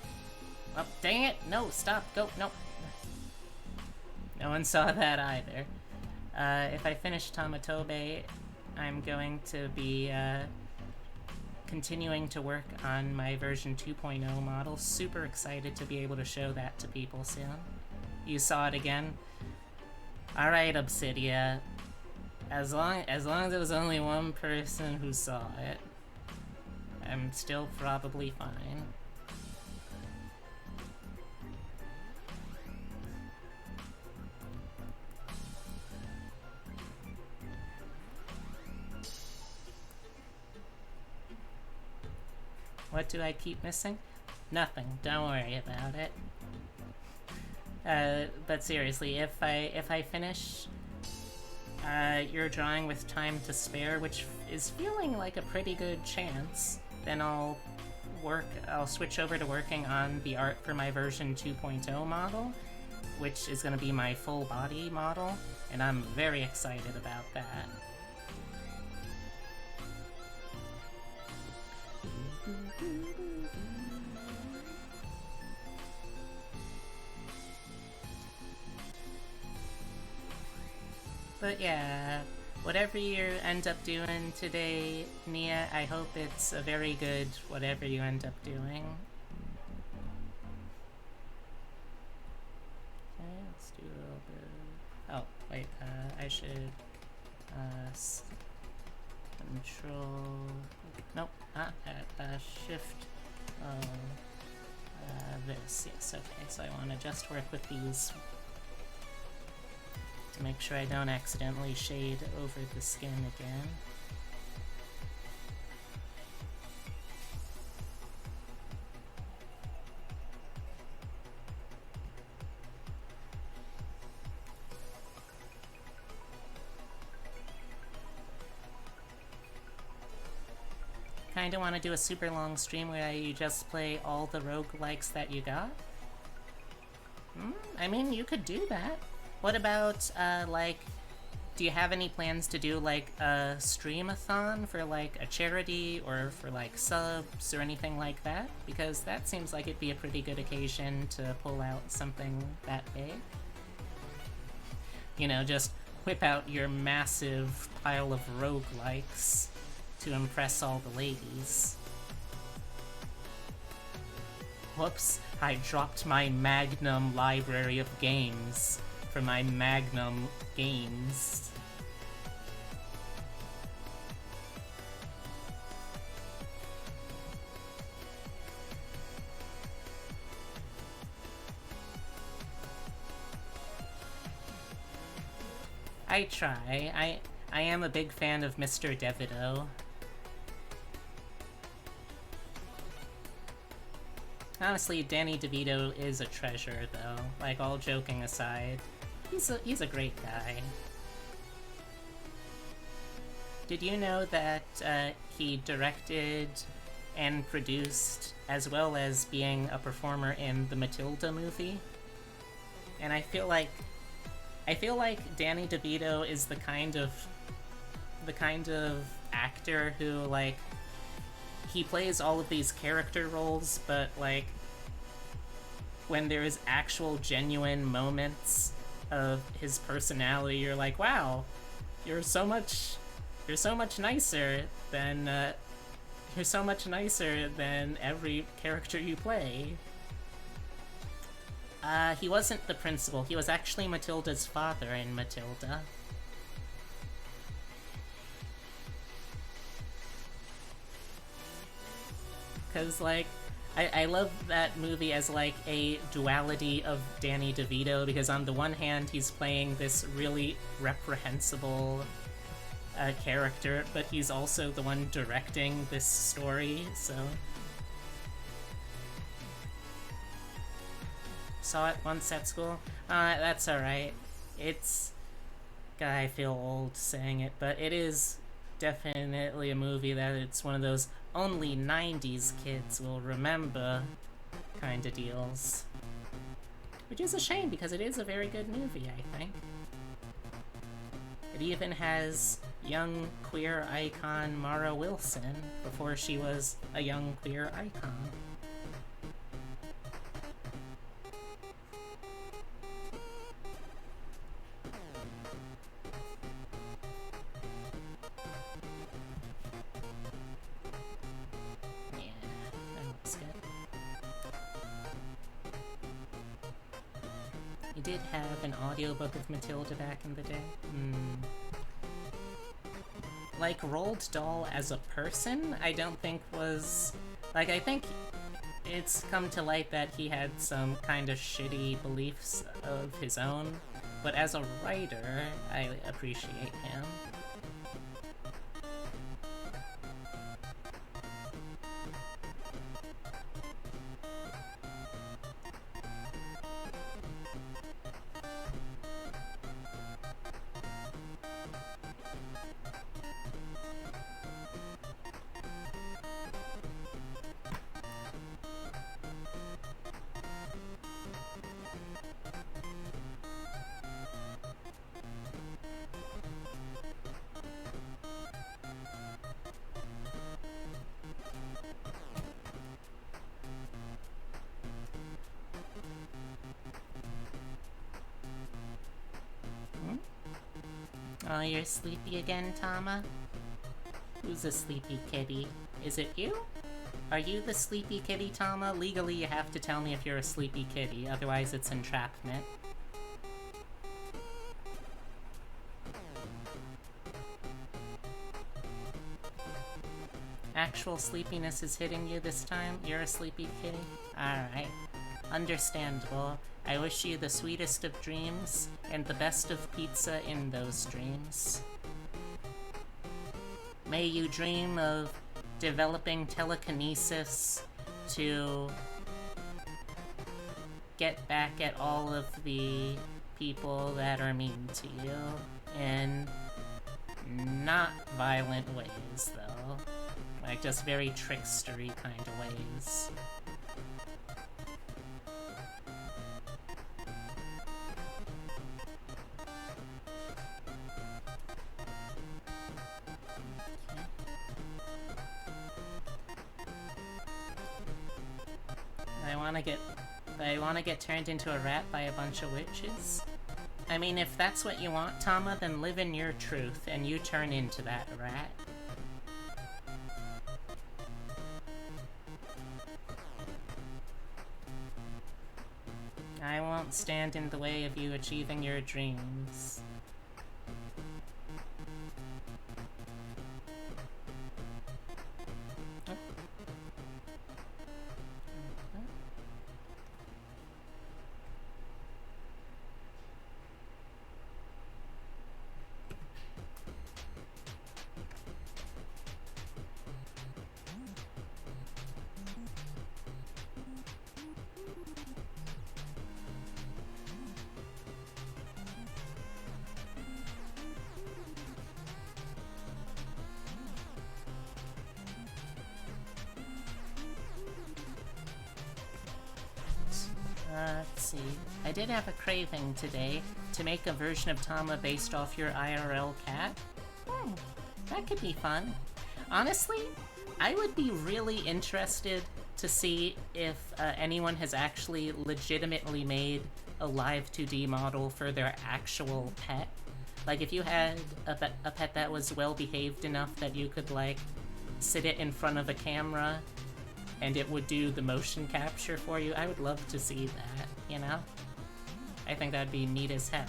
Oh, dang it! No, stop, go, no! No one saw that either. If I finish Tamatobe, I'm going to be, continuing to work on my version 2.0 model. Super excited to be able to show that to people soon. You saw it again? Alright, Obsidia. As long as there was only one person who saw it, I'm still probably fine. What do I keep missing? Nothing. Don't worry about it. But seriously, if I finish your drawing with time to spare, which is feeling like a pretty good chance, then I'll switch over to working on the art for my version 2.0 model, which is going to be my full body model, and I'm very excited about that. But yeah, whatever you end up doing today, Nia, I hope it's a very good whatever you end up doing. Okay, let's do a little bit... Oh, wait, I should... control... Nope, not that. Shift... this, yes, okay, so I want to just work with these to make sure I don't accidentally shade over the skin again. Kinda want to do a super long stream where you just play all the roguelikes that you got? I mean, you could do that. What about, like, do you have any plans to do, like, a stream-a-thon for, like, a charity or for, like, subs or anything like that? Because that seems like it'd be a pretty good occasion to pull out something that big. You know, just whip out your massive pile of roguelikes to impress all the ladies. Whoops, I dropped my Magnum library of games for my Magnum games. I try. I am a big fan of Mr. DeVito. Honestly, Danny DeVito is a treasure, though. Like, all joking aside, he's a great guy. Did you know that he directed and produced, as well as being a performer in the Matilda movie. And I feel like Danny DeVito is the kind of actor who, like, he plays all of these character roles, but, like, when there's actual genuine moments of his personality, you're like, wow, you're so much nicer than every character you play. He wasn't the principal. He was actually Matilda's father in Matilda. Because, like, I love that movie as, like, a duality of Danny DeVito, because on the one hand, he's playing this really reprehensible character, but he's also the one directing this story, so... Saw it once at school? That's alright. It's... God, I feel old saying it, but it is definitely a movie that it's one of those only 90s kids will remember kind of deals. Which is a shame, because it is a very good movie, I think. It even has young queer icon Mara Wilson before she was a young queer icon. Did have an audiobook of Matilda back in the day. Like, Roald Dahl as a person, I don't think was... Like, I think it's come to light that he had some kind of shitty beliefs of his own, but as a writer, I appreciate him. Oh, you're sleepy again, Tama? Who's a sleepy kitty? Is it you? Are you the sleepy kitty, Tama? Legally, you have to tell me if you're a sleepy kitty, otherwise it's entrapment. Actual sleepiness is hitting you this time? You're a sleepy kitty? Alright. Understandable. I wish you the sweetest of dreams, and the best of pizza in those dreams. May you dream of developing telekinesis to get back at all of the people that are mean to you, in not violent ways, though. Like, just very trickstery kind of ways. I wanna get turned into a rat by a bunch of witches? I mean, if that's what you want, Tama, then live in your truth, and you turn into that rat. I won't stand in the way of you achieving your dreams. see. I did have a craving today to make a version of Tama based off your IRL cat. That could be fun. Honestly, I would be really interested to see if anyone has actually legitimately made a live 2D model for their actual pet. Like, if you had a pet that was well behaved enough that you could, like, sit it in front of a camera and it would do the motion capture for you, I would love to see that, you know? I think that'd be neat as hell.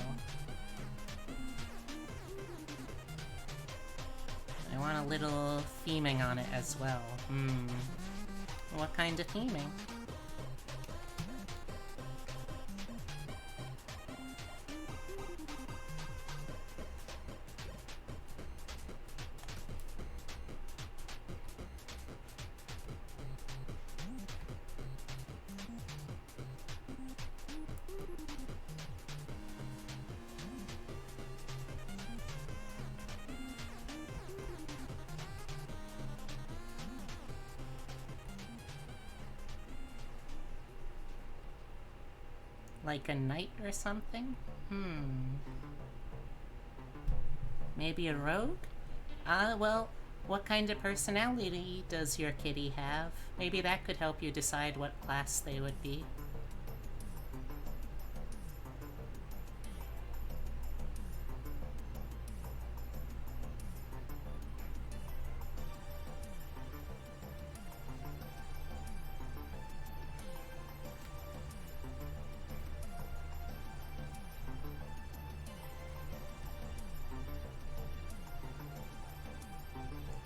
I want a little theming on it as well. What kind of theming? Like a knight or something? Maybe a rogue? Well, what kind of personality does your kitty have? Maybe that could help you decide what class they would be.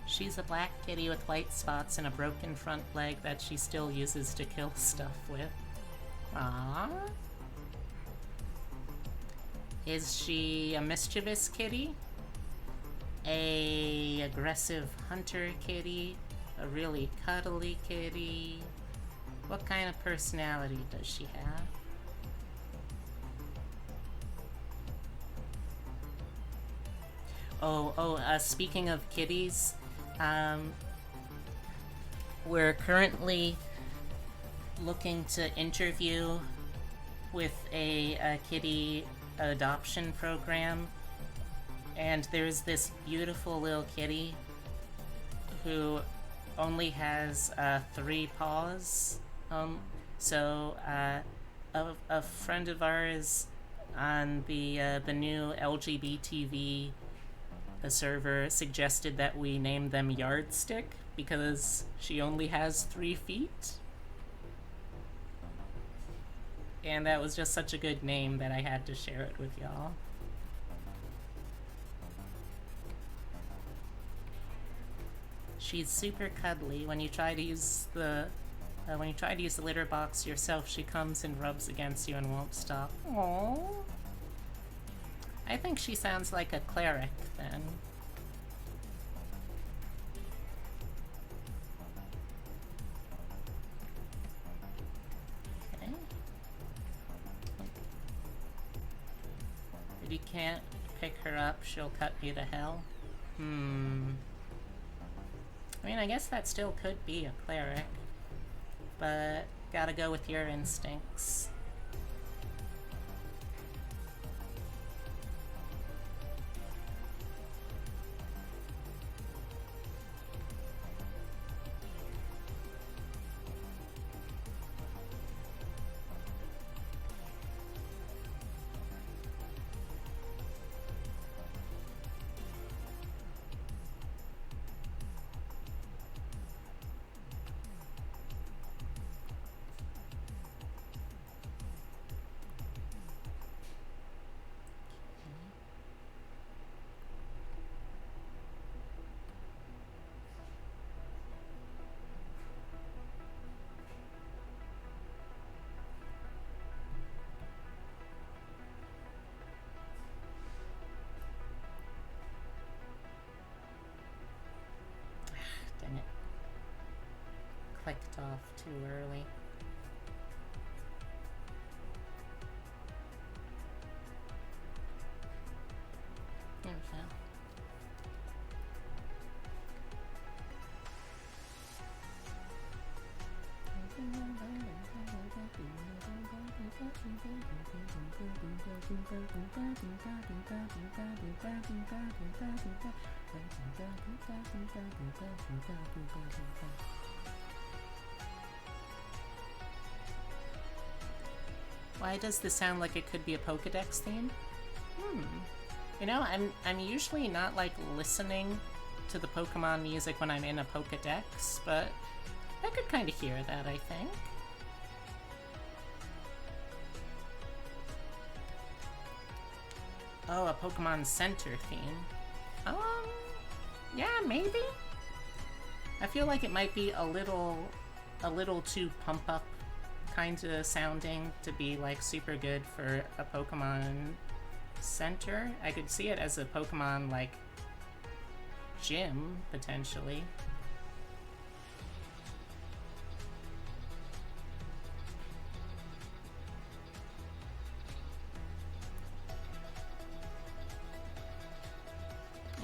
She's a black kitty with white spots and a broken front leg that she still uses to kill stuff with. Aww. Is she a mischievous kitty? A aggressive hunter kitty? A really cuddly kitty? What kind of personality does she have? Speaking of kitties, we're currently looking to interview with a kitty adoption program, and there's this beautiful little kitty who only has 3 paws. A friend of ours on the new LGBTV server suggested that we name them Yardstick because she only has 3 feet. And that was just such a good name that I had to share it with y'all. She's super cuddly. When you try to use the litter box yourself, she comes and rubs against you and won't stop. Aww. I think she sounds like a cleric, then. Okay. If you can't pick her up, she'll cut you to hell. I mean, I guess that still could be a cleric, but gotta go with your instincts. Dang it. Clicked off too early. There we go. Why does this sound like it could be a Pokédex theme? You know, I'm usually not like listening to the Pokemon music when I'm in a Pokédex, but I could kind of hear that, I think. Oh, a Pokemon Center theme. Yeah, maybe? I feel like it might be a little too pump up kind of sounding to be like super good for a Pokemon Center. I could see it as a Pokemon like gym, potentially.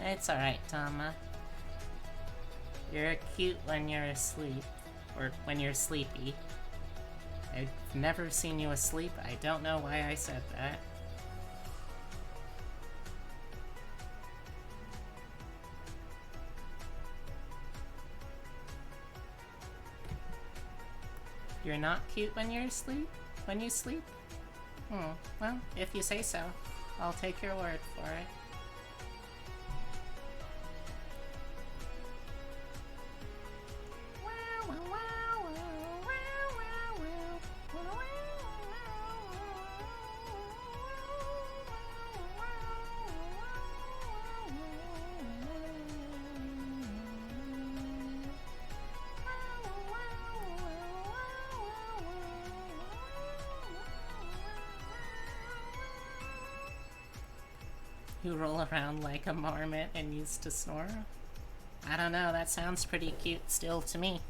It's alright, Tama. You're cute when you're asleep. Or when you're sleepy. I've never seen you asleep. I don't know why I said that. You're not cute when you're asleep? When you sleep? Well, if you say so, I'll take your word for it. You roll around like a marmot and used to snore? I don't know, that sounds pretty cute still to me.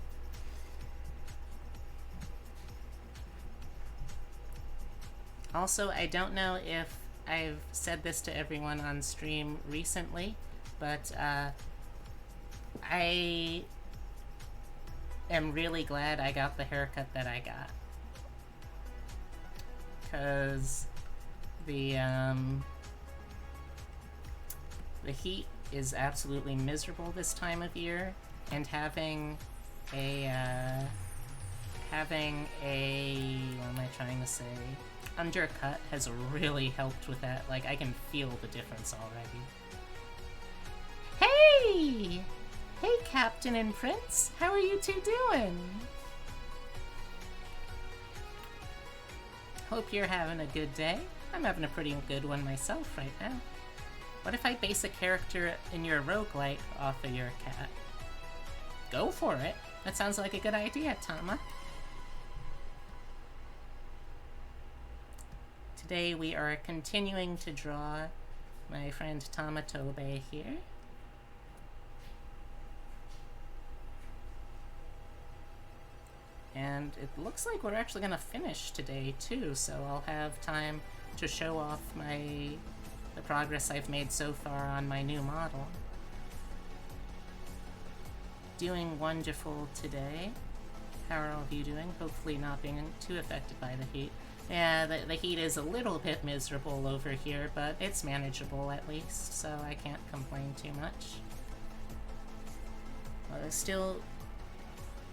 Also, I don't know if I've said this to everyone on stream recently, but I am really glad I got the haircut that I got. 'Cause the heat is absolutely miserable this time of year, and having a, what am I trying to say? Undercut has really helped with that. Like, I can feel the difference already. Hey! Hey, Captain and Prince! How are you two doing? Hope you're having a good day. I'm having a pretty good one myself right now. What if I base a character in your roguelike off of your cat? Go for it. That sounds like a good idea, Tama. Today we are continuing to draw my friend Tama Tobe here. And it looks like we're actually gonna finish today too, so I'll have time to show off the progress I've made so far on my new model. Doing wonderful today. How are all of you doing? Hopefully not being too affected by the heat. Yeah, the heat is a little bit miserable over here, but it's manageable at least, so I can't complain too much.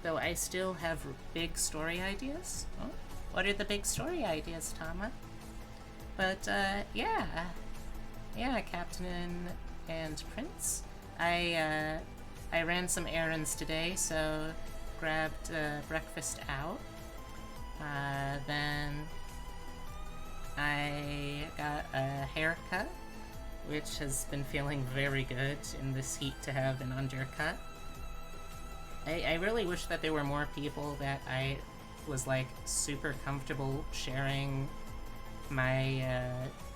Though I still have big story ideas. Oh, what are the big story ideas, Tama? But, yeah, Captain and Prince. I ran some errands today, so grabbed breakfast out. Then I got a haircut, which has been feeling very good in this heat to have an undercut. I really wish that there were more people that I was like super comfortable sharing my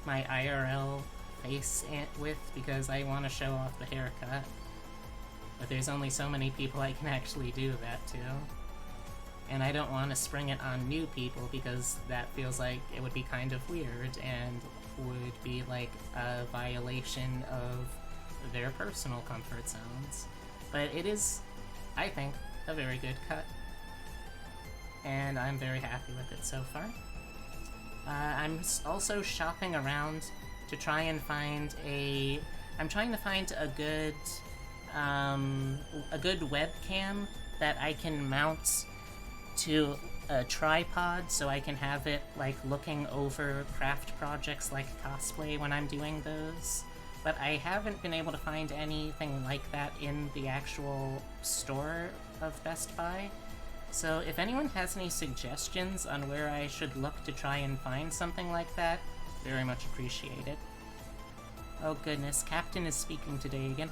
my IRL face with, because I want to show off the haircut. But there's only so many people I can actually do that to. And I don't want to spring it on new people, because that feels like it would be kind of weird and would be like a violation of their personal comfort zones. But it is, I think, a very good cut. And I'm very happy with it so far. Also shopping around to try and find a... I'm trying to find a good webcam that I can mount to a tripod so I can have it, like, looking over craft projects like cosplay when I'm doing those. But I haven't been able to find anything like that in the actual store of Best Buy. So if anyone has any suggestions on where I should look to try and find something like that, very much appreciated. Oh goodness, Captain is speaking today again.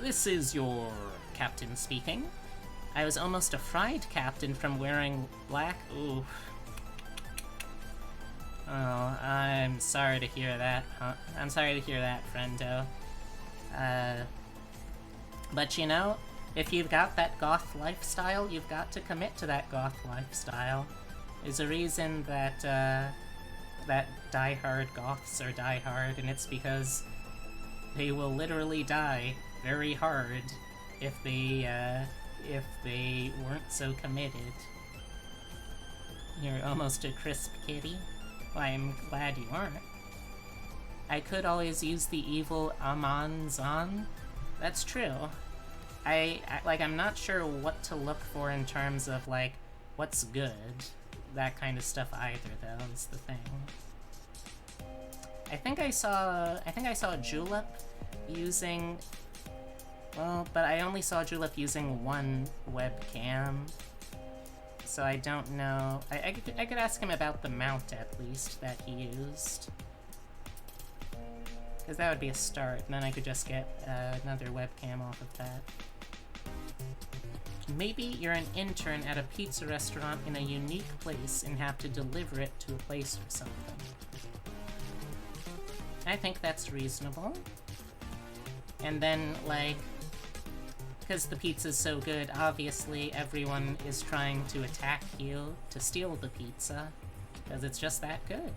This is your Captain speaking. I was almost a fried captain from wearing black. Ooh. Oh, I'm sorry to hear that, huh? I'm sorry to hear that, friendo. But you know, if you've got that goth lifestyle, you've got to commit to that goth lifestyle. There's a reason that, that die-hard goths are die-hard, and it's because they will literally die very hard if they weren't so committed. You're almost a crisp kitty? Well, I'm glad you aren't. I could always use the evil Amon-zan. That's true. I'm not sure what to look for in terms of, like, what's good. That kind of stuff either, though, is the thing. I think I saw Julep using... Well, but I only saw Julep using one webcam. So I don't know... I could ask him about the mount, at least, that he used. Because that would be a start, and then I could just get another webcam off of that. Maybe you're an intern at a pizza restaurant in a unique place and have to deliver it to a place or something. I think that's reasonable. And then, like, because the pizza's so good, obviously everyone is trying to attack you to steal the pizza, because it's just that good.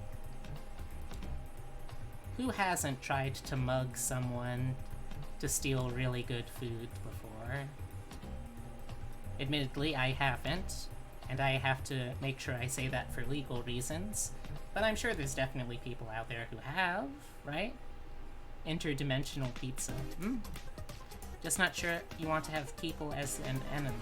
Who hasn't tried to mug someone to steal really good food before? Admittedly, I haven't, and I have to make sure I say that for legal reasons, but I'm sure there's definitely people out there who have, right? Interdimensional pizza. Just not sure you want to have people as an enemy.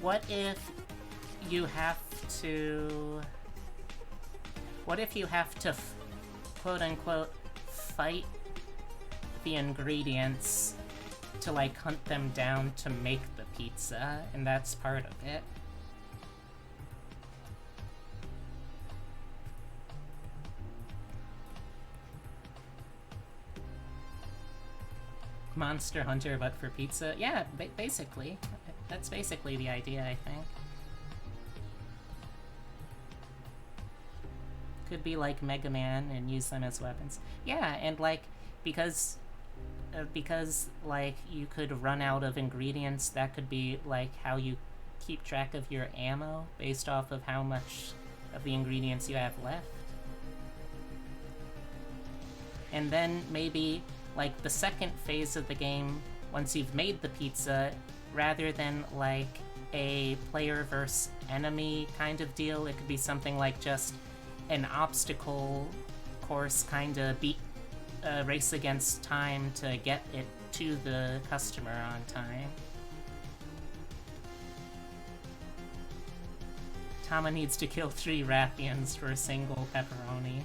What if you have to... What if you have to, quote-unquote, fight the ingredients to, like, hunt them down to make the pizza, and that's part of it? Monster Hunter, but for pizza? Yeah, basically. That's basically the idea, I think. Could be like Mega Man and use them as weapons. Yeah, and like, because like you could run out of ingredients, that could be like how you keep track of your ammo based off of how much of the ingredients you have left. And then maybe like the second phase of the game, once you've made the pizza, rather than like a player versus enemy kind of deal, it could be something like just an obstacle course kind of race against time to get it to the customer on time. Tama needs to kill 3 Rathians for a single pepperoni.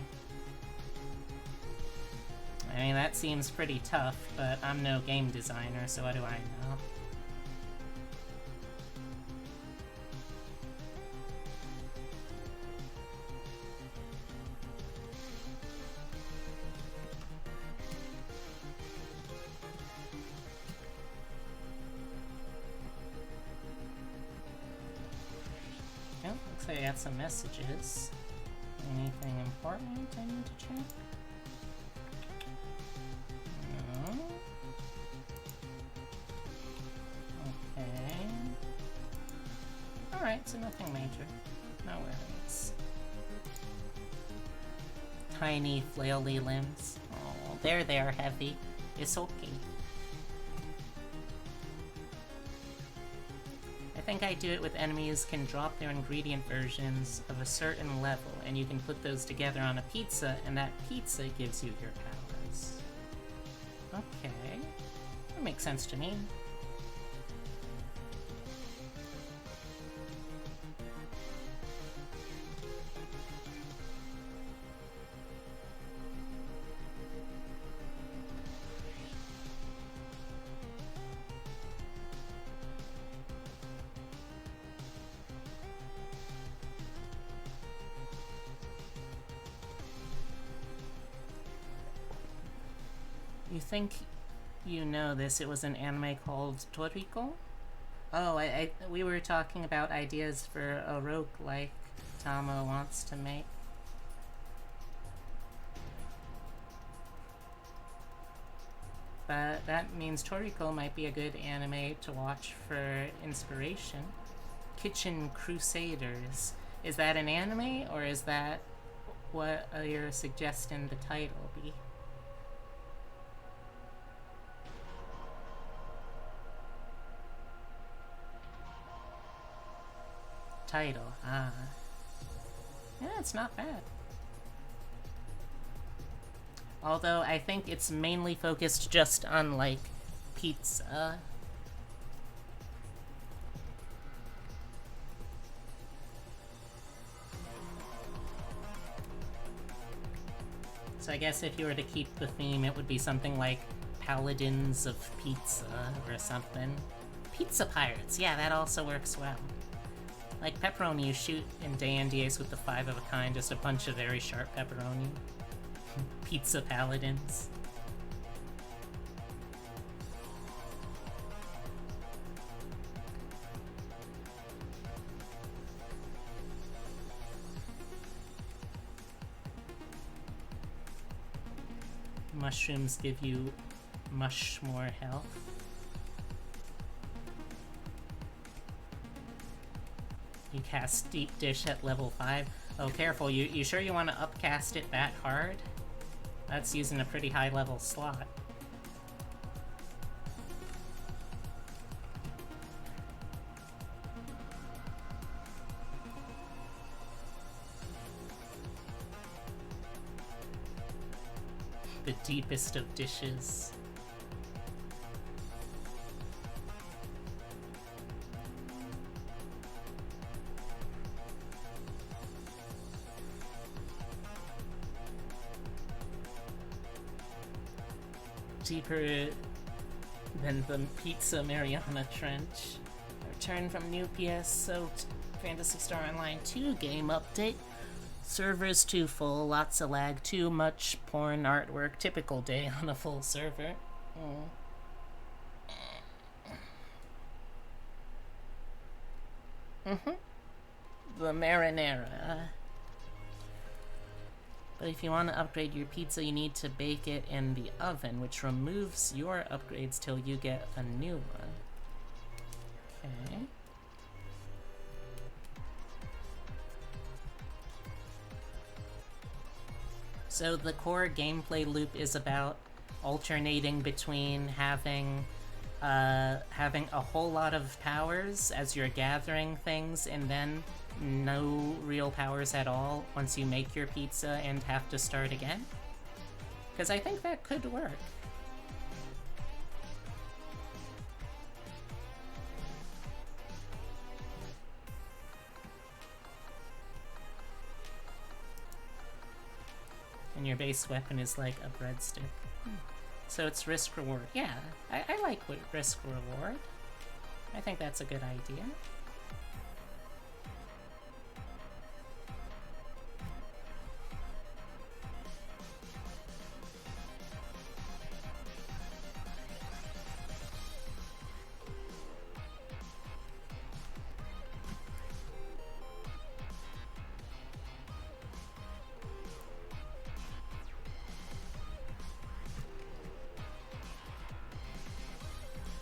I mean, that seems pretty tough, but I'm no game designer, so what do I know? Oh, looks like I got some messages. Anything important I need to check? No. Okay. Alright, so nothing major. No worries. Tiny, flaily limbs. Oh, They are heavy. It's okay. I think I do it with enemies can drop their ingredient versions of a certain level, and you can put those together on a pizza, and that pizza gives you your powers. Okay. That makes sense to me. You think you know this? It was an anime called Toriko? Oh, we were talking about ideas for a roguelike Tama wants to make. But that means Toriko might be a good anime to watch for inspiration. Kitchen Crusaders. Is that an anime, or is that what you're suggesting the title be? Title, ah. Yeah, it's not bad. Although I think it's mainly focused just on, like, pizza. So I guess if you were to keep the theme, it would be something like Paladins of Pizza or something. Pizza Pirates, yeah, that also works well. Like pepperoni, you shoot in Day-and-Days with the 5 of a kind, just a bunch of very sharp pepperoni. Pizza Paladins. Mushrooms give you much more health. You cast Deep Dish at level 5. Oh, careful, you sure you want to upcast it that hard? That's using a pretty high level slot. The deepest of dishes. Deeper than the Pizza Mariana Trench. Return from new PS-soaked Phantasy Star Online 2 game update. Servers too full, lots of lag, too much porn artwork. Typical day on a full server. The marinara. But if you want to upgrade your pizza, you need to bake it in the oven, which removes your upgrades till you get a new one. Okay. So the core gameplay loop is about alternating between having a whole lot of powers as you're gathering things, and then no real powers at all once you make your pizza and have to start again? Because I think that could work. And your base weapon is like a breadstick. So it's risk-reward. Yeah, I like risk-reward. I think that's a good idea.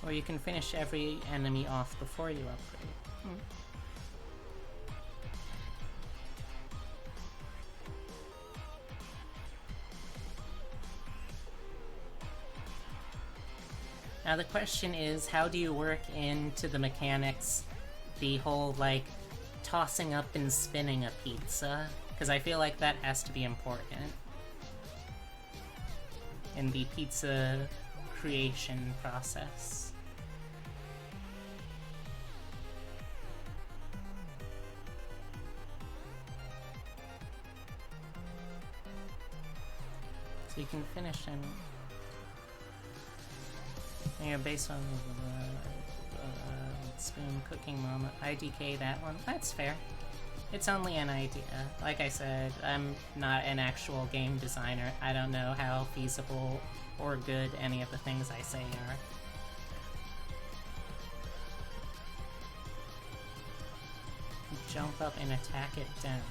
Or you can finish every enemy off before you upgrade. Now the question is, how do you work into the mechanics the whole, like, tossing up and spinning a pizza? Because I feel like that has to be important in the pizza creation process. So you can finish him. Yeah, based on spoon cooking moment. IDK that one. That's fair. It's only an idea. Like I said, I'm not an actual game designer. I don't know how feasible or good any of the things I say are. Jump up and attack it down.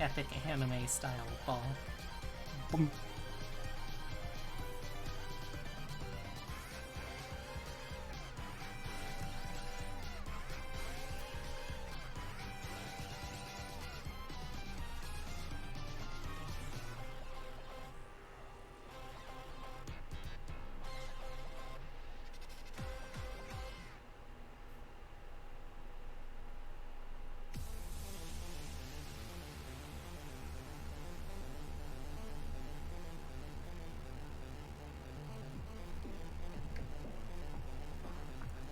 Epic anime style ball. Boom.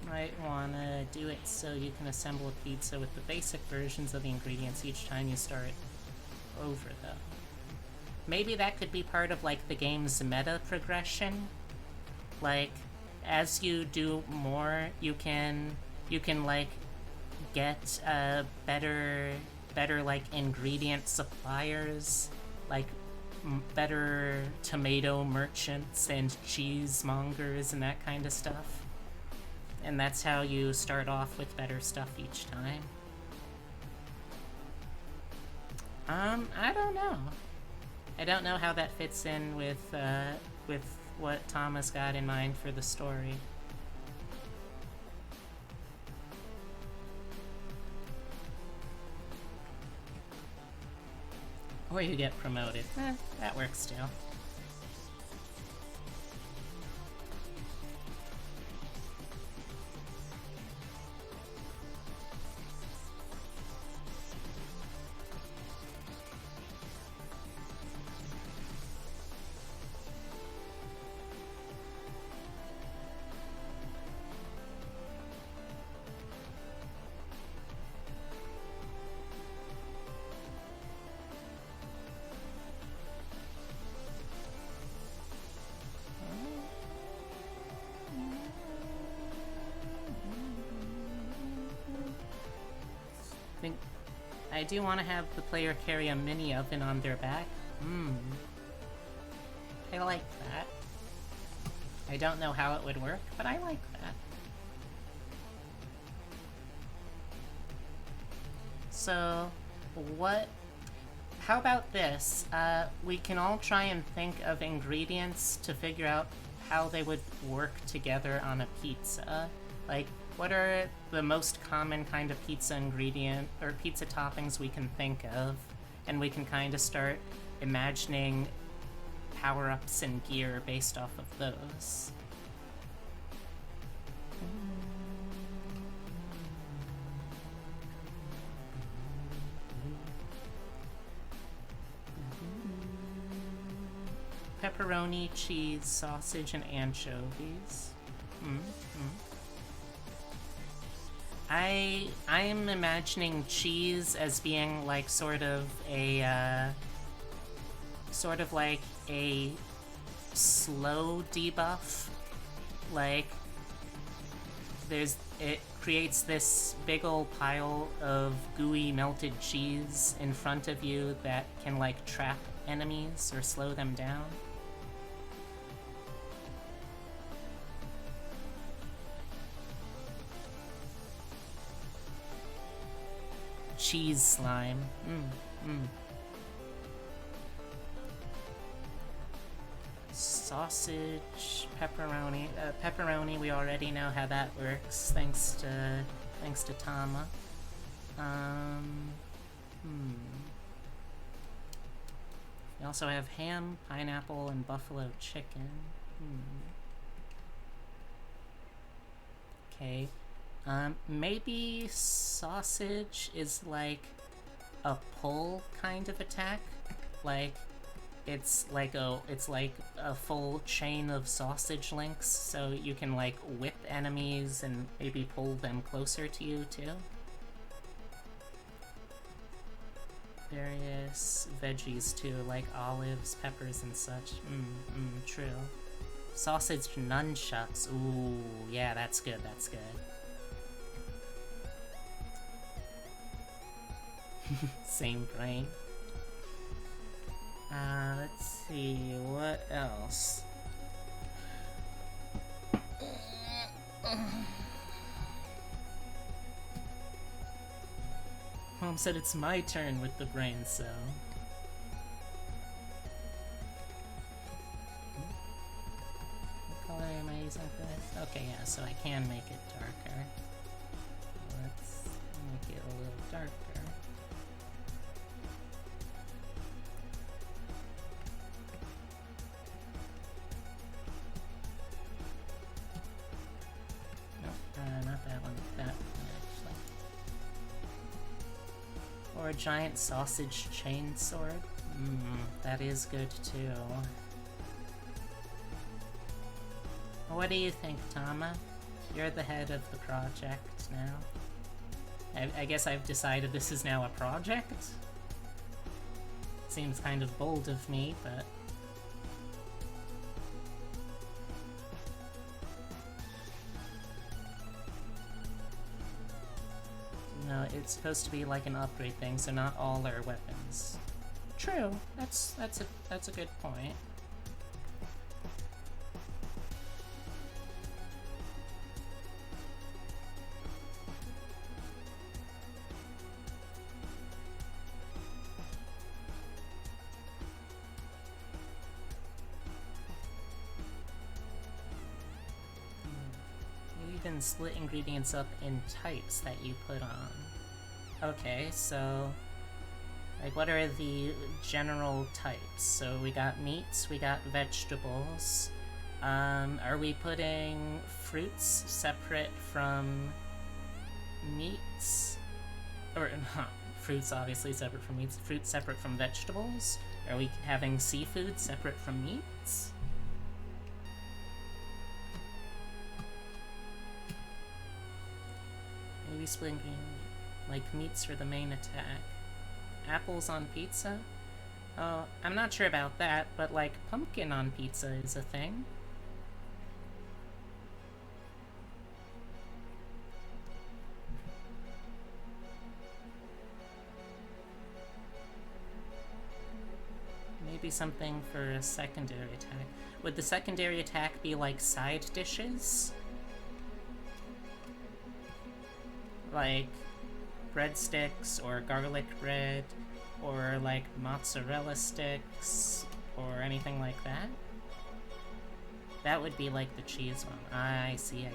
Might wanna do it so you can assemble a pizza with the basic versions of the ingredients each time you start over, though. Maybe that could be part of, like, the game's meta progression. Like, as you do more, you can like, get, better, like, ingredient suppliers, like, better tomato merchants and cheesemongers and that kind of stuff. And that's how you start off with better stuff each time. I don't know. I don't know how that fits in with what Thomas got in mind for the story. Or you get promoted. That works too. I do want to have the player carry a mini oven on their back. I like that. I don't know how it would work, but I like that. So, how about this? We can all try and think of ingredients to figure out how they would work together on a pizza. Like, what are the most common kind of pizza ingredient or pizza toppings we can think of? And we can kind of start imagining power-ups and gear based off of those. Pepperoni, cheese, sausage, and anchovies. I'm imagining cheese as being like sort of like a slow debuff. Like it creates this big ol' pile of gooey melted cheese in front of you that can like trap enemies or slow them down. Cheese slime. Sausage, pepperoni. Pepperoni, we already know how that works, thanks to Tama. We also have ham, pineapple, and buffalo chicken. Okay. Maybe sausage is like a pull kind of attack? Like, it's like a full chain of sausage links, so you can like whip enemies and maybe pull them closer to you too. Various veggies too, like olives, peppers, and such. True. Sausage nunchucks. Ooh, yeah, that's good, that's good. Same brain. Let's see, what else? Mom said it's my turn with the brain cell. What color am I using for this? Okay, yeah, so I can make it darker. Let's make it a little darker. Nope, not that one. That one, actually. Or a giant sausage chainsword. That is good too. What do you think, Tama? You're the head of the project now. I guess I've decided this is now a project? Seems kind of bold of me, but... No, it's supposed to be like an upgrade thing, so not all are weapons. True, that's a good point. You even split ingredients up in types that you put on. Okay, so... like, what are the general types? So we got meats, we got vegetables. Are we putting fruits separate from meats? Or, fruits obviously separate from meats. Fruits separate from vegetables? Are we having seafood separate from meats? Maybe splitting green, like meats for the main attack. Apples on pizza? Oh, I'm not sure about that, but like pumpkin on pizza is a thing. Maybe something for a secondary attack. Would the secondary attack be like side dishes? Like breadsticks or garlic bread or like mozzarella sticks or anything like that? That would be like the cheese one. I see.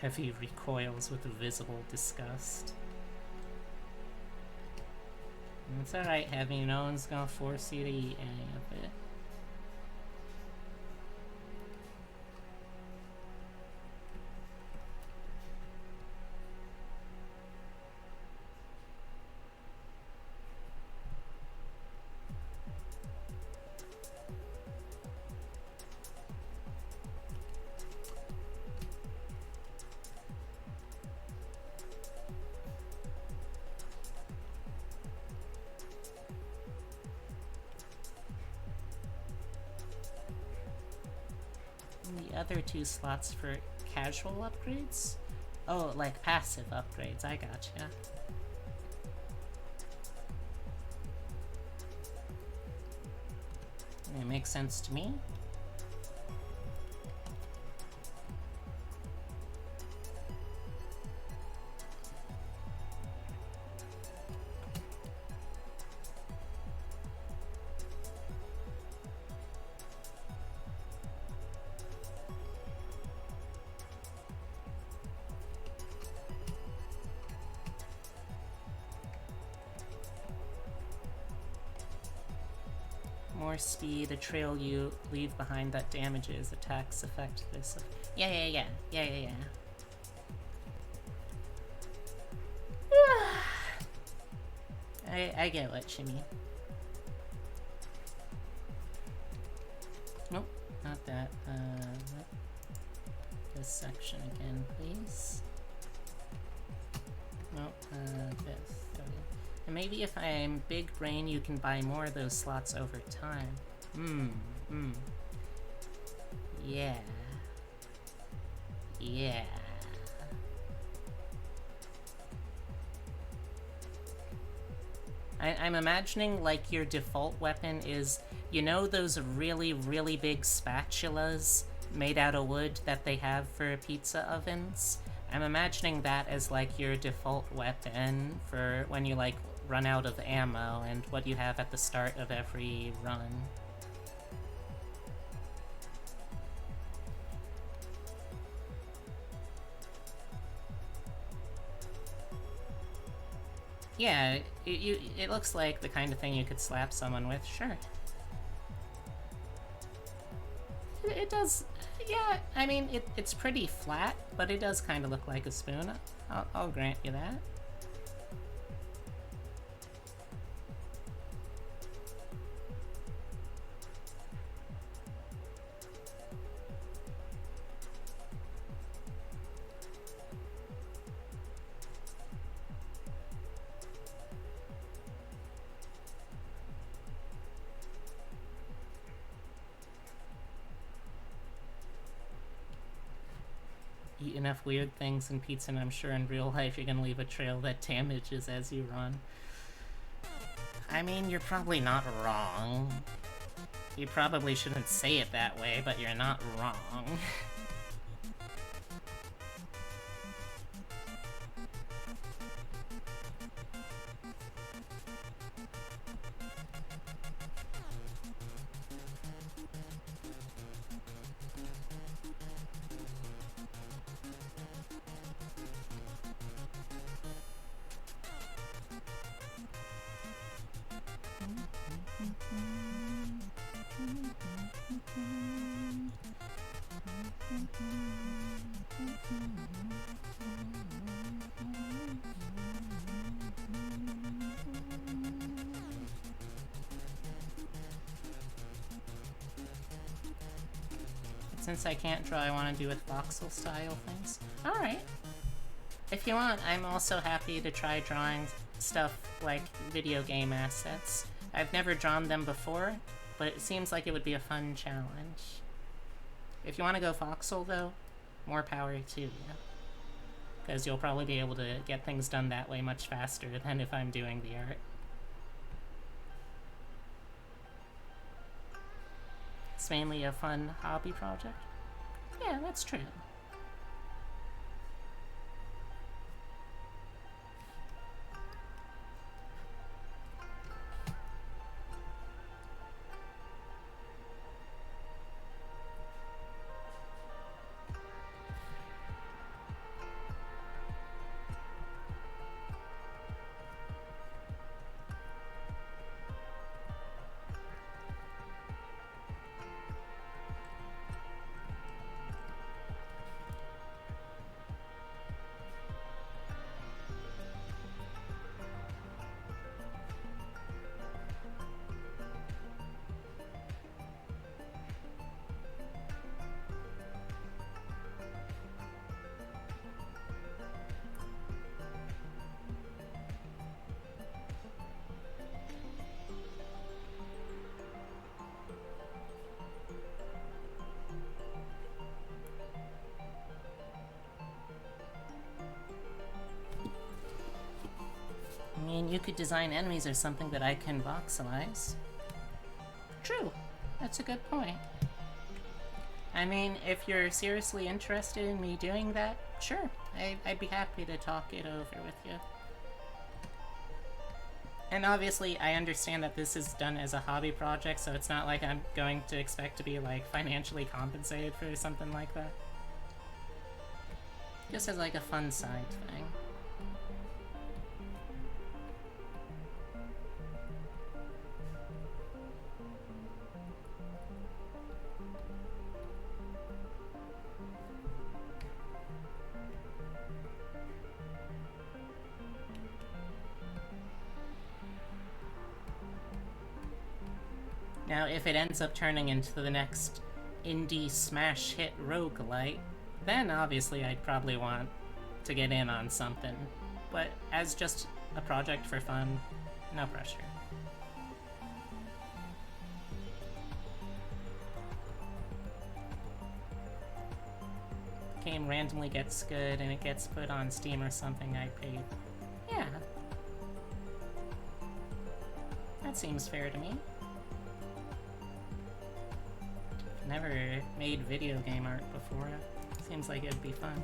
Heavy recoils with visible disgust. It's alright, Heavy. No one's gonna force you to eat any of it. The other 2 slots for casual upgrades? Oh, like passive upgrades, I gotcha. It makes sense to me. More speed, a trail you leave behind that damages, attacks affect this. Yeah. I get what you mean. Nope, not that. This section again, please. Nope, this. Okay. And maybe if I'm big brain, you can buy more of those slots over time. Yeah. Yeah. I'm imagining like your default weapon is, you know those really, really big spatulas made out of wood that they have for pizza ovens? I'm imagining that as like your default weapon for when you like run out of ammo and what you have at the start of every run. Yeah, it looks like the kind of thing you could slap someone with, sure. It does, yeah, I mean, it's pretty flat, but it does kind of look like a spoon. I'll grant you that. Eat enough weird things in pizza, and I'm sure in real life you're gonna leave a trail that damages as you run. I mean, you're probably not wrong. You probably shouldn't say it that way, but you're not wrong. Since I can't draw, I want to do with voxel style things. Alright. If you want, I'm also happy to try drawing stuff like video game assets. I've never drawn them before, but it seems like it would be a fun challenge. If you want to go voxel, though, more power to you. Because you'll probably be able to get things done that way much faster than if I'm doing the art. It's mainly a fun hobby project. Yeah, that's true. I mean, you could design enemies or something that I can voxelize. True. That's a good point. I mean, if you're seriously interested in me doing that, sure. I'd be happy to talk it over with you. And obviously, I understand that this is done as a hobby project, so it's not like I'm going to expect to be, like, financially compensated for something like that. Just as, like, a fun side thing. Now, if it ends up turning into the next indie smash hit roguelite, then obviously I'd probably want to get in on something. But as just a project for fun, no pressure. Game randomly gets good and it gets put on Steam or something, I pay. Yeah. That seems fair to me. Never made video game art before. Seems like it'd be fun.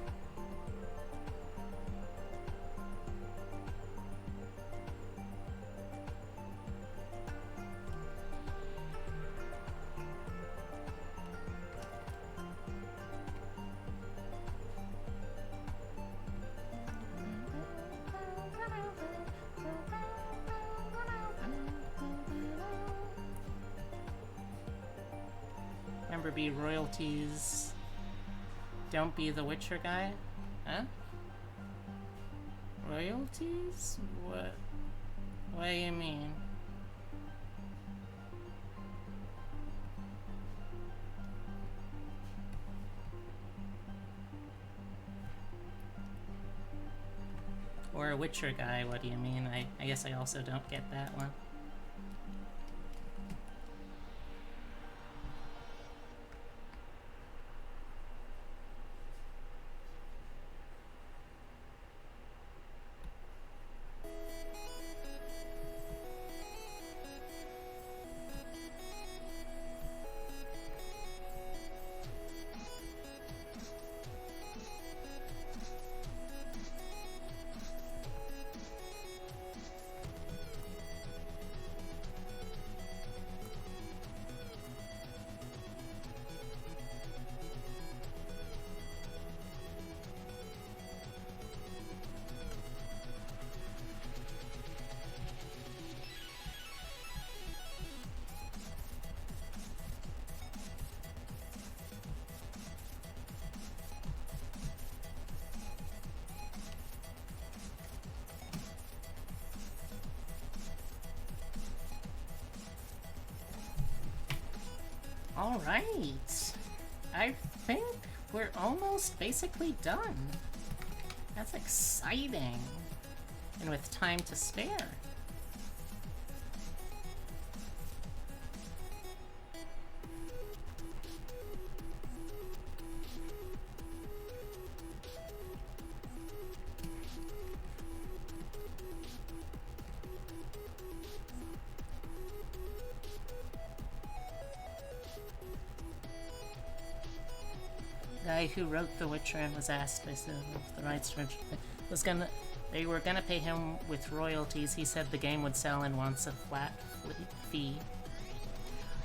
Remember, be royalties. Don't be the Witcher guy? Huh? Royalties? What? What do you mean? Or a Witcher guy, what do you mean? I guess I also don't get that one. Alright, I think we're almost basically done. That's exciting. And with time to spare. Guy who wrote The Witcher and was asked if the rights they were gonna pay him with royalties. He said the game would sell and wants a flat fee.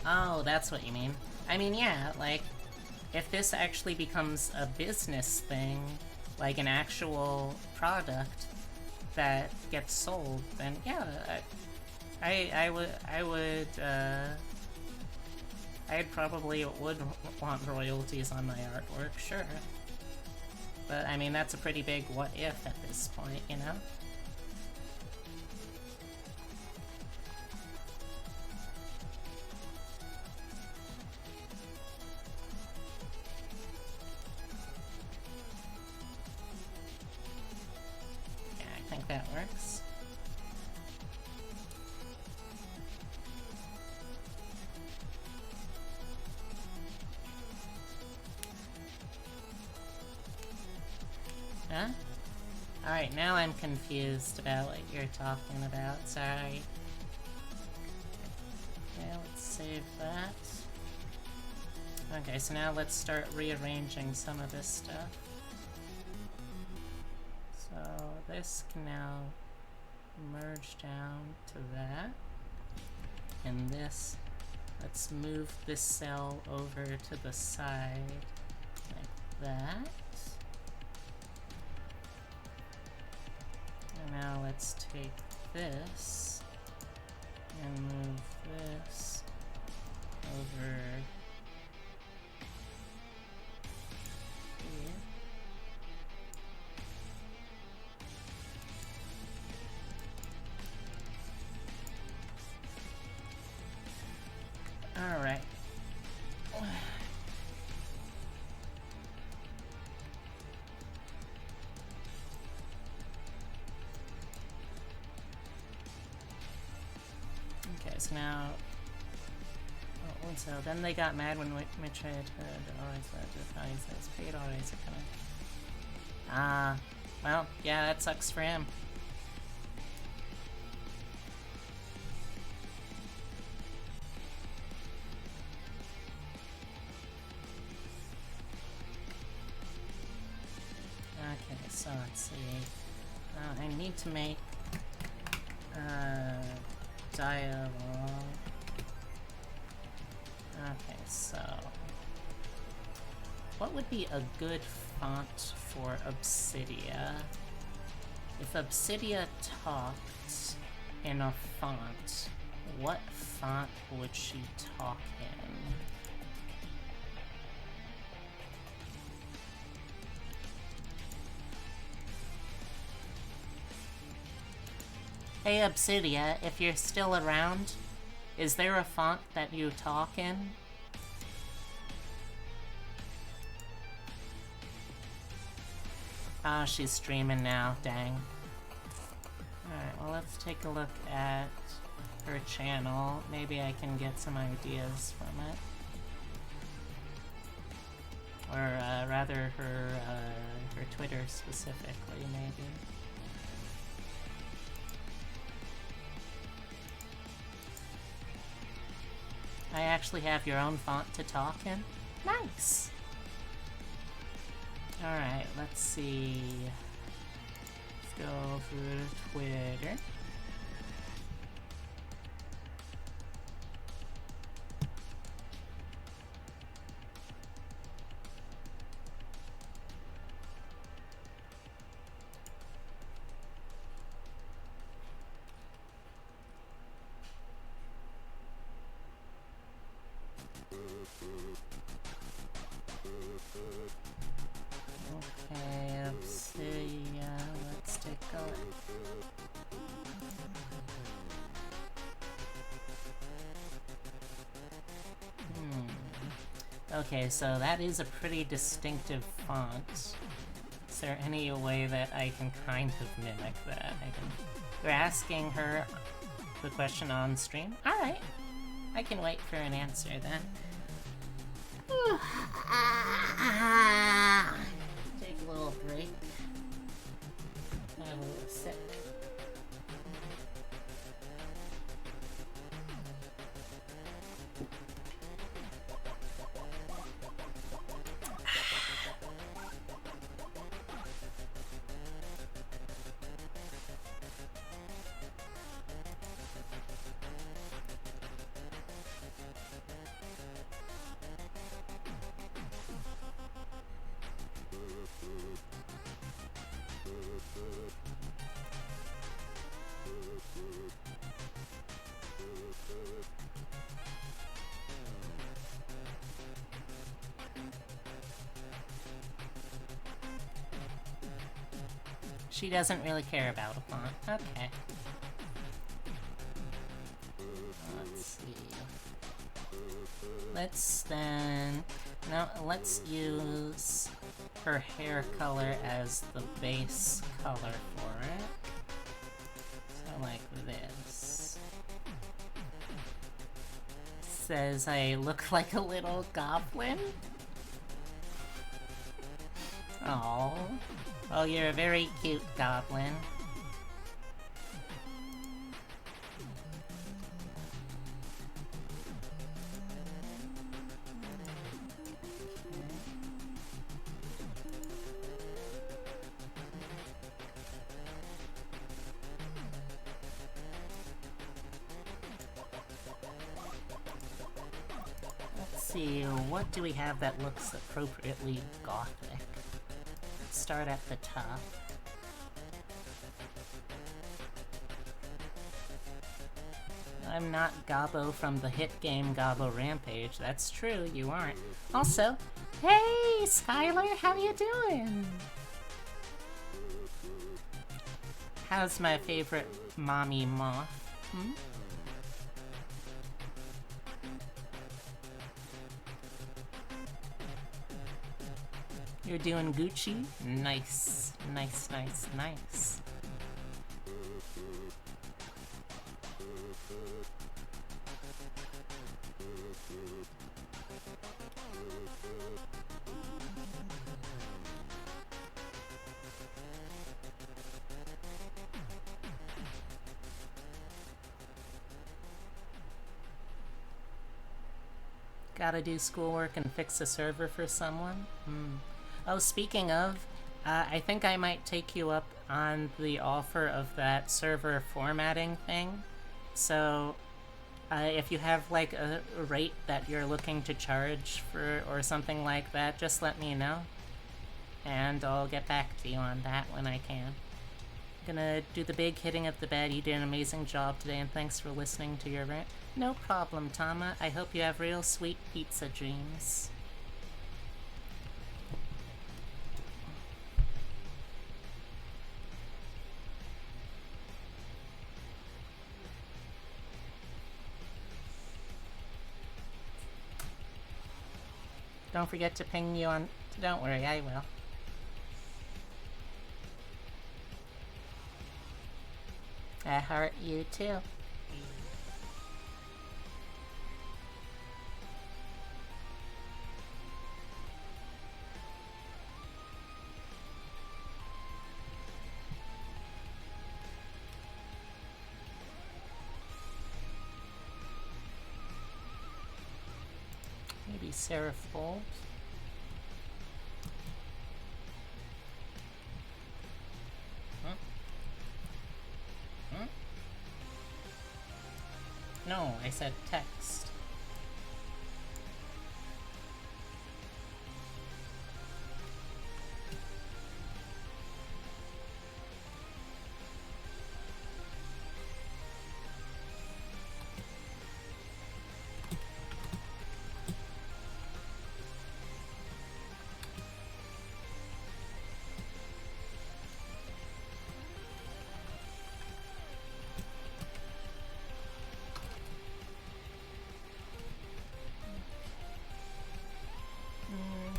Oh, that's what you mean. I mean, yeah, like, if this actually becomes a business thing, like an actual product that gets sold, then yeah, I probably would want royalties on my artwork, sure. But, I mean, that's a pretty big what if at this point, you know? Yeah, I think that works. Huh? Alright, now I'm confused about what you're talking about, sorry. Okay, let's save that. Okay, so now let's start rearranging some of this stuff. So this can now merge down to that. And this, let's move this cell over to the side like that. And now let's take this and move this over here. Okay, so now... Oh, so then they got mad when we tried to always paid always kind of... Ah, well, yeah, that sucks for him. Okay, so let's see. I need to make dialogue. Okay, so what would be a good font for Obsidia? If Obsidia talked in a font, what font would she talk in? Hey Obsidia, if you're still around, is there a font that you talk in? Ah, she's streaming now, dang. Alright, well let's take a look at her channel. Maybe I can get some ideas from it. Or rather her Twitter specifically, maybe. I actually have your own font to talk in? Nice! Alright, let's see. Let's go through Twitter. Okay, Obsidia, let's take a look. Okay, so that is a pretty distinctive font. Is there any way that I can kind of mimic that? You're asking her the question on stream? Alright, I can wait for an answer then. Take a little break. Have a little sip. She doesn't really care about a font. Okay. Let's see. Let's then... No, let's use her hair color as the base color for it. So like this. Says I look like a little goblin? Oh. Well, you're a very cute goblin. Let's see, what do we have that looks appropriately gothic? Start at the top. I'm not Gobbo from the hit game Gobbo Rampage. That's true, you aren't. Also, hey Skylar, how you doing? How's my favorite mommy moth? Hmm? You're doing Gucci? Nice. Nice, nice, nice. Gotta do schoolwork and fix a server for someone? Oh, speaking of, I think I might take you up on the offer of that server formatting thing. So, if you have like a rate that you're looking to charge for or something like that, just let me know. And I'll get back to you on that when I can. Gonna do the big hitting of the bed. You did an amazing job today, and thanks for listening to your rant. No problem, Tama. I hope you have real sweet pizza dreams. Don't forget to ping you on... Don't worry, I will. I heart you too. Maybe Seraph Bolt. No, I said text.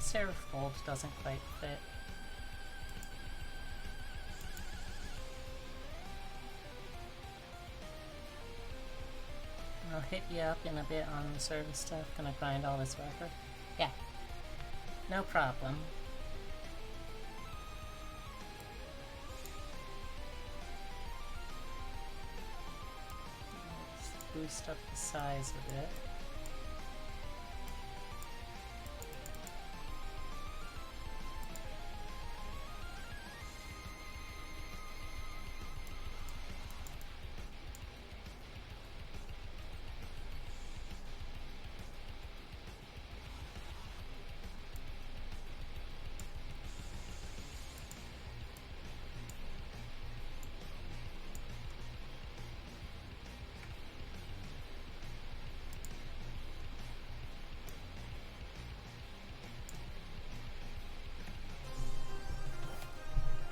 Seraph Bolt doesn't quite fit. I'll hit you up in a bit on the service stuff. Gonna grind all this record. Yeah. No problem. Let's boost up the size a bit.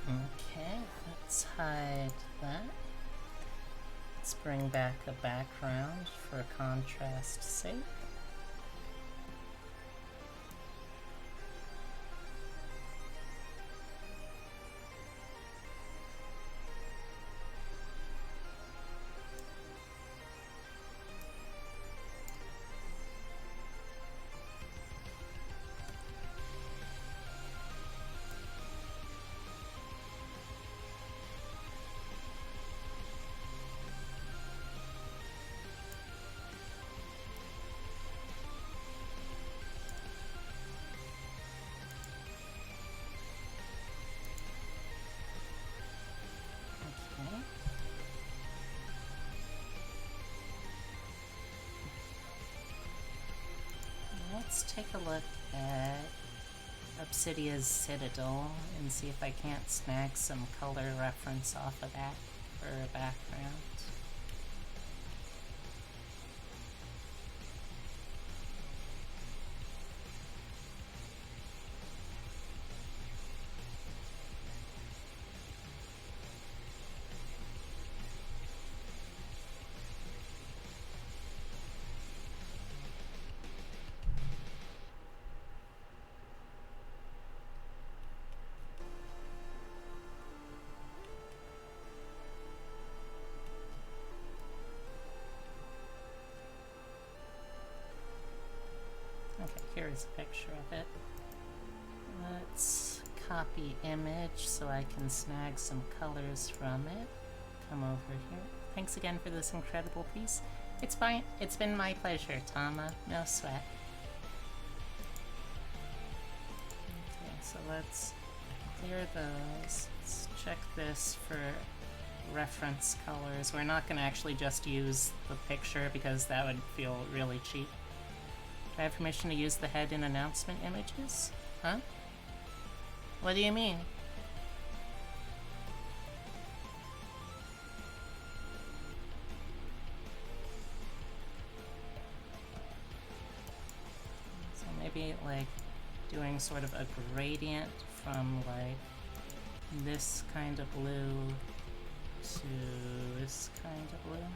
Okay, let's hide that. Let's bring back a background for contrast's sake. Let's take a look at Obsidia's Citadel and see if I can't snag some color reference off of that for a background. Okay, here's a picture of it. Let's copy image so I can snag some colors from it. Come over here. Thanks again for this incredible piece. It's fine. It's been my pleasure, Tama. No sweat. So let's clear those. Let's check this for reference colors. We're not going to actually just use the picture because that would feel really cheap. Do I have permission to use the head in announcement images? Huh? What do you mean? So maybe like doing sort of a gradient from like this kind of blue to this kind of blue.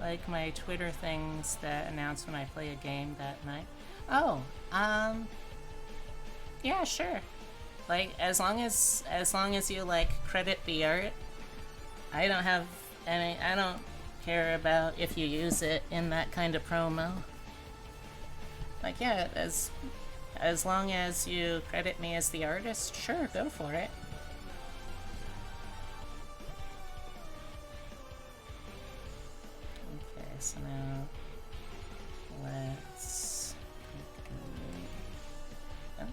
Like my Twitter things that announce when I play a game that night. Oh, yeah, sure. Like as long as you like credit the art, I don't care about if you use it in that kind of promo. Like yeah, as long as you credit me as the artist, sure, go for it. Okay, so now let's oh. Okay,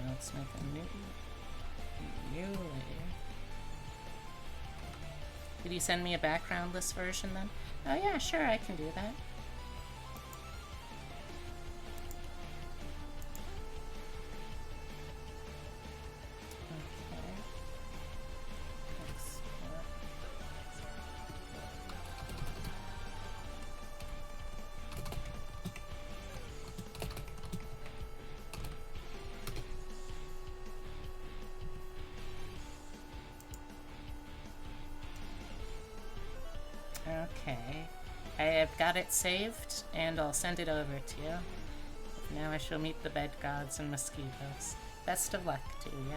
let's make a new layer. Could you send me a backgroundless version then? Oh yeah, sure, I can do that. Okay, I have got it saved, and I'll send it over to you. Now I shall meet the bed gods and mosquitoes. Best of luck to you.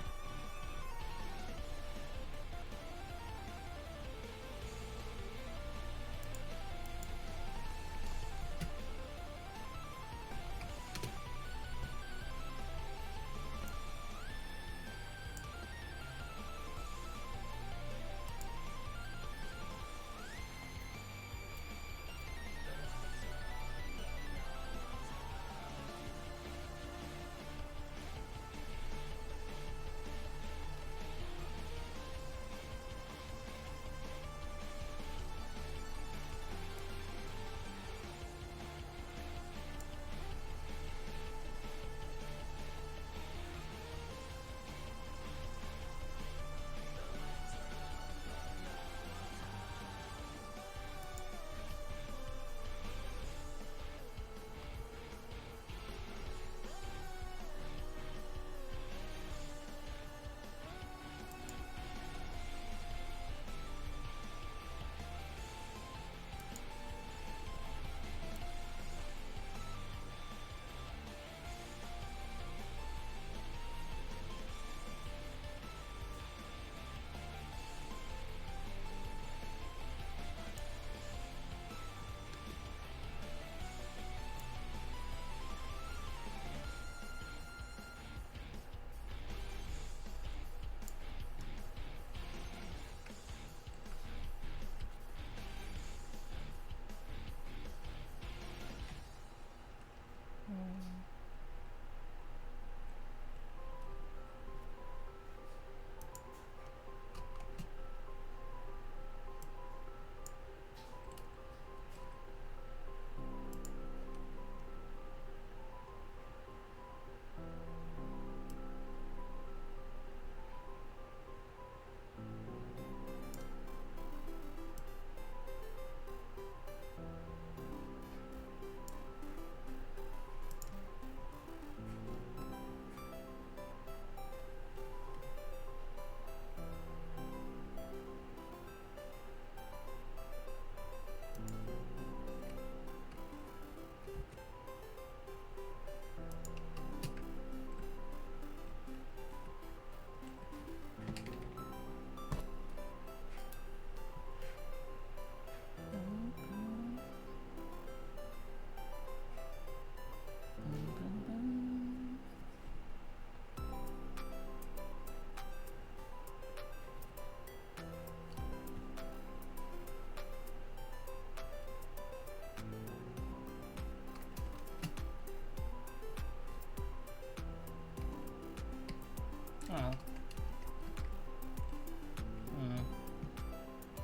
Oh.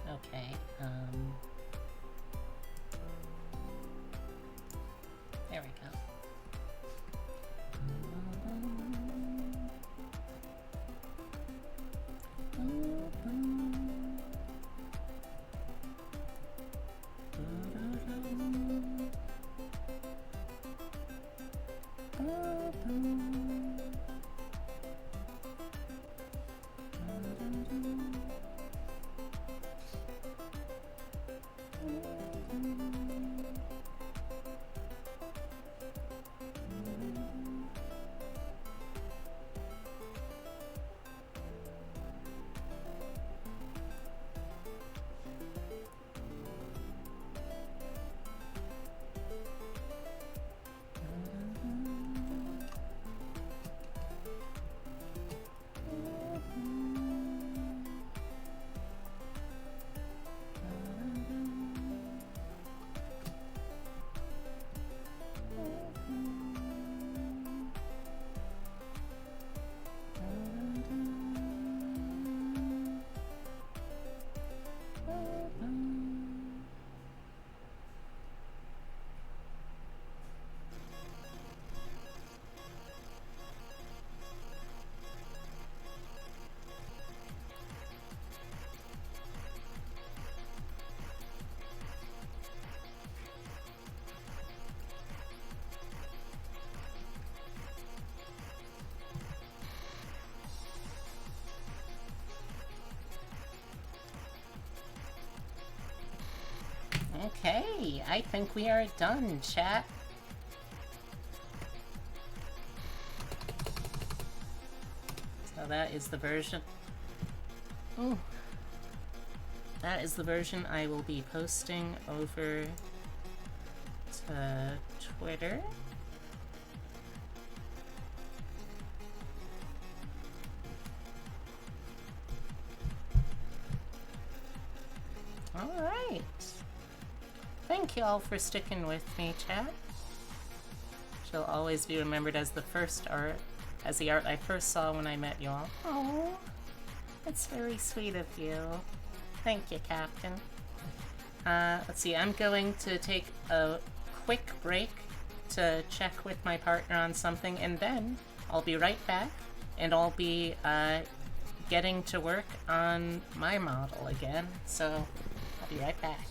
Okay, there we go. Okay, I think we are done, chat. So that is the version. Ooh. That is the version I will be posting over to Twitter. Alright. Thank you all for sticking with me, chat. She'll always be remembered as the first art, as the art I first saw when I met you all. Oh, that's very sweet of you. Thank you, Captain. Let's see, I'm going to take a quick break to check with my partner on something, and then I'll be right back, and I'll be getting to work on my model again, so I'll be right back.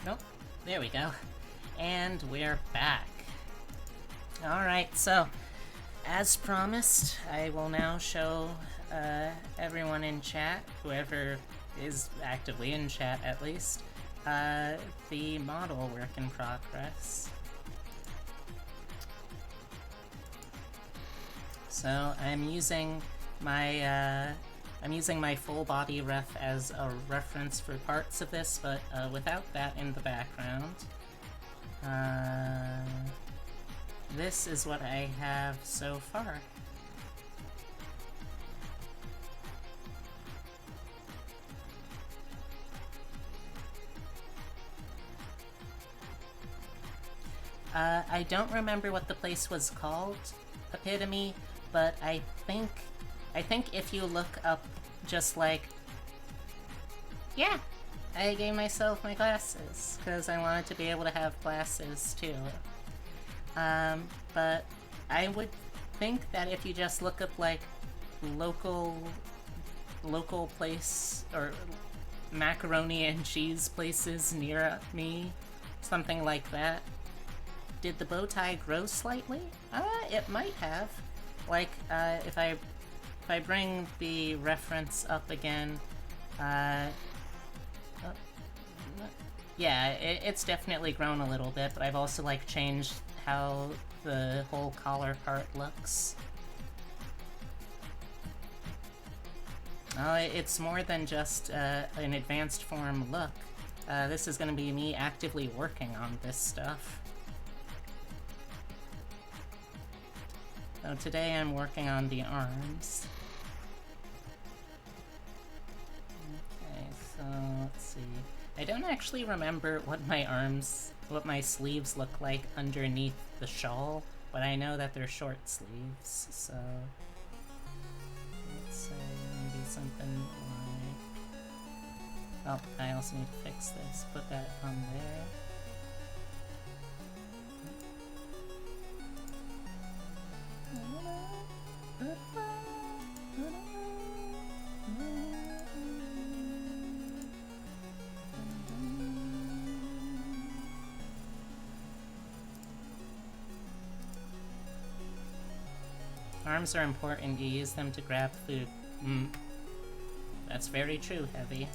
Nope. There we go. And we're back. Alright, so, as promised, I will now show everyone in chat, whoever is actively in chat at least, the model work in progress. So I'm using my full body ref as a reference for parts of this, but without that in the background. This is what I have so far. I don't remember what the place was called, Epitome, but I think if you look up just like... Yeah! I gave myself my glasses, because I wanted to be able to have glasses too. But I would think that if you just look up like local place, or macaroni and cheese places near me, something like that. Did the bow tie grow slightly? It might have. Like, if I bring the reference up again, yeah, it's definitely grown a little bit, but I've also, like, changed how the whole collar part looks. It's more than just an advanced form look. This is gonna be me actively working on this stuff. So today I'm working on the arms. Okay, so let's see. I don't actually remember what my sleeves look like underneath the shawl, but I know that they're short sleeves, so... Let's say maybe something like... Oh, I also need to fix this. Put that on there. Arms are important, you use them to grab food. That's very true, Heavy.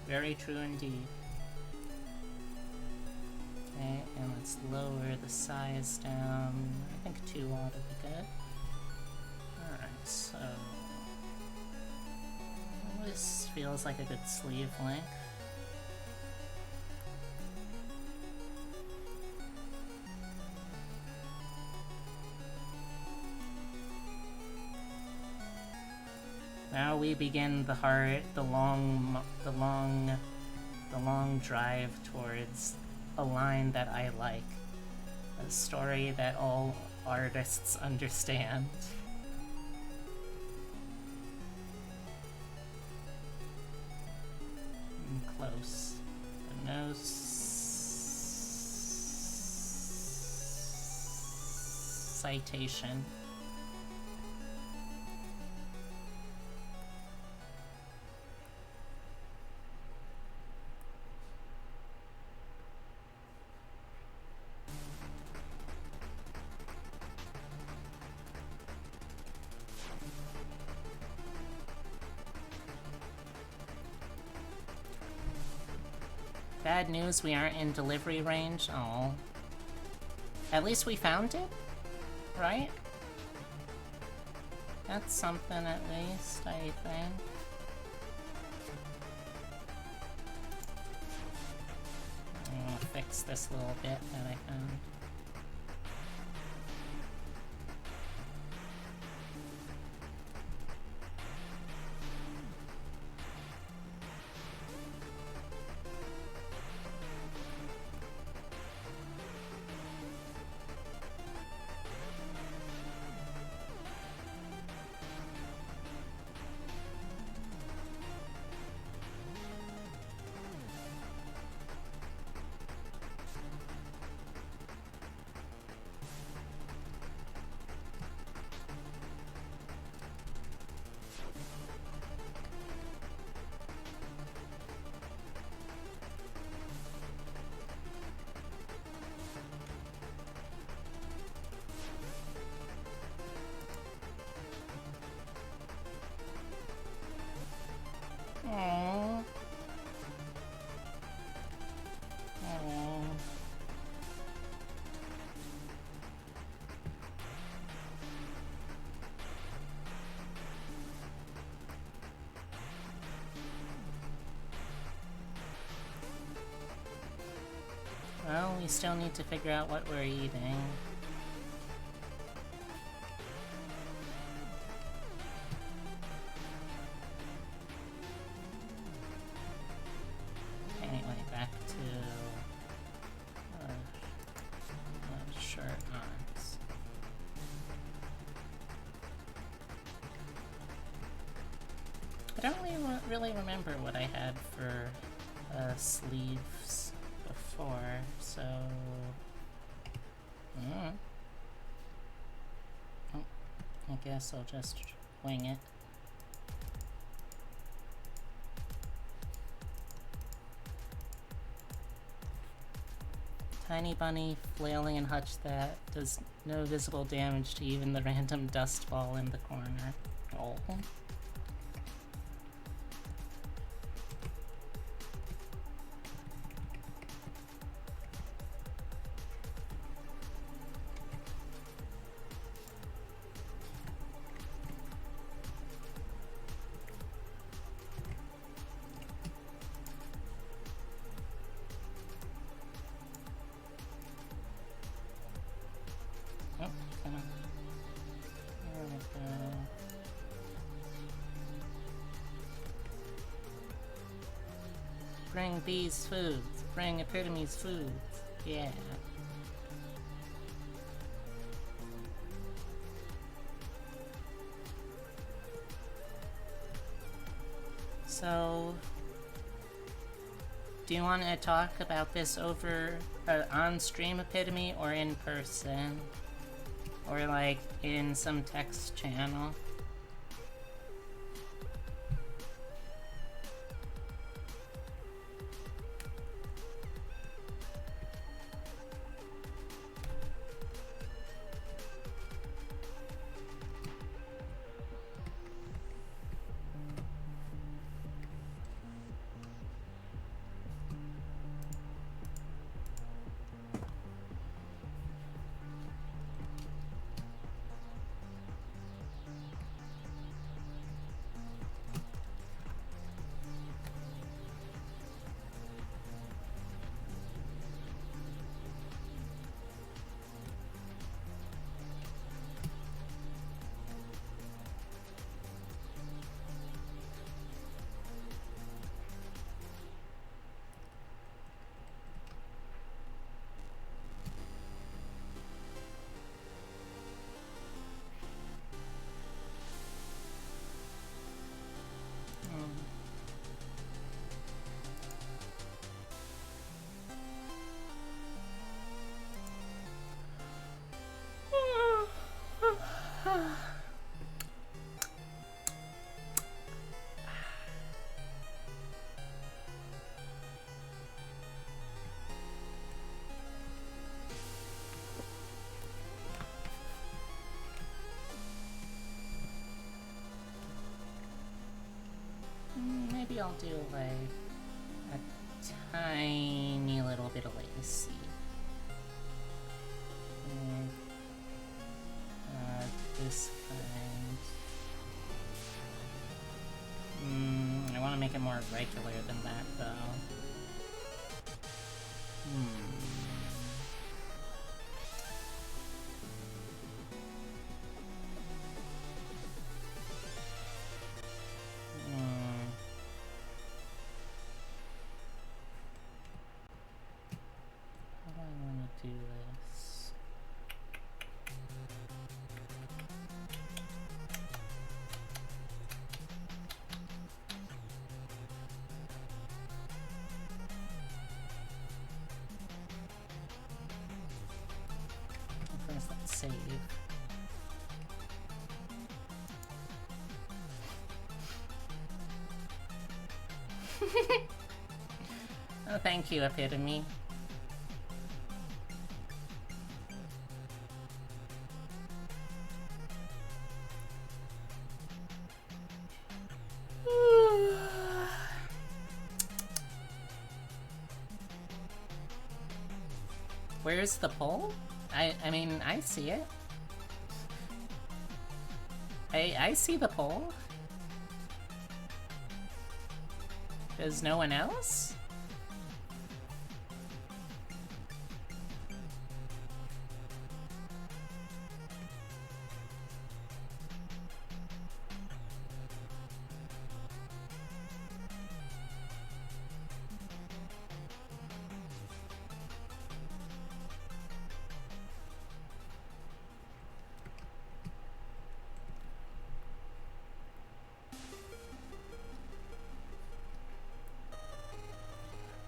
Very true indeed. Okay, and let's lower the size down. I think 2 ought to be good. Alright, so... This feels like a good sleeve length. Now we begin the long drive towards a line that I like. A story that all artists understand. Close. No citation. Bad news, we aren't in delivery range. Oh. At least we found it? Right? That's something at least, I think. I'll fix this little bit that I found. We still need to figure out what we're eating. Anyway, back to shirt ons. I don't really remember what I had for sleeves before, so... Oh, I guess I'll just wing it. Tiny bunny flailing and hutch that does no visible damage to even the random dust ball in the corner. Oh. Bring these foods. Bring Epitome's foods. Yeah. So, do you want to talk about this over on stream, Epitome, or in person? Or like in some text channel? Maybe I'll do like a tiny little bit of lacy. This kind. I want to make it more regular than that, though. How do I want to do this? First, let's save. Oh, thank you, Epitome. Where's the poll? I mean, I see it. I see the poll. Does no one else?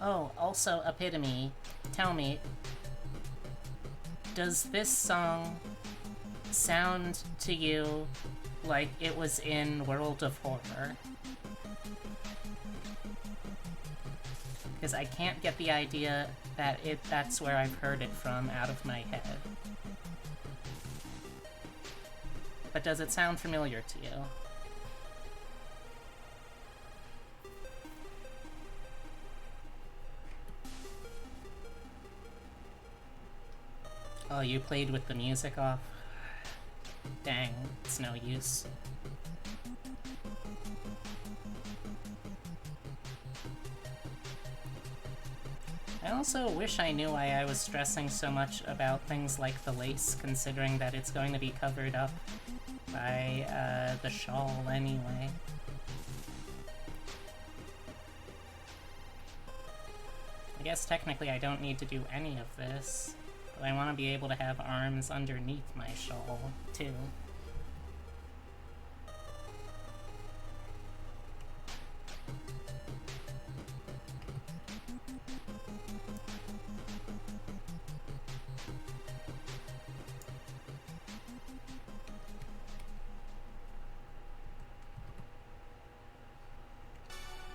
Oh, also, Epitome, tell me, does this song sound to you like it was in World of Horror? Because I can't get the idea that that's where I've heard it from out of my head. But does it sound familiar to you? Oh, you played with the music off? Dang, it's no use. I also wish I knew why I was stressing so much about things like the lace, considering that it's going to be covered up by the shawl anyway. I guess technically I don't need to do any of this, but I want to be able to have arms underneath my shawl, too.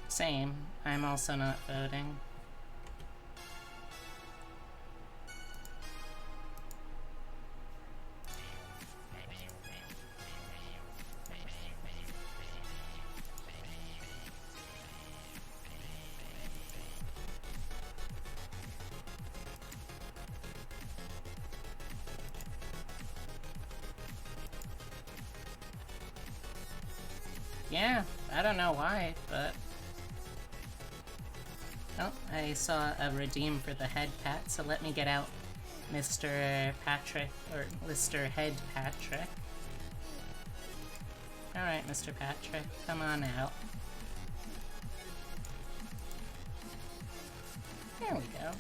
Same. I'm also not voting. Yeah, I don't know why, but... Oh, I saw a redeem for the head pat, so let me get out Mr. Patrick, or Mr. Head Patrick. Alright, Mr. Patrick, come on out. There we go.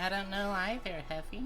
I don't know either, Heavy.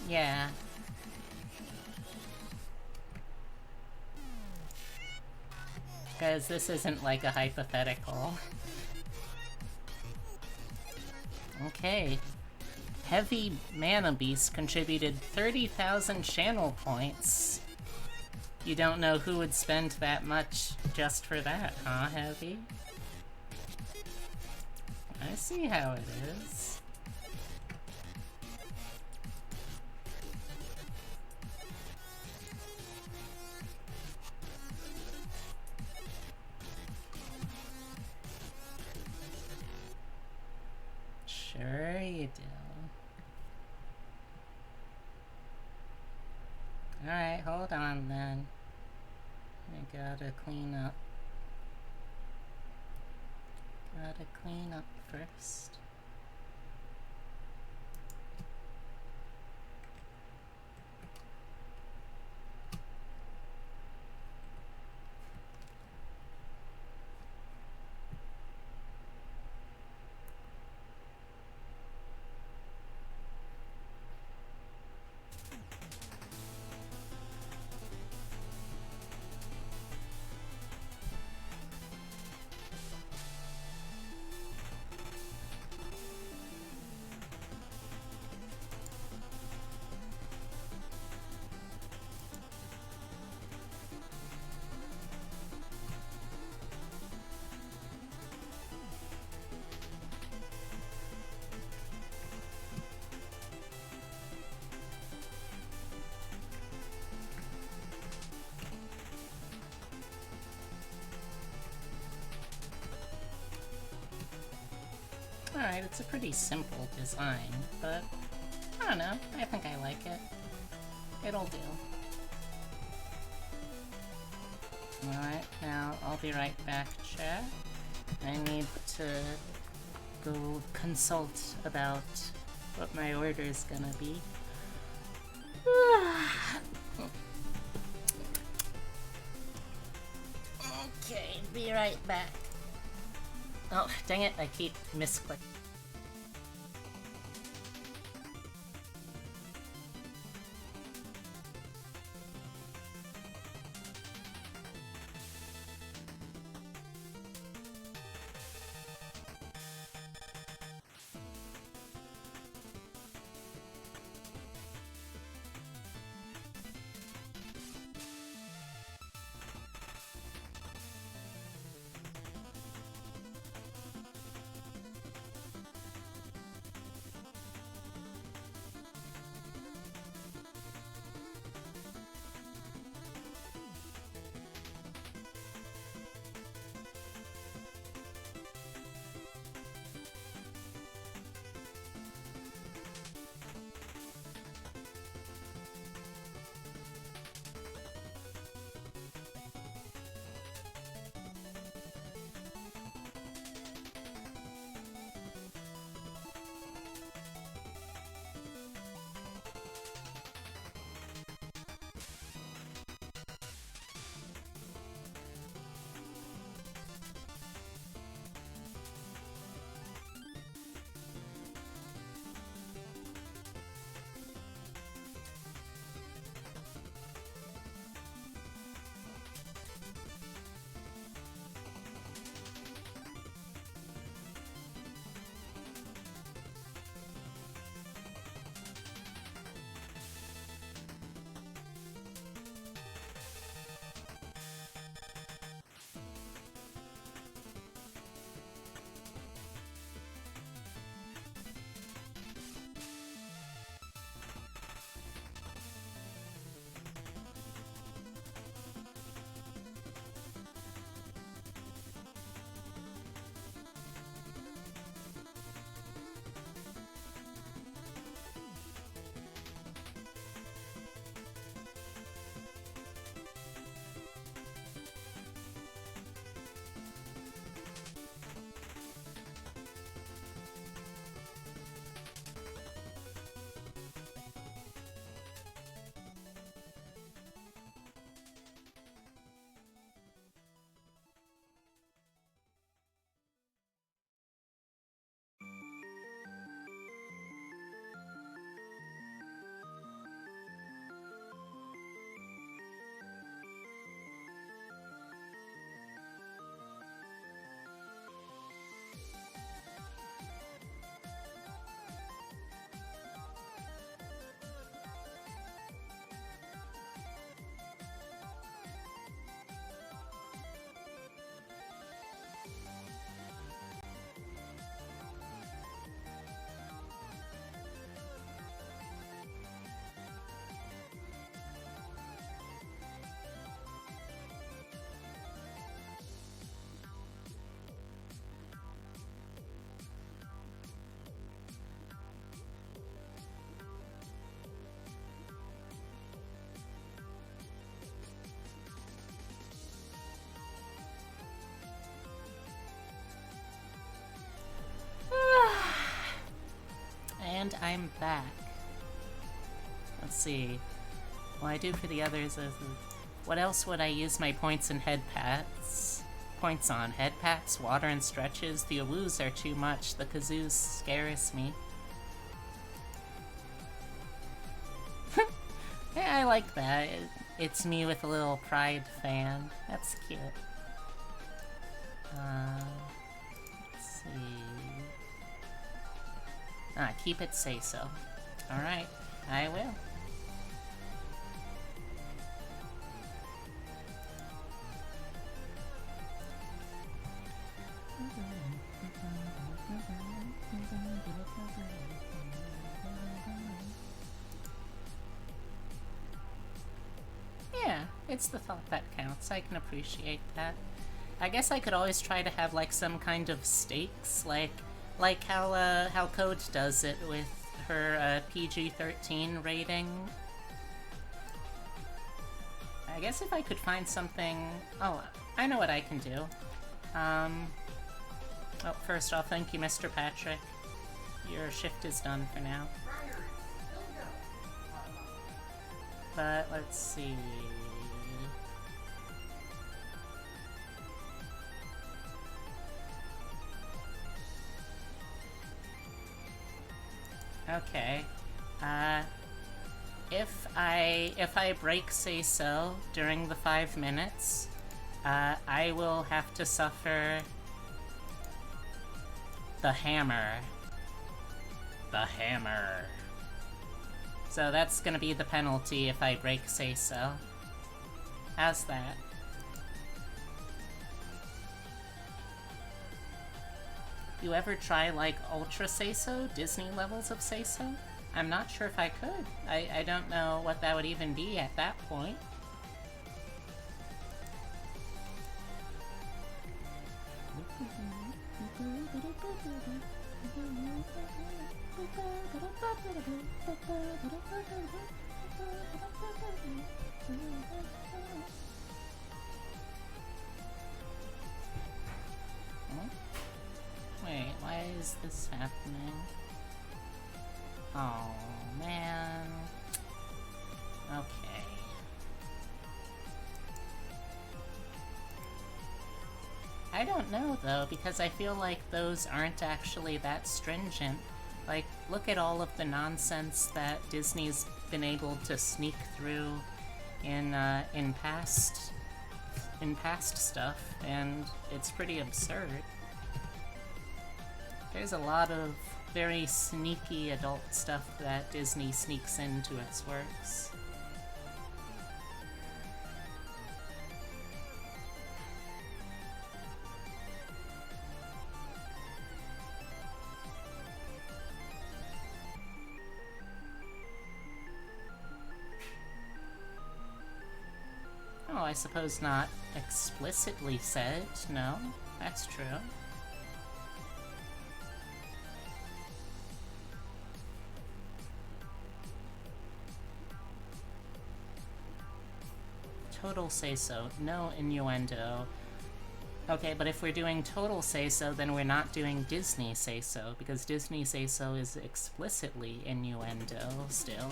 Yeah. Because this isn't like a hypothetical. Okay. Heavy Mana Beast contributed 30,000 channel points. You don't know who would spend that much just for that, huh, Heavy? I see how it is. Sure you do. Alright, hold on then. I gotta clean up. Gotta clean up first. Alright, it's a pretty simple design, but I don't know, I think I like it. It'll do. Alright, now I'll be right back, chat. I need to go consult about what my order's gonna be. Okay, be right back. Oh, dang it, I keep misclicking. And I'm back. Let's see. What I do for the others is... What else would I use my points and head pats? Points on. Head pats, water and stretches. The awoos are too much. The kazoos scares me. Yeah, I like that. It's me with a little pride fan. That's cute. Let's see... keep it say-so. Alright, I will. Yeah, it's the thought that counts. I can appreciate that. I guess I could always try to have like some kind of stakes, like Like how Code does it with her PG-13 rating. I guess if I could find something... Oh, I know what I can do. Oh, first off, thank you, Mr. Patrick. Your shift is done for now. But let's see... Okay. If I break Say So during the 5 minutes, I will have to suffer the hammer. The hammer. So that's gonna be the penalty if I break Say So. How's that? You ever try, like, Ultra Say-So? Disney levels of Say-So? I'm not sure if I could. I don't know what that would even be at that point. Wait, why is this happening? Oh, man. Okay. I don't know, though, because I feel like those aren't actually that stringent. Like, look at all of the nonsense that Disney's been able to sneak through in past stuff, and it's pretty absurd. There's a lot of very sneaky adult stuff that Disney sneaks into its works. Oh, I suppose not explicitly said, no, that's true. Total say-so, no innuendo. Okay, but if we're doing total say-so, then we're not doing Disney say-so, because Disney say-so is explicitly innuendo still.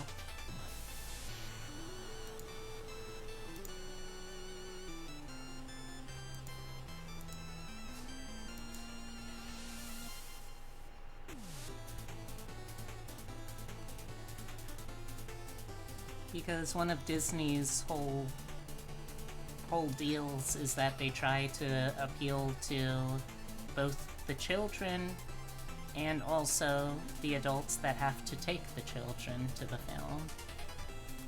Because one of Disney's whole deals is that they try to appeal to both the children and also the adults that have to take the children to the film.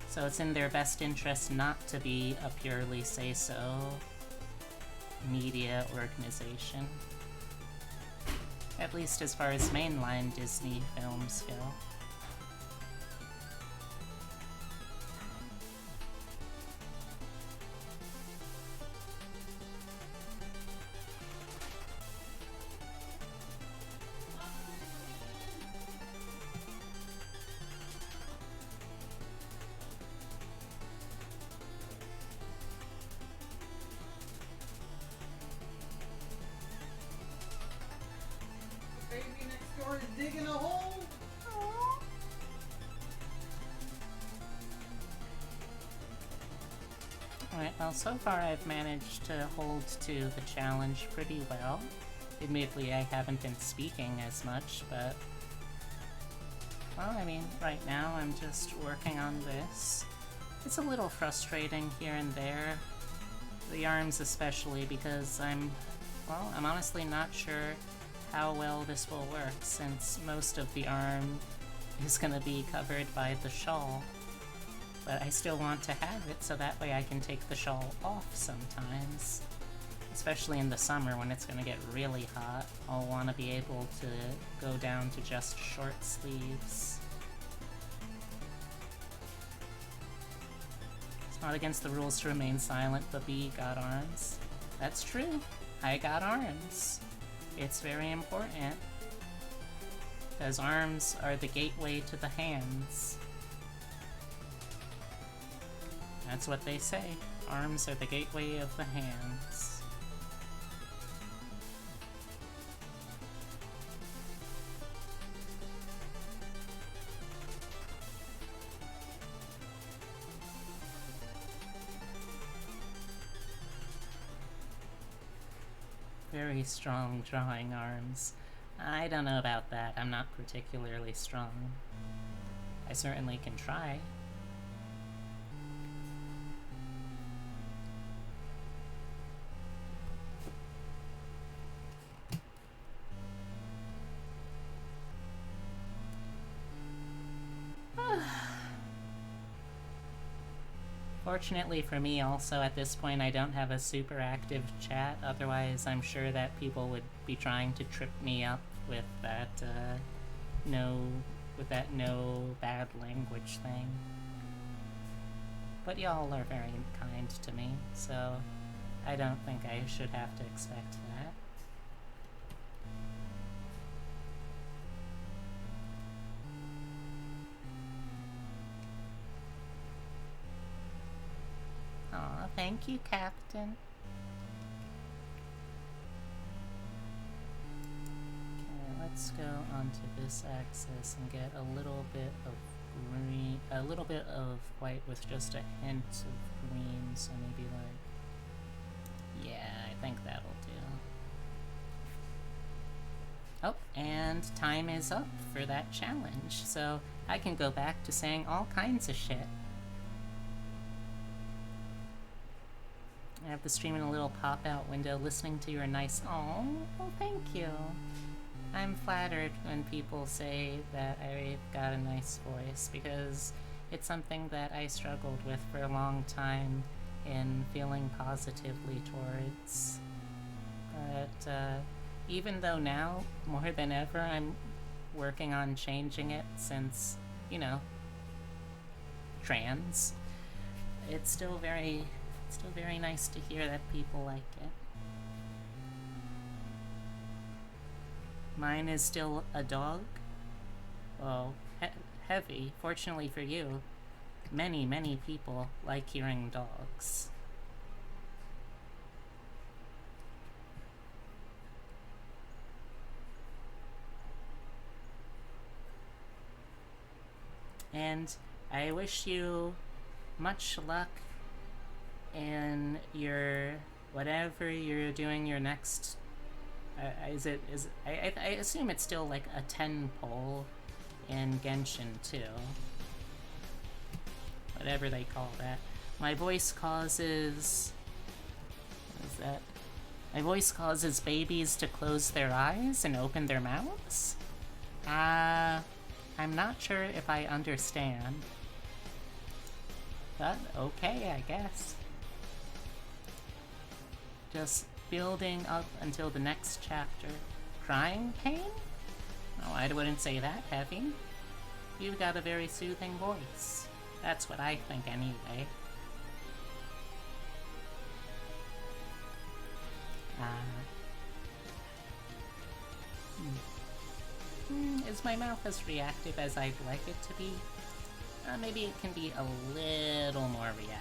So it's in their best interest not to be a purely say-so media organization. At least as far as mainline Disney films go. Digging a hole. Alright, well, so far I've managed to hold to the challenge pretty well. Admittedly, I haven't been speaking as much, but... Well, I mean, right now I'm just working on this. It's a little frustrating here and there. The arms especially, because I'm honestly not sure how well this will work, since most of the arm is gonna be covered by the shawl. But I still want to have it, so that way I can take the shawl off sometimes. Especially in the summer when it's gonna get really hot, I'll want to be able to go down to just short sleeves. It's not against the rules to remain silent, but B got arms. That's true. I got arms. It's very important. Because arms are the gateway to the hands. That's what they say. Arms are the gateway of the hands. Very strong drawing arms. I don't know about that. I'm not particularly strong. I certainly can try. Fortunately for me, also, at this point, I don't have a super active chat. Otherwise, I'm sure that people would be trying to trip me up with that, no bad language thing. But y'all are very kind to me, so I don't think I should have to expect that. Aw, thank you, Captain. Okay, let's go onto this axis and get a little bit of green, a little bit of white with just a hint of green, so maybe like, yeah, I think that'll do. Oh, and time is up for that challenge, so I can go back to saying all kinds of shit. I have the stream in a little pop-out window listening to your nice... Oh, well, thank you. I'm flattered when people say that I've got a nice voice, because it's something that I struggled with for a long time in feeling positively towards. But, even though now, more than ever, I'm working on changing it since, you know, trans, it's still very nice to hear that people like it. Mine is still a dog. Well, heavy. Fortunately for you, many people like hearing dogs. And I wish you much luck in your whatever you're doing your next. I assume it's still like a 10 pole in Genshin too. Whatever they call that. My voice causes. What is that? My voice causes babies to close their eyes and open their mouths? I'm not sure if I understand. But okay, I guess. Just building up until the next chapter. Crying pain? Oh, I wouldn't say that, Heavy. You've got a very soothing voice. That's what I think anyway. Is my mouth as reactive as I'd like it to be? Maybe it can be a little more reactive.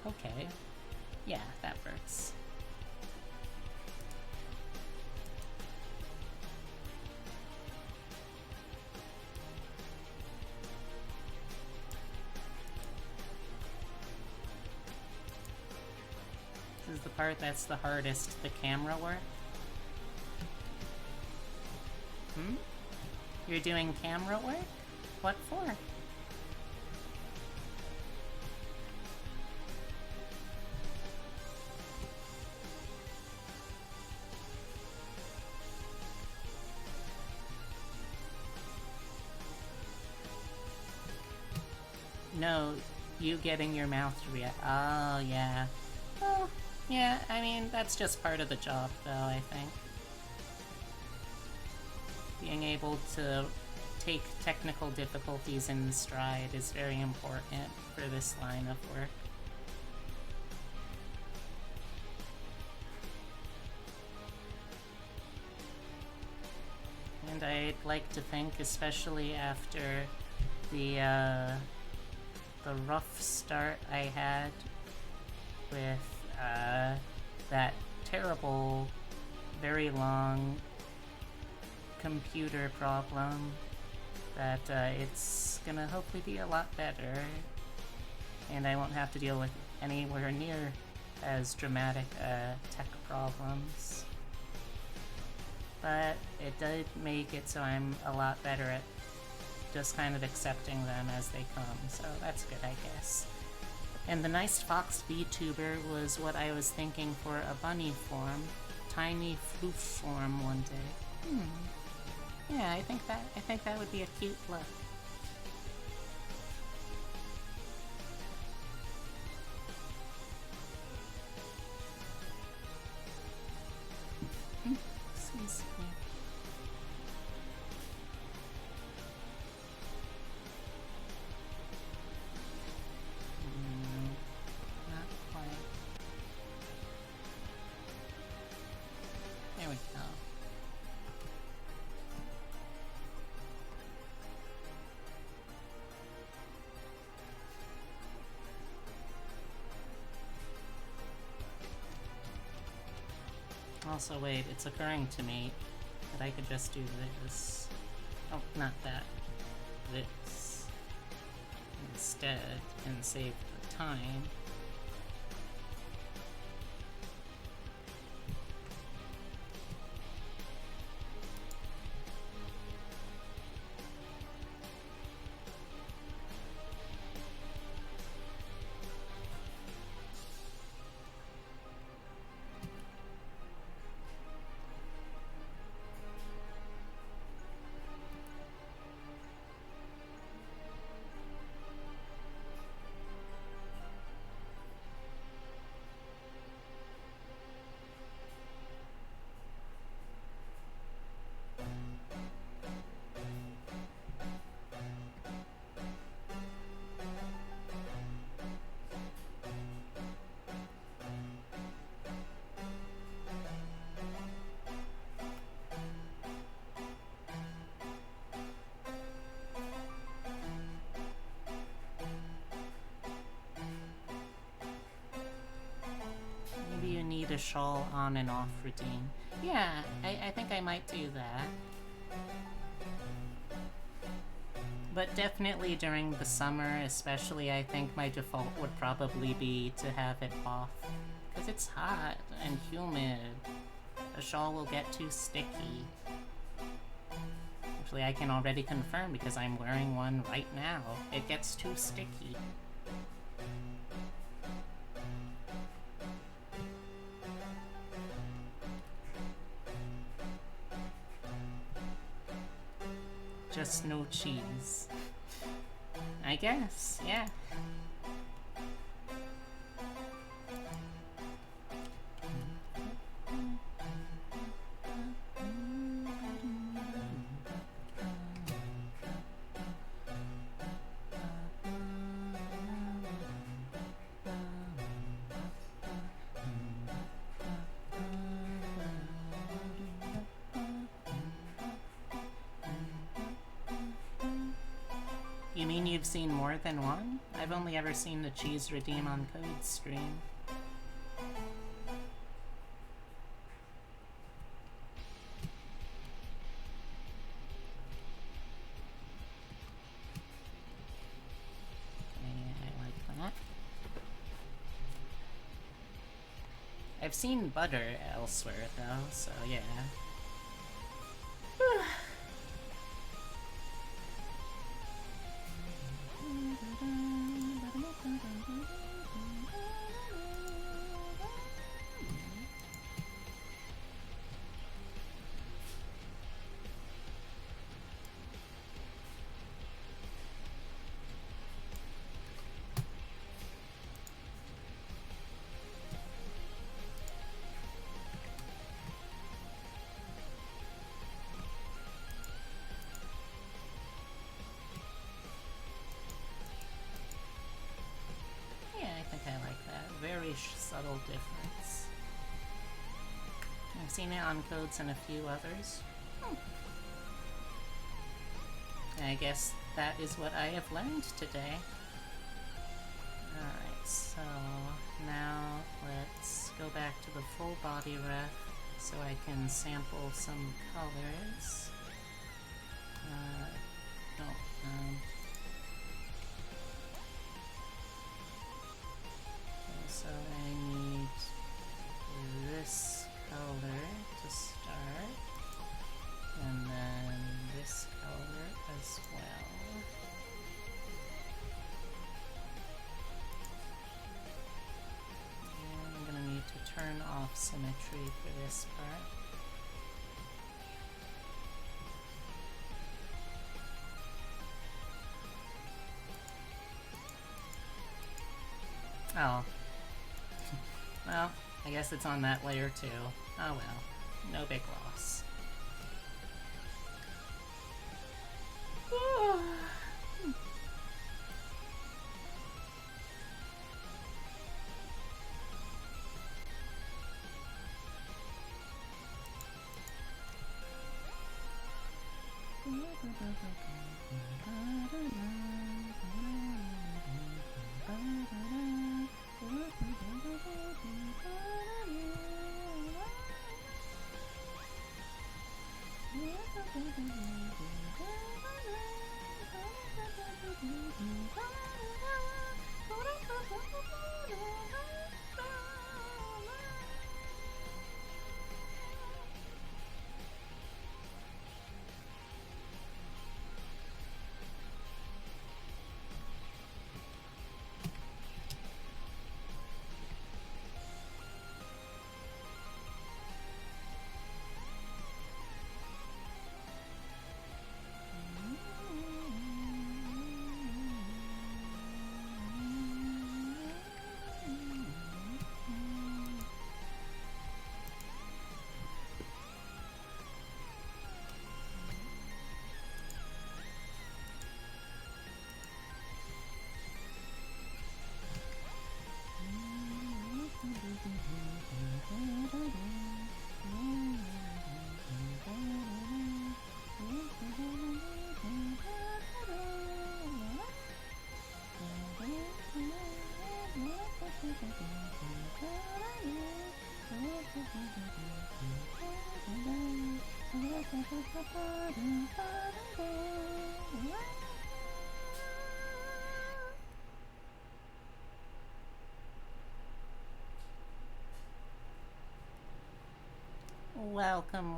Okay. Yeah, that works. This is the part that's the hardest, the camera work. You're doing camera work? What for? No, you getting your mouth to react. Oh, yeah. Well, yeah, I mean, that's just part of the job, though, I think. Being able to take technical difficulties in stride is very important for this line of work. And I'd like to think, especially after the rough start I had with that terrible, very long computer problem, that it's gonna hopefully be a lot better, and I won't have to deal with anywhere near as dramatic tech problems. But it did make it so I'm a lot better at just kind of accepting them as they come, so that's good, I guess. And the nice fox Vtuber was what I was thinking for a bunny form. Tiny floof form one day. Yeah, I think that would be a cute look. Excuse me. Not quite. There we go. Also, wait, it's occurring to me that I could just do this. Oh, not that. This. Instead, and save the time. Maybe you need a shawl on and off routine. Yeah, I think I might do that. But definitely during the summer, especially, I think my default would probably be to have it off. Because it's hot and humid. A shawl will get too sticky. Actually, I can already confirm because I'm wearing one right now. It gets too sticky. Just no cheese. I guess, yeah. You mean you've seen more than one? I've only ever seen the cheese redeem on Code stream. Okay, I like that. I've seen butter elsewhere though, so yeah. subtle difference. I've seen it on codes and a few others. I guess that is what I have learned today. Alright, so now let's go back to the full body ref so I can sample some colors. Okay, so I need this color to start, and then this color as well. And I'm gonna need to turn off symmetry for this part. Oh. Well, I guess it's on that layer too. Oh well. No big loss.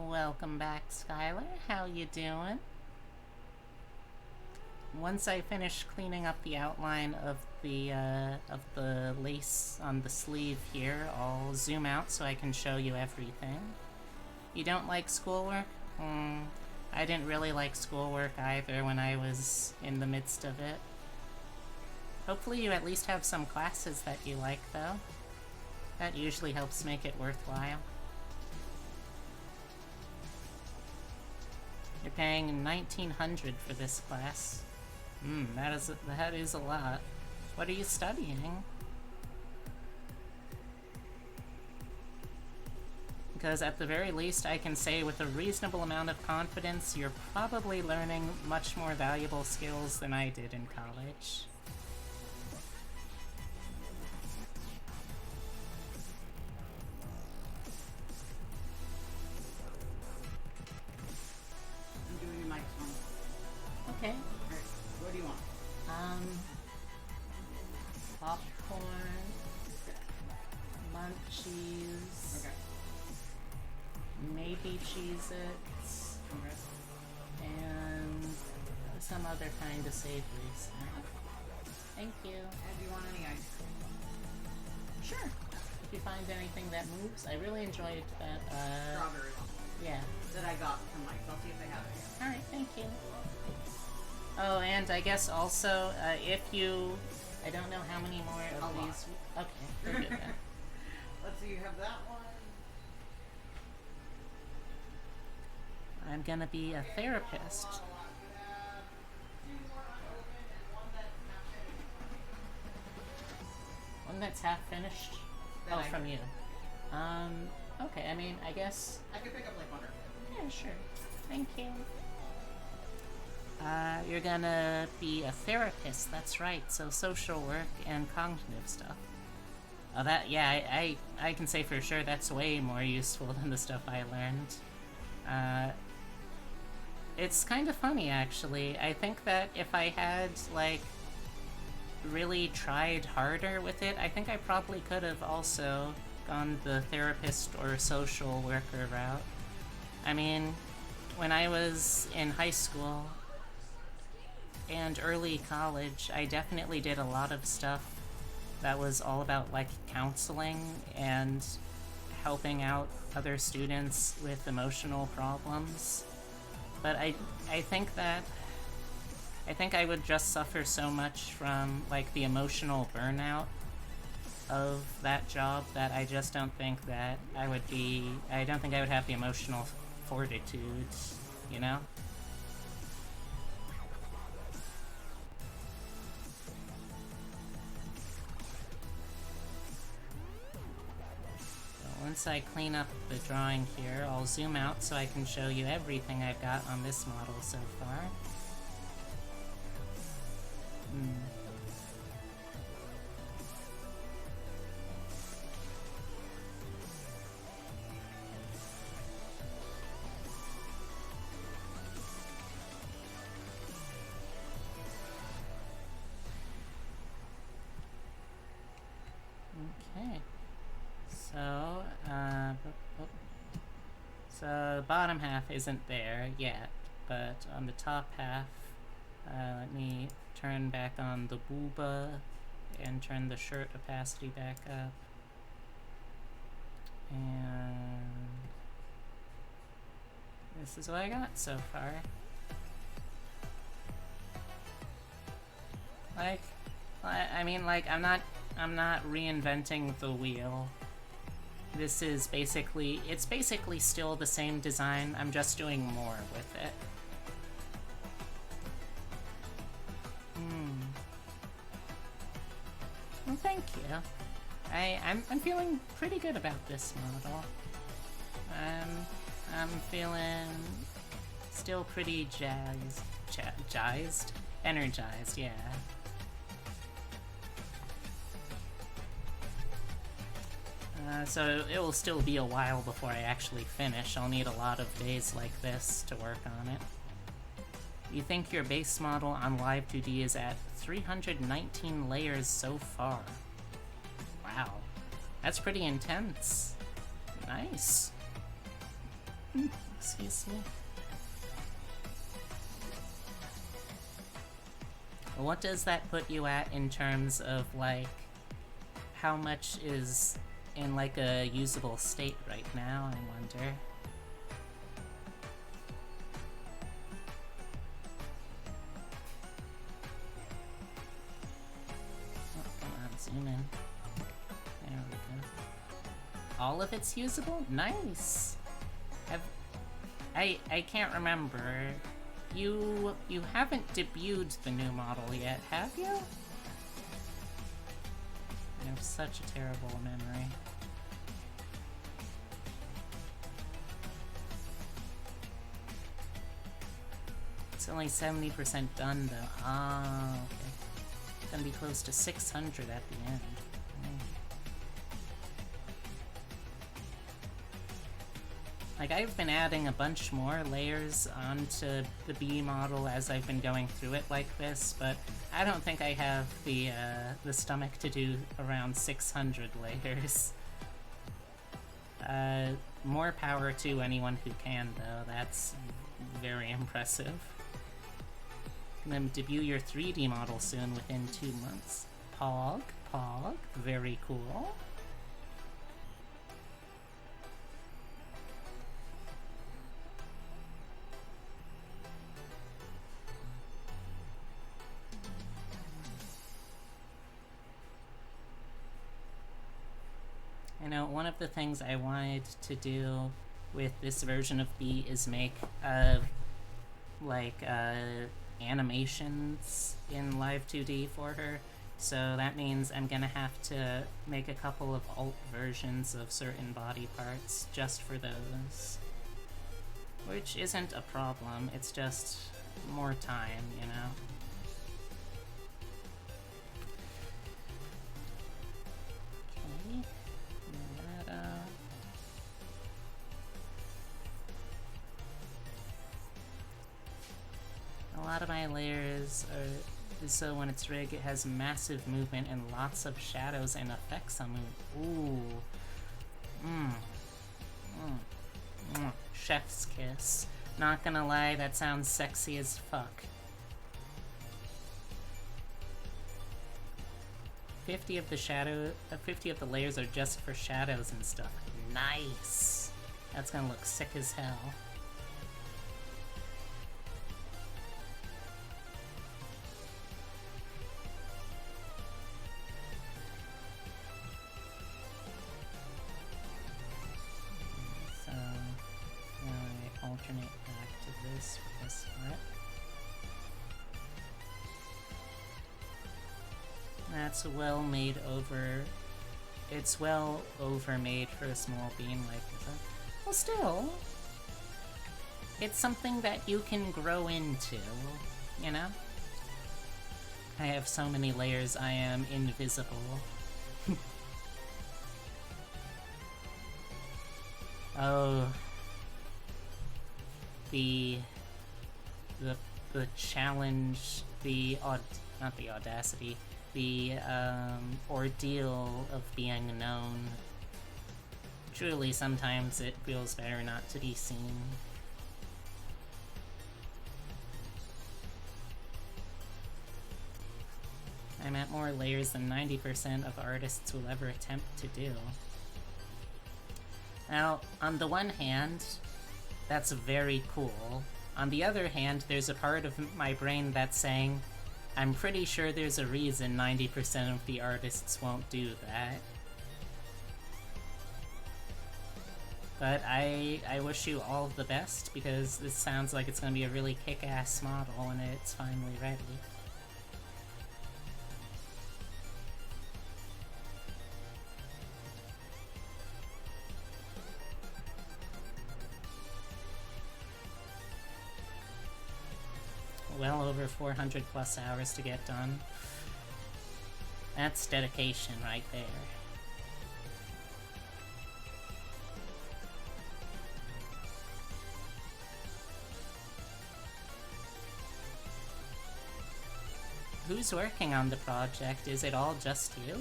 Welcome back, Skylar. How you doing? Once I finish cleaning up the outline of the lace on the sleeve here, I'll zoom out so I can show you everything. You don't like schoolwork? I didn't really like schoolwork either when I was in the midst of it. Hopefully you at least have some classes that you like, though. That usually helps make it worthwhile. You're paying $1,900 for this class. That is a lot. What are you studying? Because at the very least, I can say with a reasonable amount of confidence, you're probably learning much more valuable skills than I did in college. Okay. Alright, what do you want? Popcorn, munchies, Okay. maybe Cheez-Its, Okay. and some other kind of savory snack. Thank you. And do you want any ice cream? Sure. If you find anything that moves, I really enjoyed that, Strawberry one yeah. that I got from Mike. I'll see if they have it here. Alright, thank you. Oh, and I guess also, if you... I don't know how many more of A lot. these... Okay, we're good then. Let's see, you have that one. I'm gonna be a therapist. One that's half finished. That Oh, I from could- you. Okay, I mean, I guess... I could pick up like one or two. Yeah, sure. Thank you. You're gonna be a therapist, that's right, so social work and cognitive stuff. Oh, I can say for sure that's way more useful than the stuff I learned. It's kind of funny, actually. I think that if I had, like, really tried harder with it, I think I probably could have also gone the therapist or social worker route. I mean, when I was in high school and early college, I definitely did a lot of stuff that was all about, like, counseling and helping out other students with emotional problems. But I think that I think I would just suffer so much from, like, the emotional burnout of that job that I just don't think that I don't think I would have the emotional fortitude, you know? So once I clean up the drawing here, I'll zoom out so I can show you everything I've got on this model so far. Okay. So, so the bottom half isn't there yet, but on the top half, let me turn back on the booba and turn the shirt opacity back up. And this is what I got so far. Like, I mean, like, I'm not reinventing the wheel. This is basically, it's basically still the same design, I'm just doing more with it. Well, thank you. I'm feeling pretty good about this model. I'm feeling still pretty energized, yeah. So it will still be a while before I actually finish. I'll need a lot of days like this to work on it. You think your base model on Live 2D is at 319 layers so far. Wow. That's pretty intense. Nice. Excuse me. What does that put you at in terms of, like, how much is in, like, a usable state right now, I wonder? Oh, come on, zoom in. There we go. All of it's usable? Nice! I can't remember. You haven't debuted the new model yet, have you? I have such a terrible memory. It's only 70% done though. Ah, okay. It's gonna be close to 600 at the end. Like, I've been adding a bunch more layers onto the B model as I've been going through it like this, but I don't think I have the stomach to do around 600 layers. More power to anyone who can, though. That's very impressive. Gonna debut your 3D model soon, within 2 months. Pog, very cool. I know one of the things I wanted to do with this version of B is make animations in Live 2D for her, So that means I'm gonna have to make a couple of alt versions of certain body parts just for those. Which isn't a problem, it's just more time, you know? Okay. Move that up. A lot of my layers are so when it's rig, it has massive movement and lots of shadows and effects on movement. Ooh. Chef's kiss. Not gonna lie, that sounds sexy as fuck. 50 of the layers are just for shadows and stuff. Nice! That's gonna look sick as hell. So, now I alternate back to this for this part. That's well made over. It's well overmade for a small beam like this. Well, still, it's something that you can grow into, you know? I have so many layers, I am invisible. Oh. The challenge, not the audacity, the ordeal of being known. Truly, sometimes it feels better not to be seen. I'm at more layers than 90% of artists will ever attempt to do. Now, on the one hand, that's very cool. On the other hand, there's a part of my brain that's saying, I'm pretty sure there's a reason 90% of the artists won't do that. But I wish you all the best, because this sounds like it's going to be a really kick-ass model when it's finally ready. Well over 400 plus hours to get done. That's dedication right there. Who's working on the project? Is it all just you?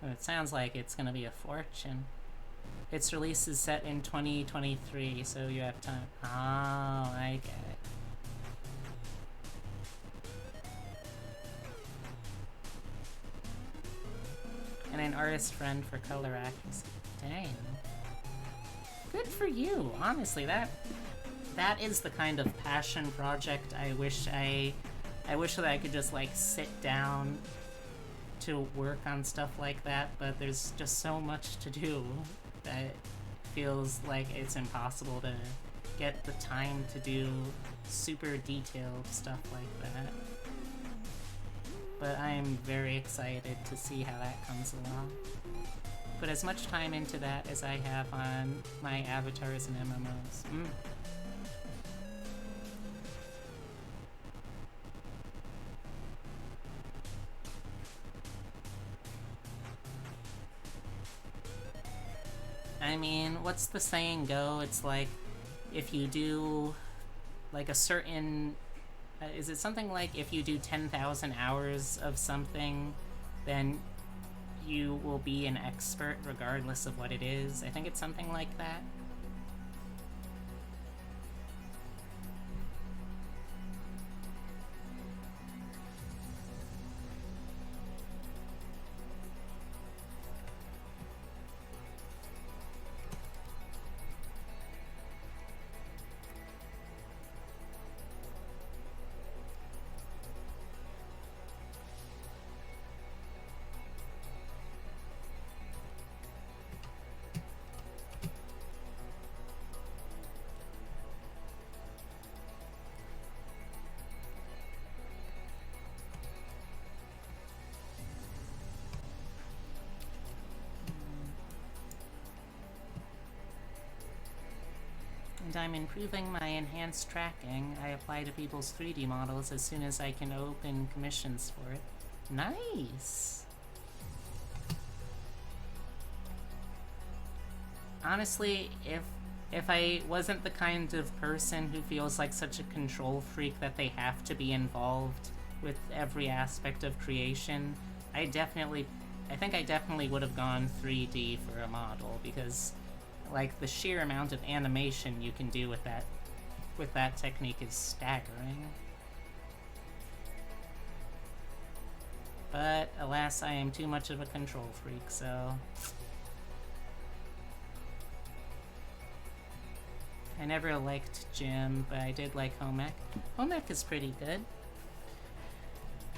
It sounds like it's gonna be a fortune. Its release is set in 2023, so you have time. Oh, I get it. And an artist friend for color accuracy. Dang. Good for you, honestly. That is the kind of passion project I wish that I could just like sit down to work on stuff like that, but there's just so much to do that it feels like it's impossible to get the time to do super detailed stuff like that. But I'm very excited to see how that comes along. Put as much time into that as I have on my avatars and MMOs. I mean, what's the saying go? It's like, if you do, like, a certain... is it something like, if you do 10,000 hours of something, then you will be an expert regardless of what it is? I think it's something like that. I'm improving my enhanced tracking. I apply to people's 3D models as soon as I can open commissions for it. Nice! Honestly, if I wasn't the kind of person who feels like such a control freak that they have to be involved with every aspect of creation, I think I definitely would have gone 3D for a model, because like the sheer amount of animation you can do with that technique is staggering. But alas, I am too much of a control freak, so I never liked Jim, but I did like home ec. Home ec is pretty good.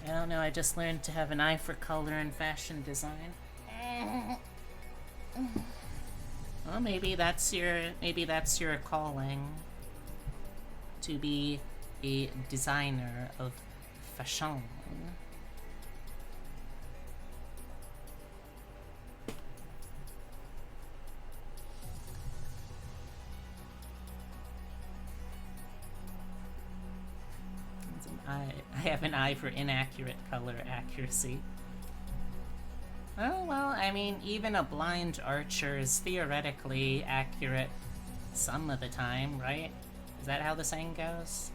I don't know, I just learned to have an eye for color and fashion design. Well, maybe that's your calling. To be a designer of fashion. I have an eye for inaccurate color accuracy. Oh, well, I mean, even a blind archer is theoretically accurate some of the time, right? Is that how the saying goes?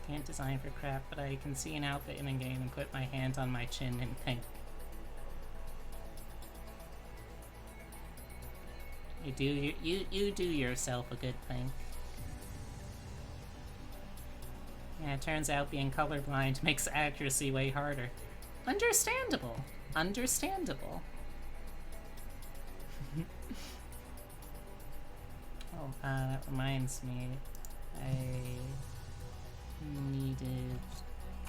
Can't design for crap, but I can see an outfit in a game and put my hand on my chin and think. You do yourself a good thing. Yeah, it turns out being colorblind makes accuracy way harder. Understandable. Understandable. Oh, that reminds me. I needed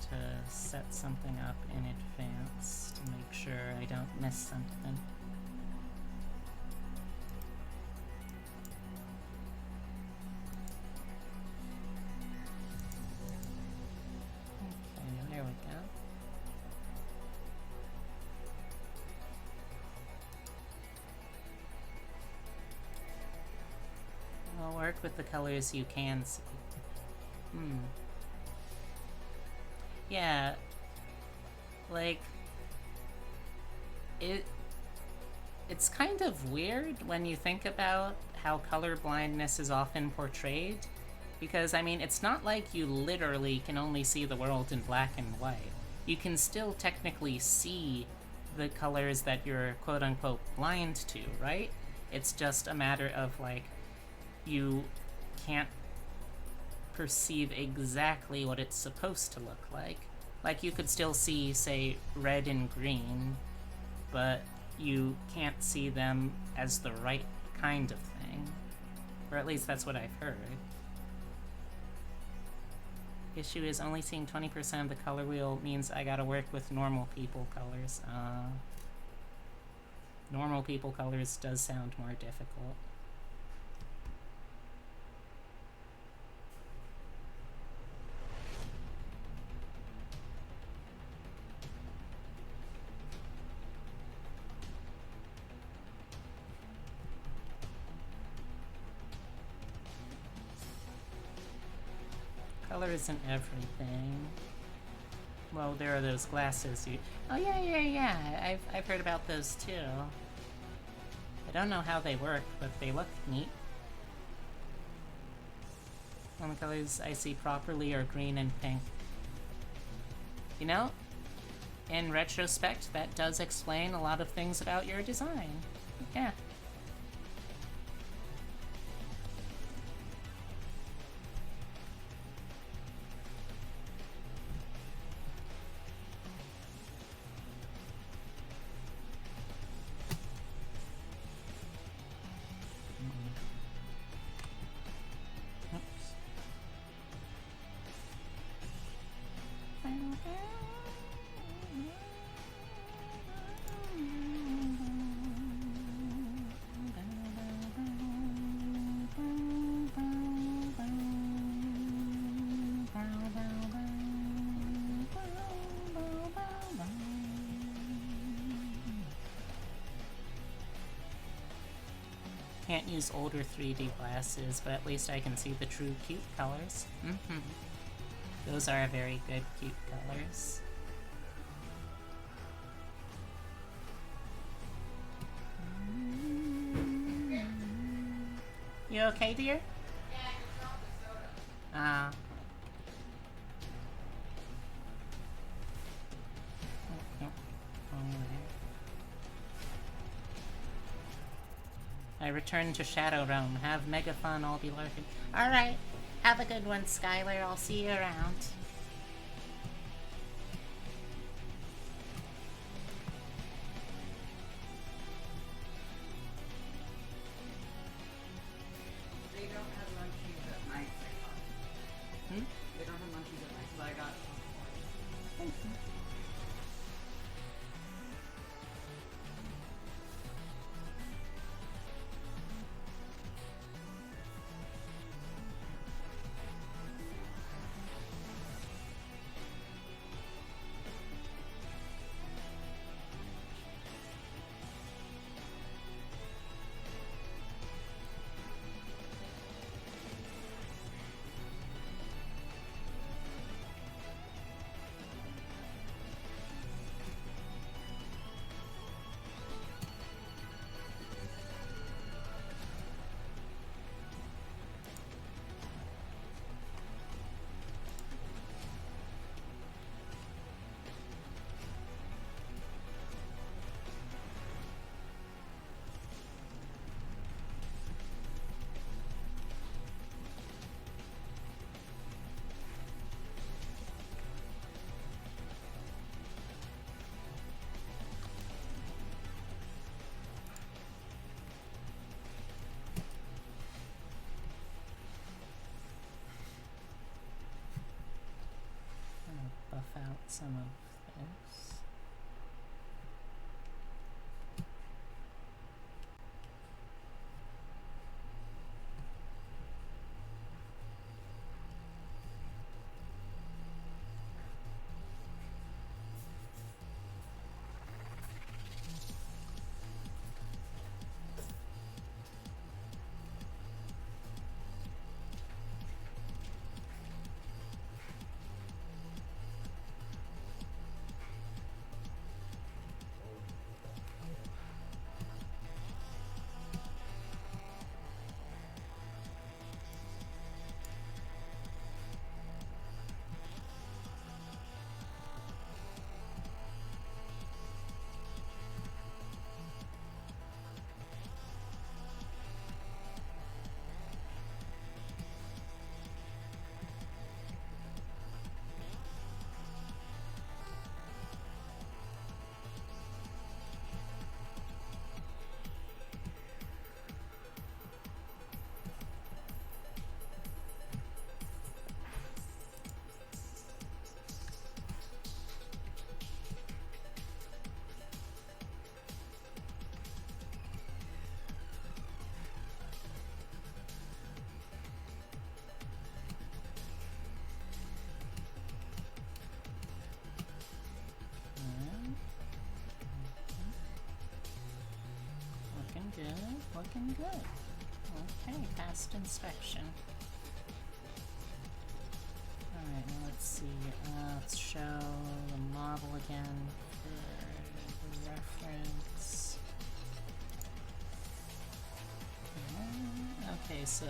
to set something up in advance to make sure I don't miss something. Okay, there we go. I'll work with the colors you can see. Yeah, like, it's kind of weird when you think about how color blindness is often portrayed, because, I mean, it's not like you literally can only see the world in black and white. You can still technically see the colors that you're quote-unquote blind to, right? It's just a matter of, like, you can't perceive exactly what it's supposed to look like. Like, you could still see, say, red and green, but you can't see them as the right kind of thing. Or at least that's what I've heard. Issue is only seeing 20% of the color wheel means I gotta work with normal people colors. Normal people colors does sound more difficult. Color isn't everything. Well, there are those glasses you... Oh, yeah. I've heard about those, too. I don't know how they work, but they look neat. All the colors I see properly are green and pink. You know, in retrospect, that does explain a lot of things about your design. Yeah. Can't use older 3D glasses, but at least I can see the true cute colors. Those are very good cute colors. You okay, dear? Yeah, I just dropped the soda. Ah. I return to Shadow Realm. Have mega fun, I'll be lurking. Alright. Have a good one, Skylar. I'll see you around. They don't have munchies at night, I thought. Hmm? They don't have munchies at night, so I got Thank you. Buff out some of this. Looking good. Okay, passed inspection. Alright, now let's see. Let's show the model again for reference. Okay, so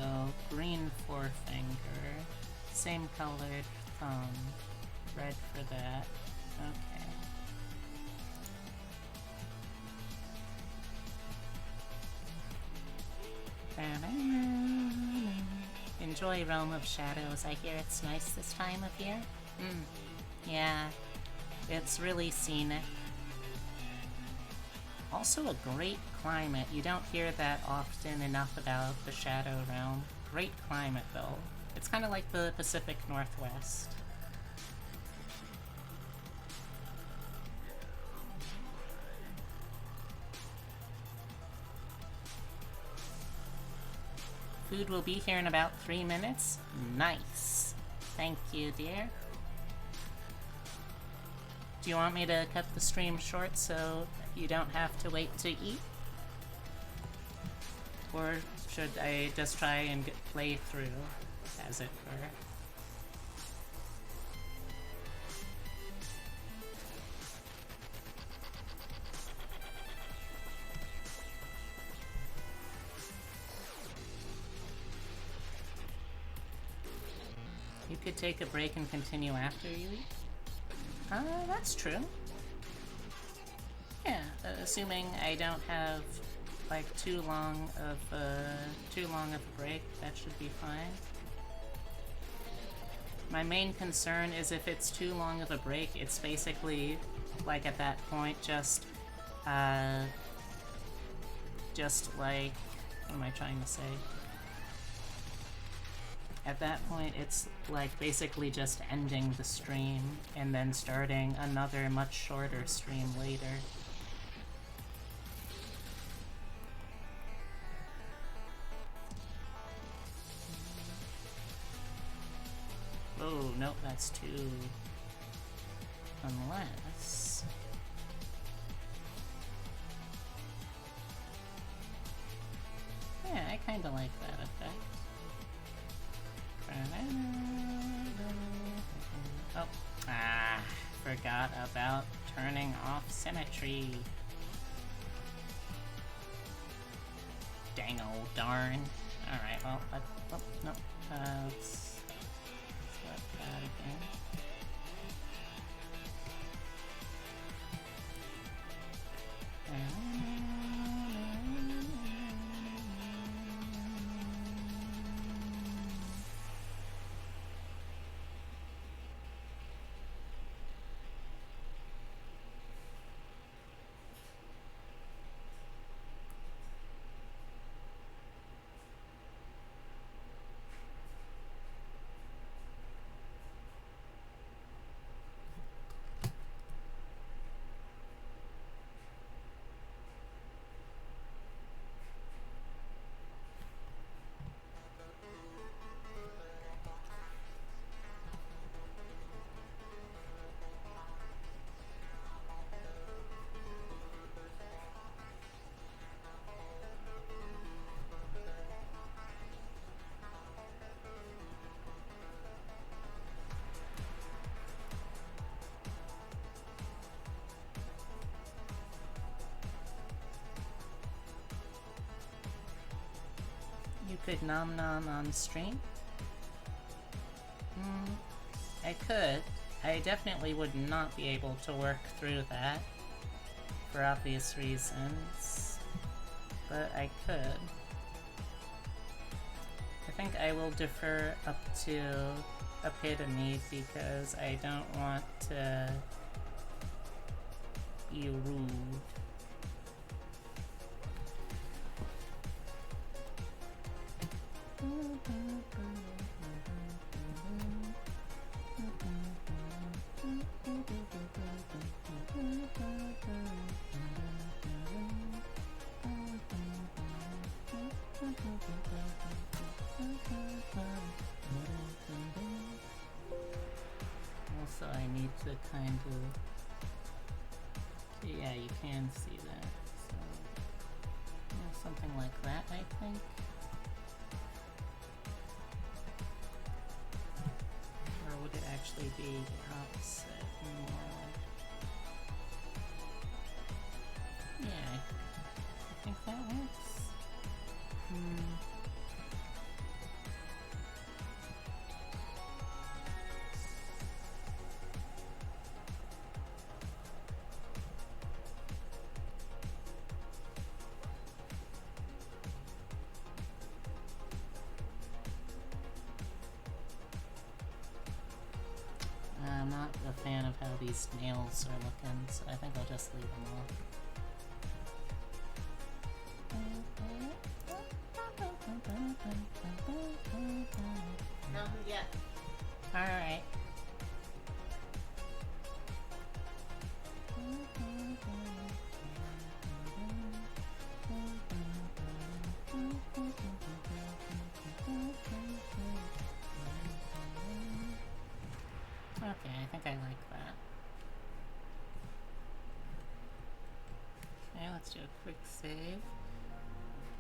green forefinger, same colored thumb, red for that. Okay. Enjoy Realm of Shadows. I hear it's nice this time of year. Yeah, it's really scenic. Also a great climate. You don't hear that often enough about the Shadow Realm. Great climate though. It's kind of like the Pacific Northwest. Food will be here in about 3 minutes. Nice. Thank you, dear. Do you want me to cut the stream short so you don't have to wait to eat? Or should I just try and play through, as it were? You could take a break and continue after you eat? That's true. Yeah, assuming I don't have like too long of a break, that should be fine. My main concern is if it's too long of a break, it's basically like at that point just like, what am I trying to say? At that point, it's like basically just ending the stream and then starting another much shorter stream later. Oh, nope, that's too... Unless... Yeah, I kinda like that effect. Oh, forgot about turning off symmetry. Dang old darn. Alright, well, oh, no, let's select that again. You could nom nom on stream? I could. I definitely would not be able to work through that, for obvious reasons, but I could. I think I will defer up to Epitome because I don't want to be rude. Also, I need to kind of... Yeah, you can see that. So, yeah, something like that, I think. Or would it actually be the opposite? More like... Yeah, I think that works. I'm not a fan of how these nails are looking, so I think I'll just leave them off. No, yet. Alright. Okay, I think I like that. Okay, let's do a quick save.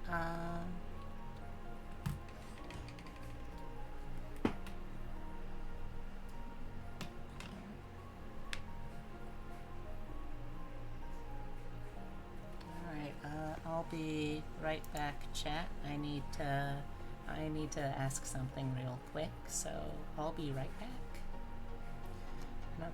Um, Alright, I'll be right back, chat. I need to ask something real quick, so I'll be right back. Not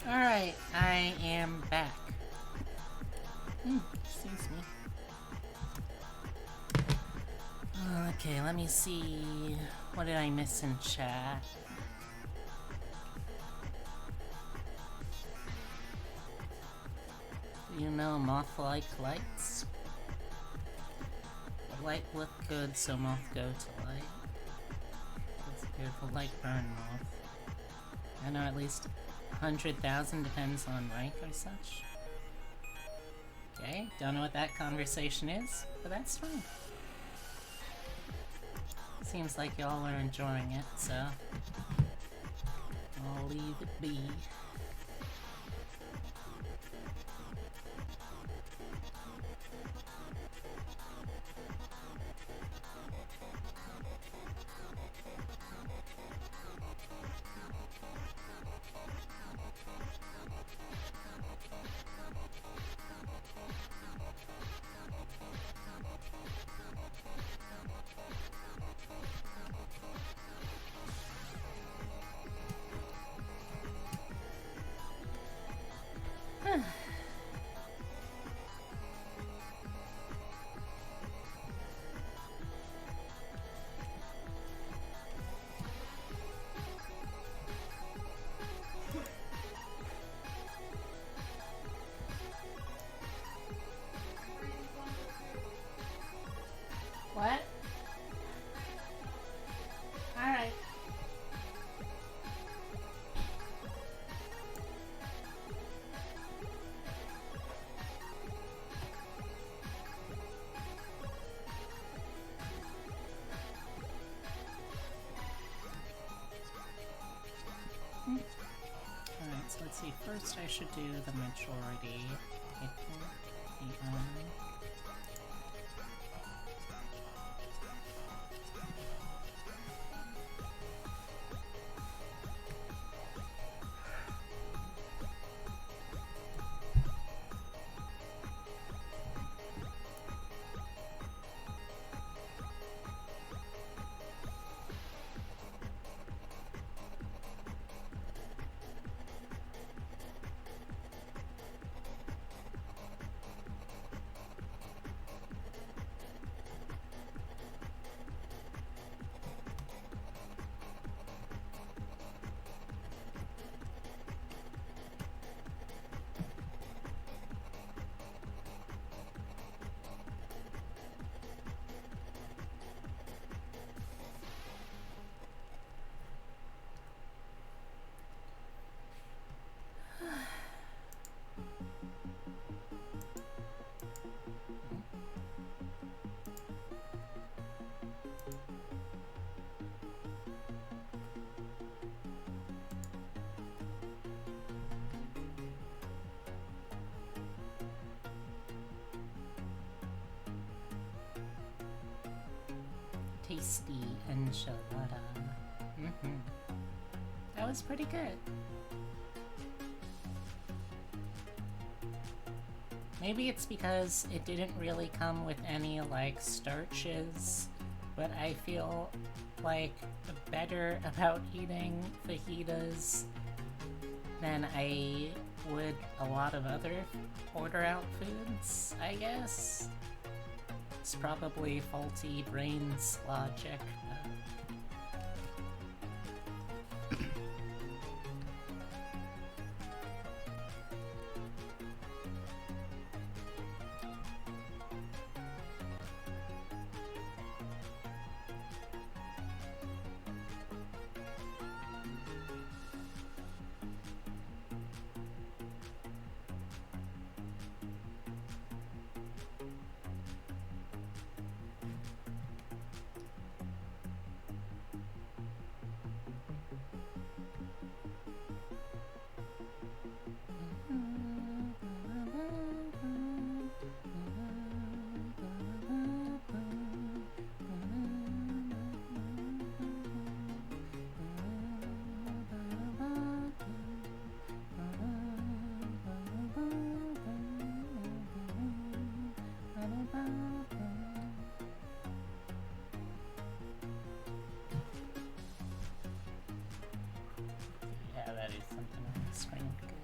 Alright, I am back. Excuse me. Okay, let me see. What did I miss in chat? Do you know moth-like lights? The light look good, so moth go to light. It's good for light burn moth. I know at least 100,000 depends on rank or such. Okay, don't know what that conversation is, but that's fine. Seems like y'all are enjoying it, so I'll leave it be. What? Alright. Alright, so let's see. First I should do the majority. Tasty enchilada. That was pretty good. Maybe it's because it didn't really come with any, like, starches, but I feel, like, better about eating fajitas than I would a lot of other order-out foods, I guess. It's probably faulty brain's logic. screen. Good.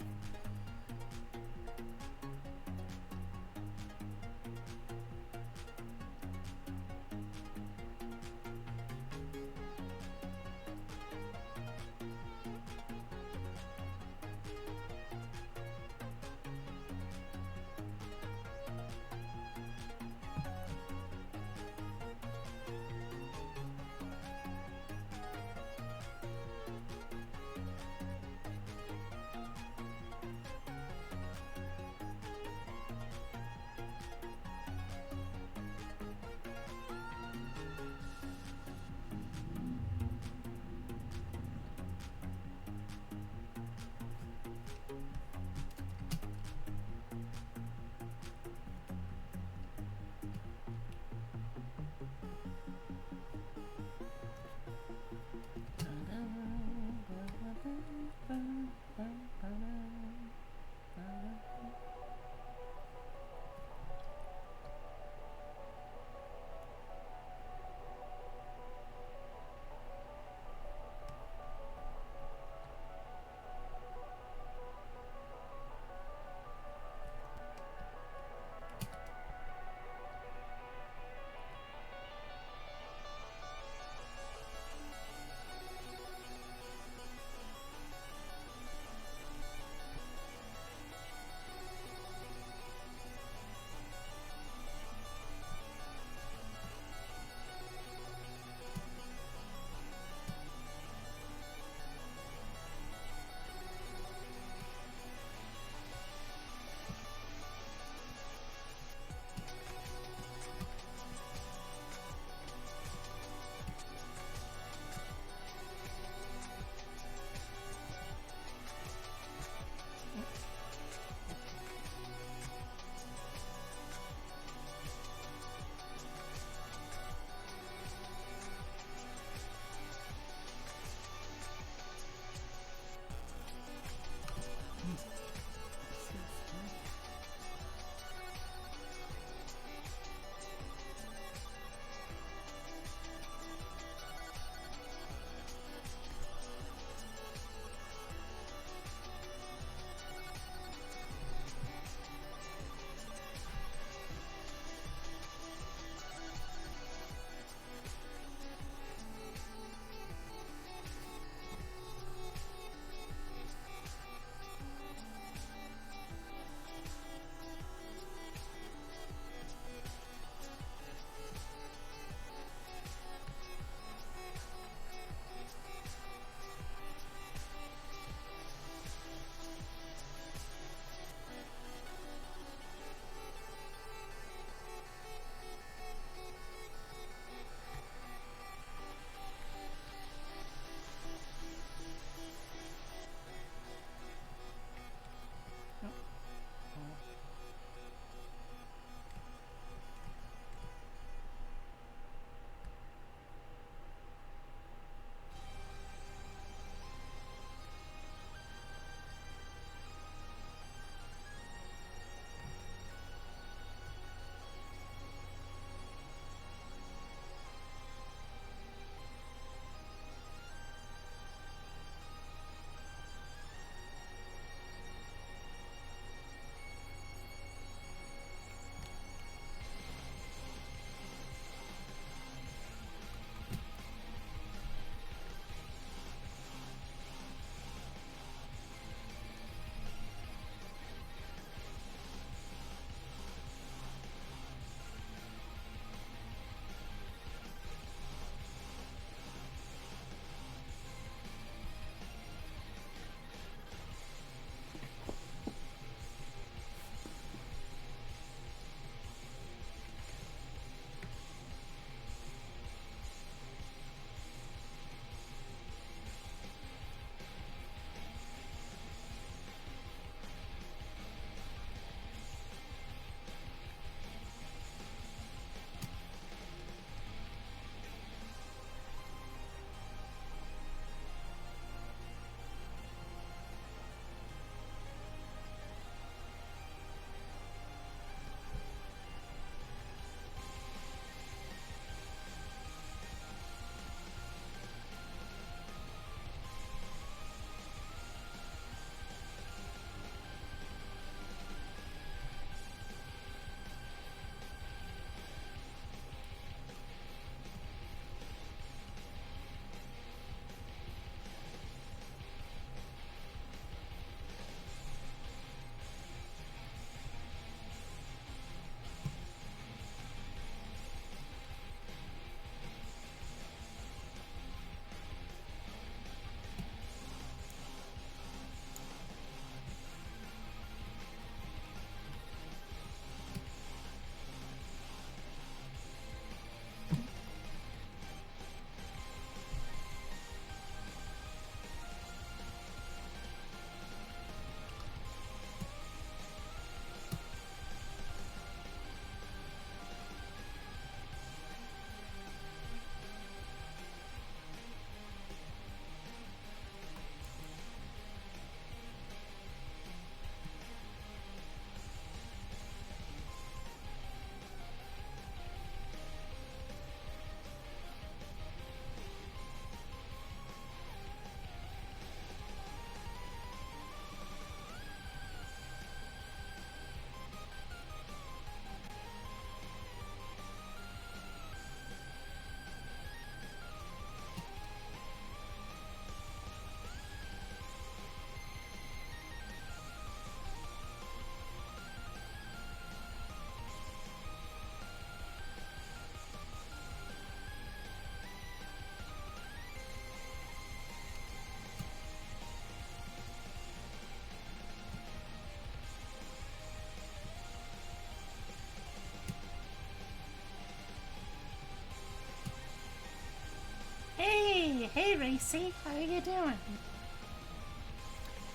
Lacey, how are you doing?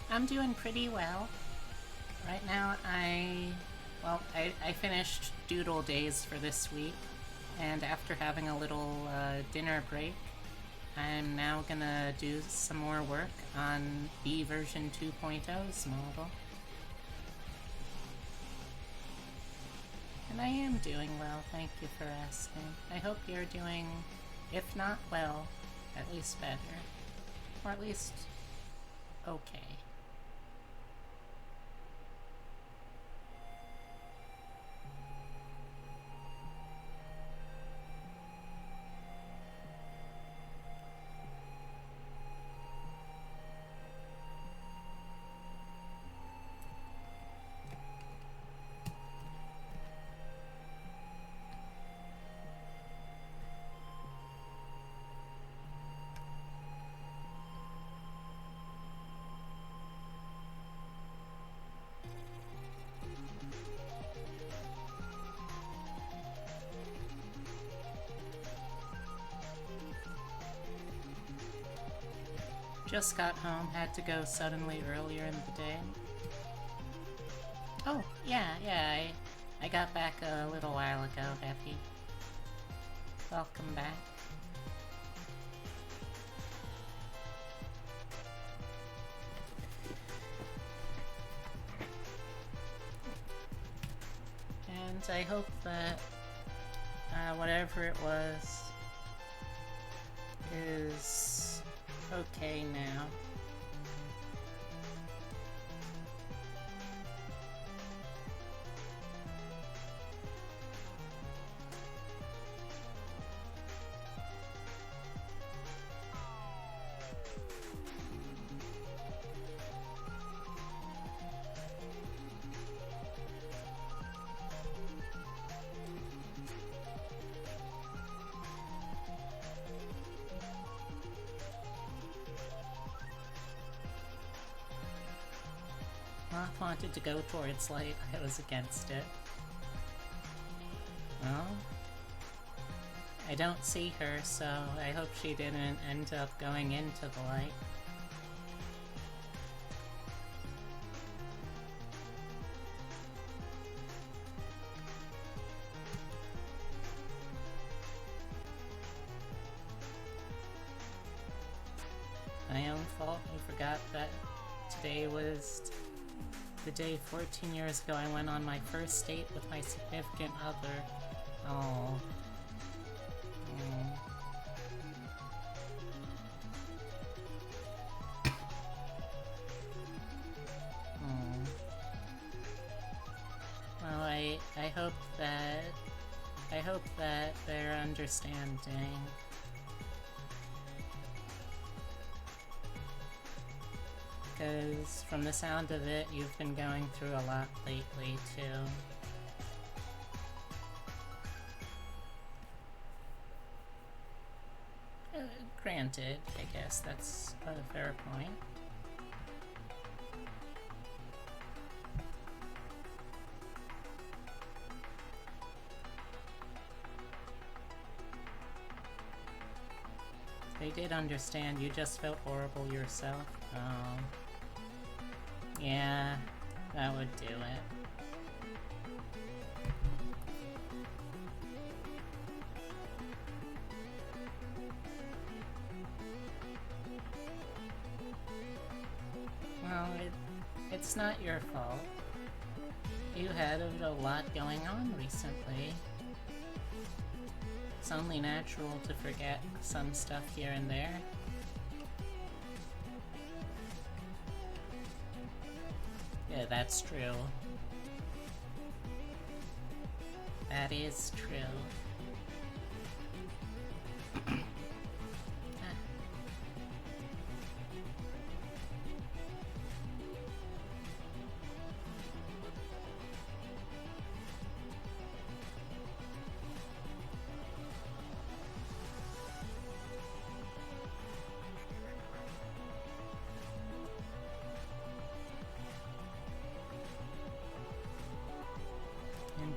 I'm doing pretty well. Right now, I finished Doodle Days for this week, and after having a little dinner break, I'm now gonna do some more work on B version 2.0's model. And I am doing well, thank you for asking. I hope you're doing, if not well, at least better. Or at least okay. Just got home, had to go suddenly earlier in the day. Oh, yeah, I got back a little while ago, Effie. Welcome back. And I hope that whatever it was is okay now. Moth wanted to go towards light, I was against it. Well, I don't see her, so I hope she didn't end up going into the light. My own fault, I forgot that today was the day 14 years ago I went on my first date with my significant other. Oh. Well, I hope that they're understanding. Because from the sound of it, you've been going through a lot lately, too. Granted, I guess that's a fair point. They did understand, you just felt horrible yourself. Oh. Yeah, that would do it. Well, it's not your fault. You had a lot going on recently. It's only natural to forget some stuff here and there. Yeah, that's true. That is true.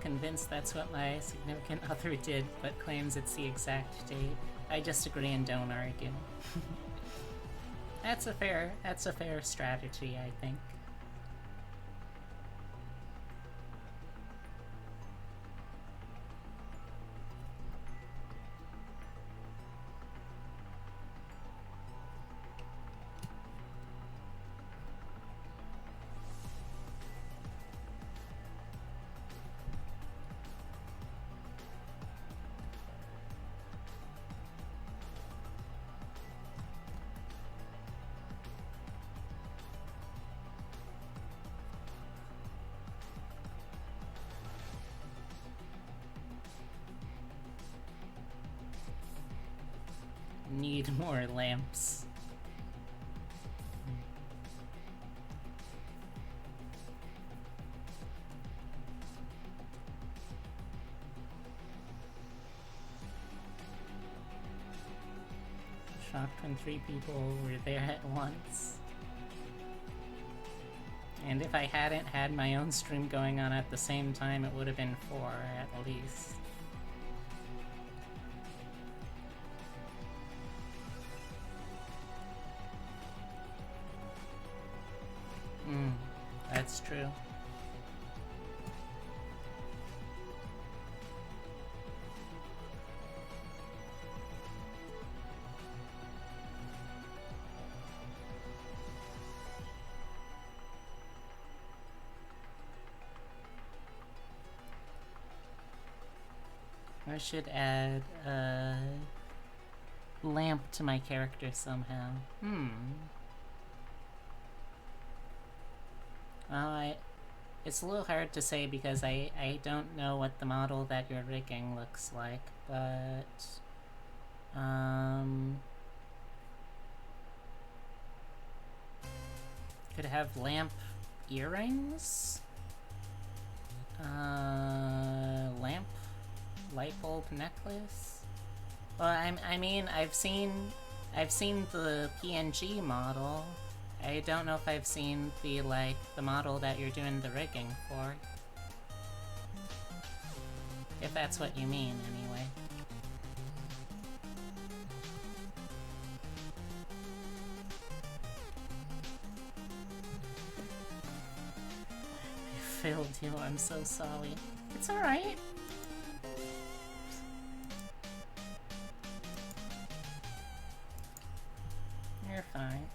Convinced that's what my significant other did, but claims it's the exact date. I just agree and don't argue. That's a fair strategy, I think. Need more lamps. Shocked when 3 people were there at once. And if I hadn't had my own stream going on at the same time, it would have been 4 at least. That's true. I should add a lamp to my character somehow. It's a little hard to say because I don't know what the model that you're rigging looks like, but could have lamp earrings? Lamp light bulb necklace? Well, I mean, I've seen the PNG model. I don't know if I've seen the model that you're doing the rigging for. If that's what you mean, anyway. I failed you, I'm so sorry. It's alright. You're fine.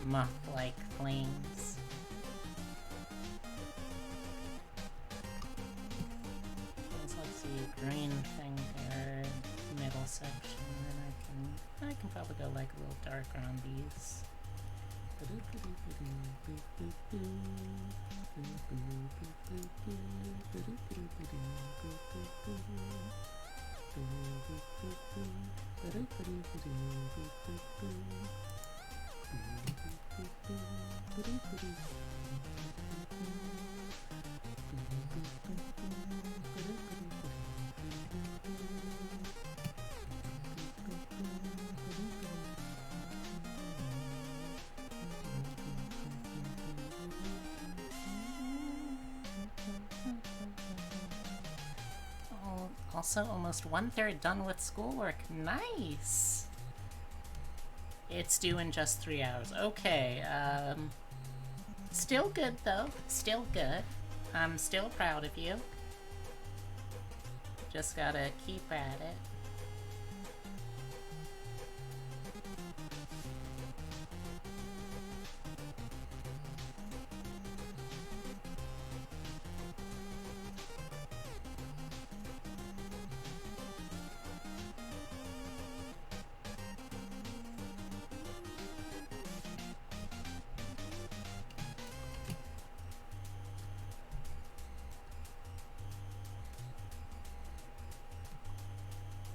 Moth-like flames. Let's see, green thing here, middle section, and I can probably go like a little darker on these. Also, almost 1/3 done with schoolwork. Nice! It's due in just 3 hours. Okay, still good though. Still good. I'm still proud of you. Just gotta keep at it.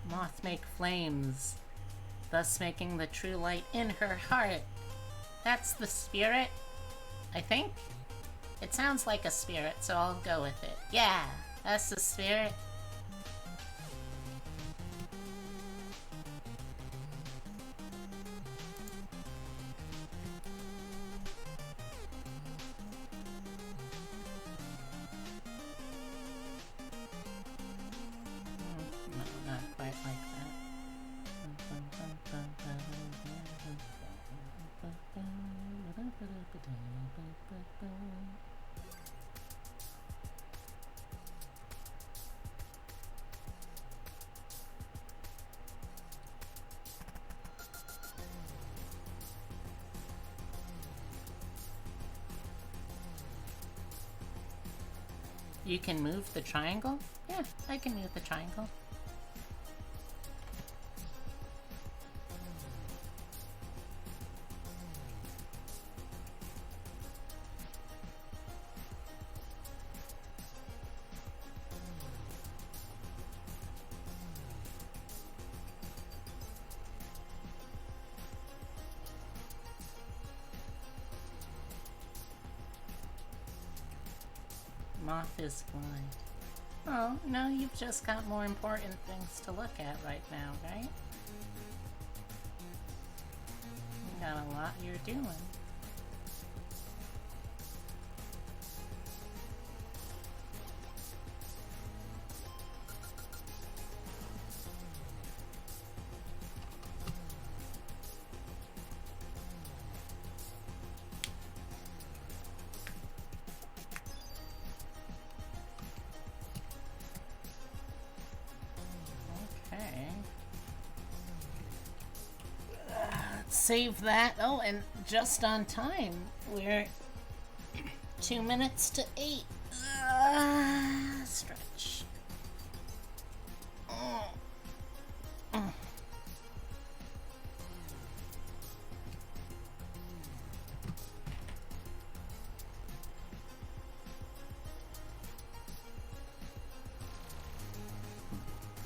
Moth make flames, thus making the true light in her heart. That's the spirit, I think. It sounds like a spirit, so I'll go with it. Yeah, that's the spirit. No, not quite like that. You can move the triangle? Yeah, I can move the triangle. Moth is blind. Oh, no, you've just got more important things to look at right now, right? You got a lot you're doing. Save that. Oh, and just on time. We're 2 minutes to 8. Stretch. Oh. Oh.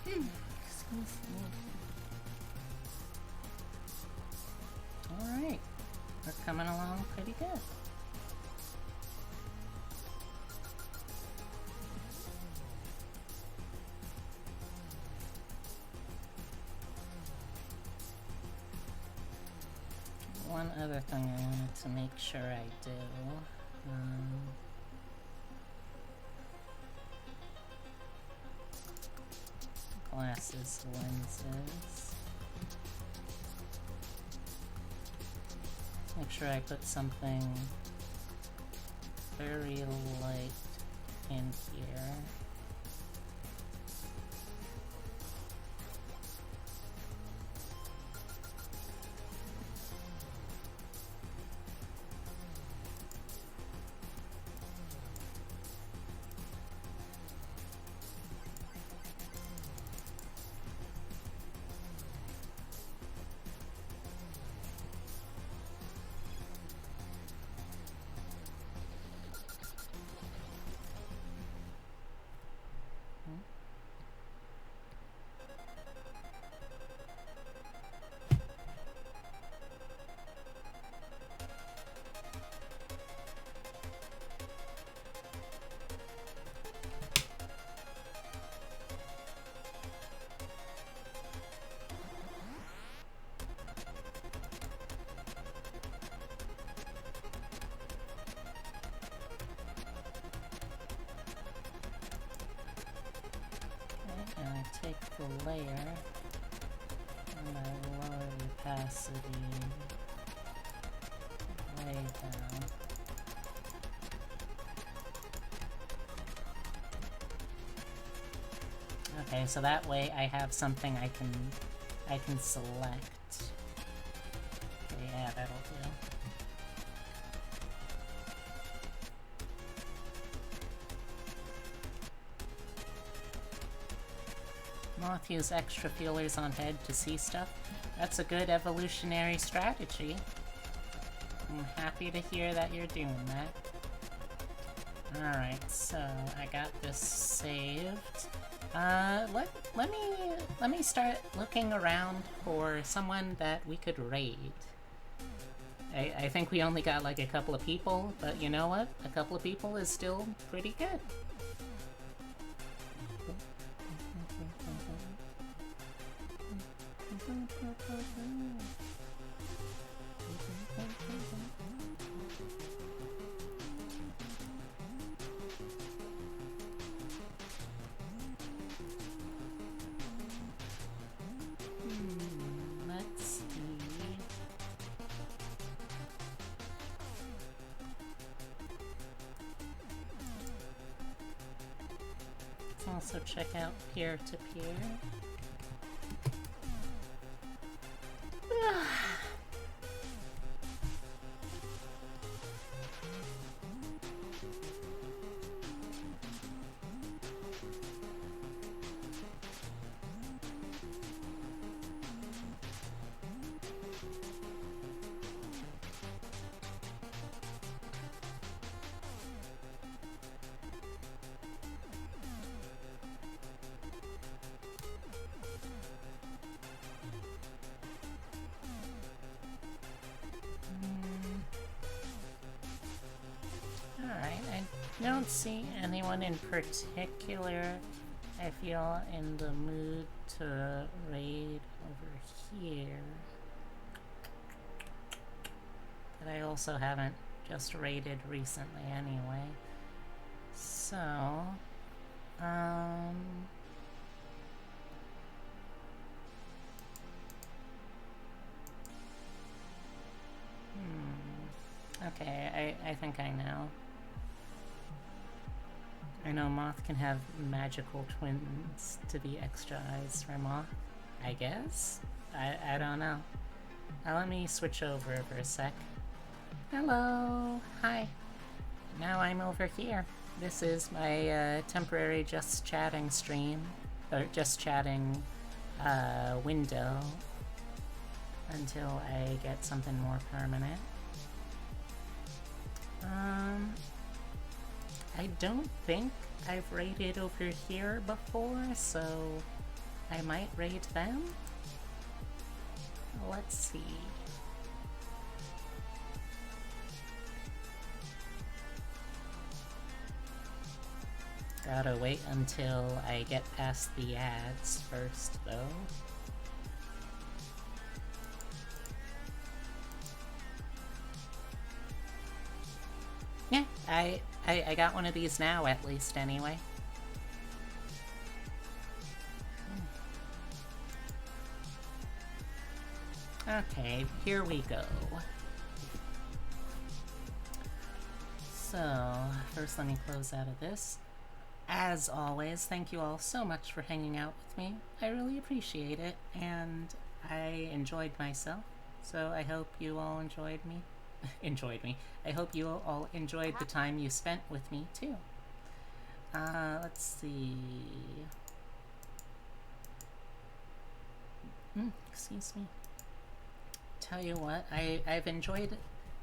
Excuse me. Alright, we're coming along pretty good. One other thing I wanted to make sure I do. Glasses, lenses. Make sure I put something very light in here. And I take the layer and I lower the opacity way down. Okay, so that way I have something I can select. Okay, yeah, that'll do. Moth use extra feelers on head to see stuff. That's a good evolutionary strategy. I'm happy to hear that you're doing that. Alright, so I got this saved. Let me start looking around for someone that we could raid. I think we only got like a couple of people, but you know what? A couple of people is still pretty good. Let's see. Let's also check out peer-to-peer. Alright, I don't see anyone in particular I feel in the mood to raid over here. But I also haven't just raided recently anyway. So, okay, I think I know. I know Moth can have magical twins to be extra eyes for Moth, I guess? I don't know. Now let me switch over for a sec. Hello! Hi! Now I'm over here. This is my temporary just chatting stream, or just chatting window until I get something more permanent. I don't think I've raided over here before, so I might raid them. Let's see. Gotta wait until I get past the ads first, though. Yeah, I got one of these now, at least, anyway. Okay, here we go. So, first let me close out of this. As always, thank you all so much for hanging out with me. I really appreciate it, and I enjoyed myself, so I hope you all enjoyed me. I hope you all enjoyed the time you spent with me, too. Let's see... excuse me. Tell you what, I've enjoyed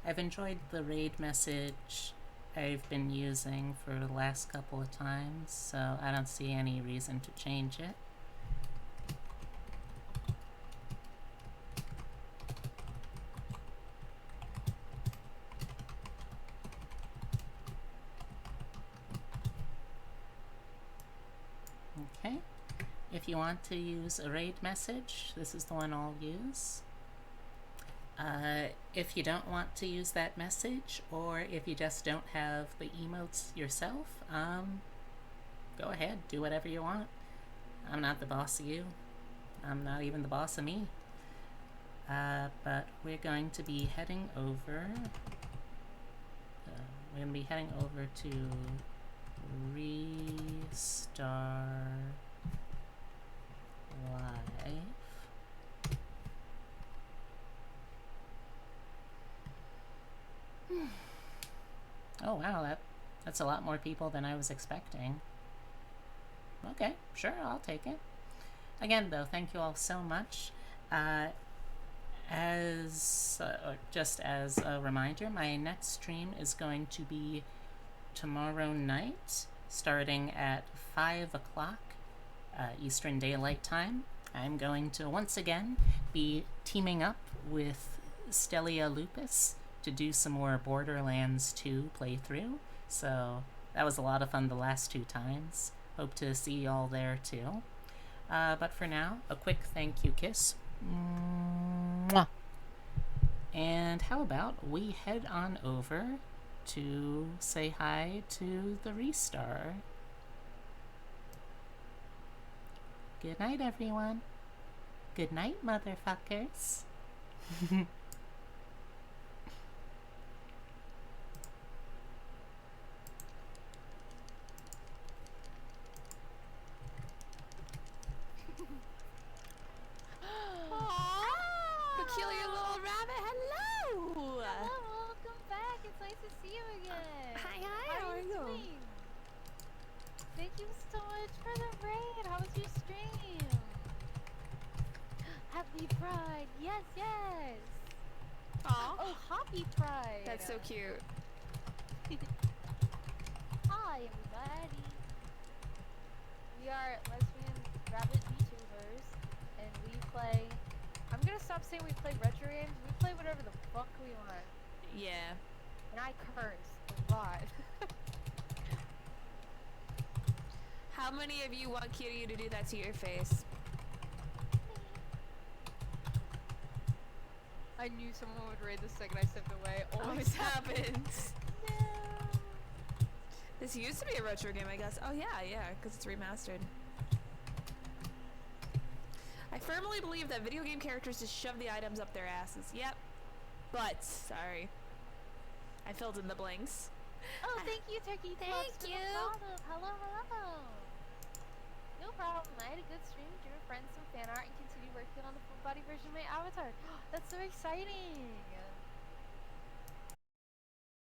the raid message I've been using for the last couple of times, so I don't see any reason to change it. Okay, if you want to use a raid message, this is the one I'll use. If you don't want to use that message, or if you just don't have the emotes yourself, go ahead, do whatever you want. I'm not the boss of you. I'm not even the boss of me. But we're going to be heading over... we're going to be heading over to Restart Live. Oh wow, that's a lot more people than I was expecting. Okay, sure, I'll take it. Again though, thank you all so much. Just as a reminder, my next stream is going to be tomorrow night, starting at 5 o'clock Eastern Daylight Time. I'm going to once again be teaming up with Stellia Lupus to do some more Borderlands 2 playthrough. So that was a lot of fun the last 2 times. Hope to see y'all there too. But for now, a quick thank you kiss. Mwah. And how about we head on over to say hi to the Restar. Good night, everyone. Good night, motherfuckers. Peculiar little rabbit, hello! Hello, welcome back. It's nice to see you again. Hi, how are you? doing? Thank you so much for the raid. How was your stream? Happy Pride. Yes, yes. Aw, Oh, Happy Pride. that's so cute. Hi, everybody. We are lesbian rabbit VTubers, and we play... I'm gonna stop saying we play retro games. We play whatever the fuck we want. Yeah. And I curse a lot. How many of you want Kiryu to do that to your face? I knew someone would raid the second I stepped away. Always happens. No. This used to be a retro game, I guess. Oh yeah, because it's remastered. I firmly believe that video game characters just shove the items up their asses. Yep. But, sorry. I filled in the blanks. Oh, thank you, Turkey. Thank Talks, for the you. follow. Hello, hello. No problem. I had a good stream, drew friends some fan art, and continue working on the full body version of my avatar. That's so exciting.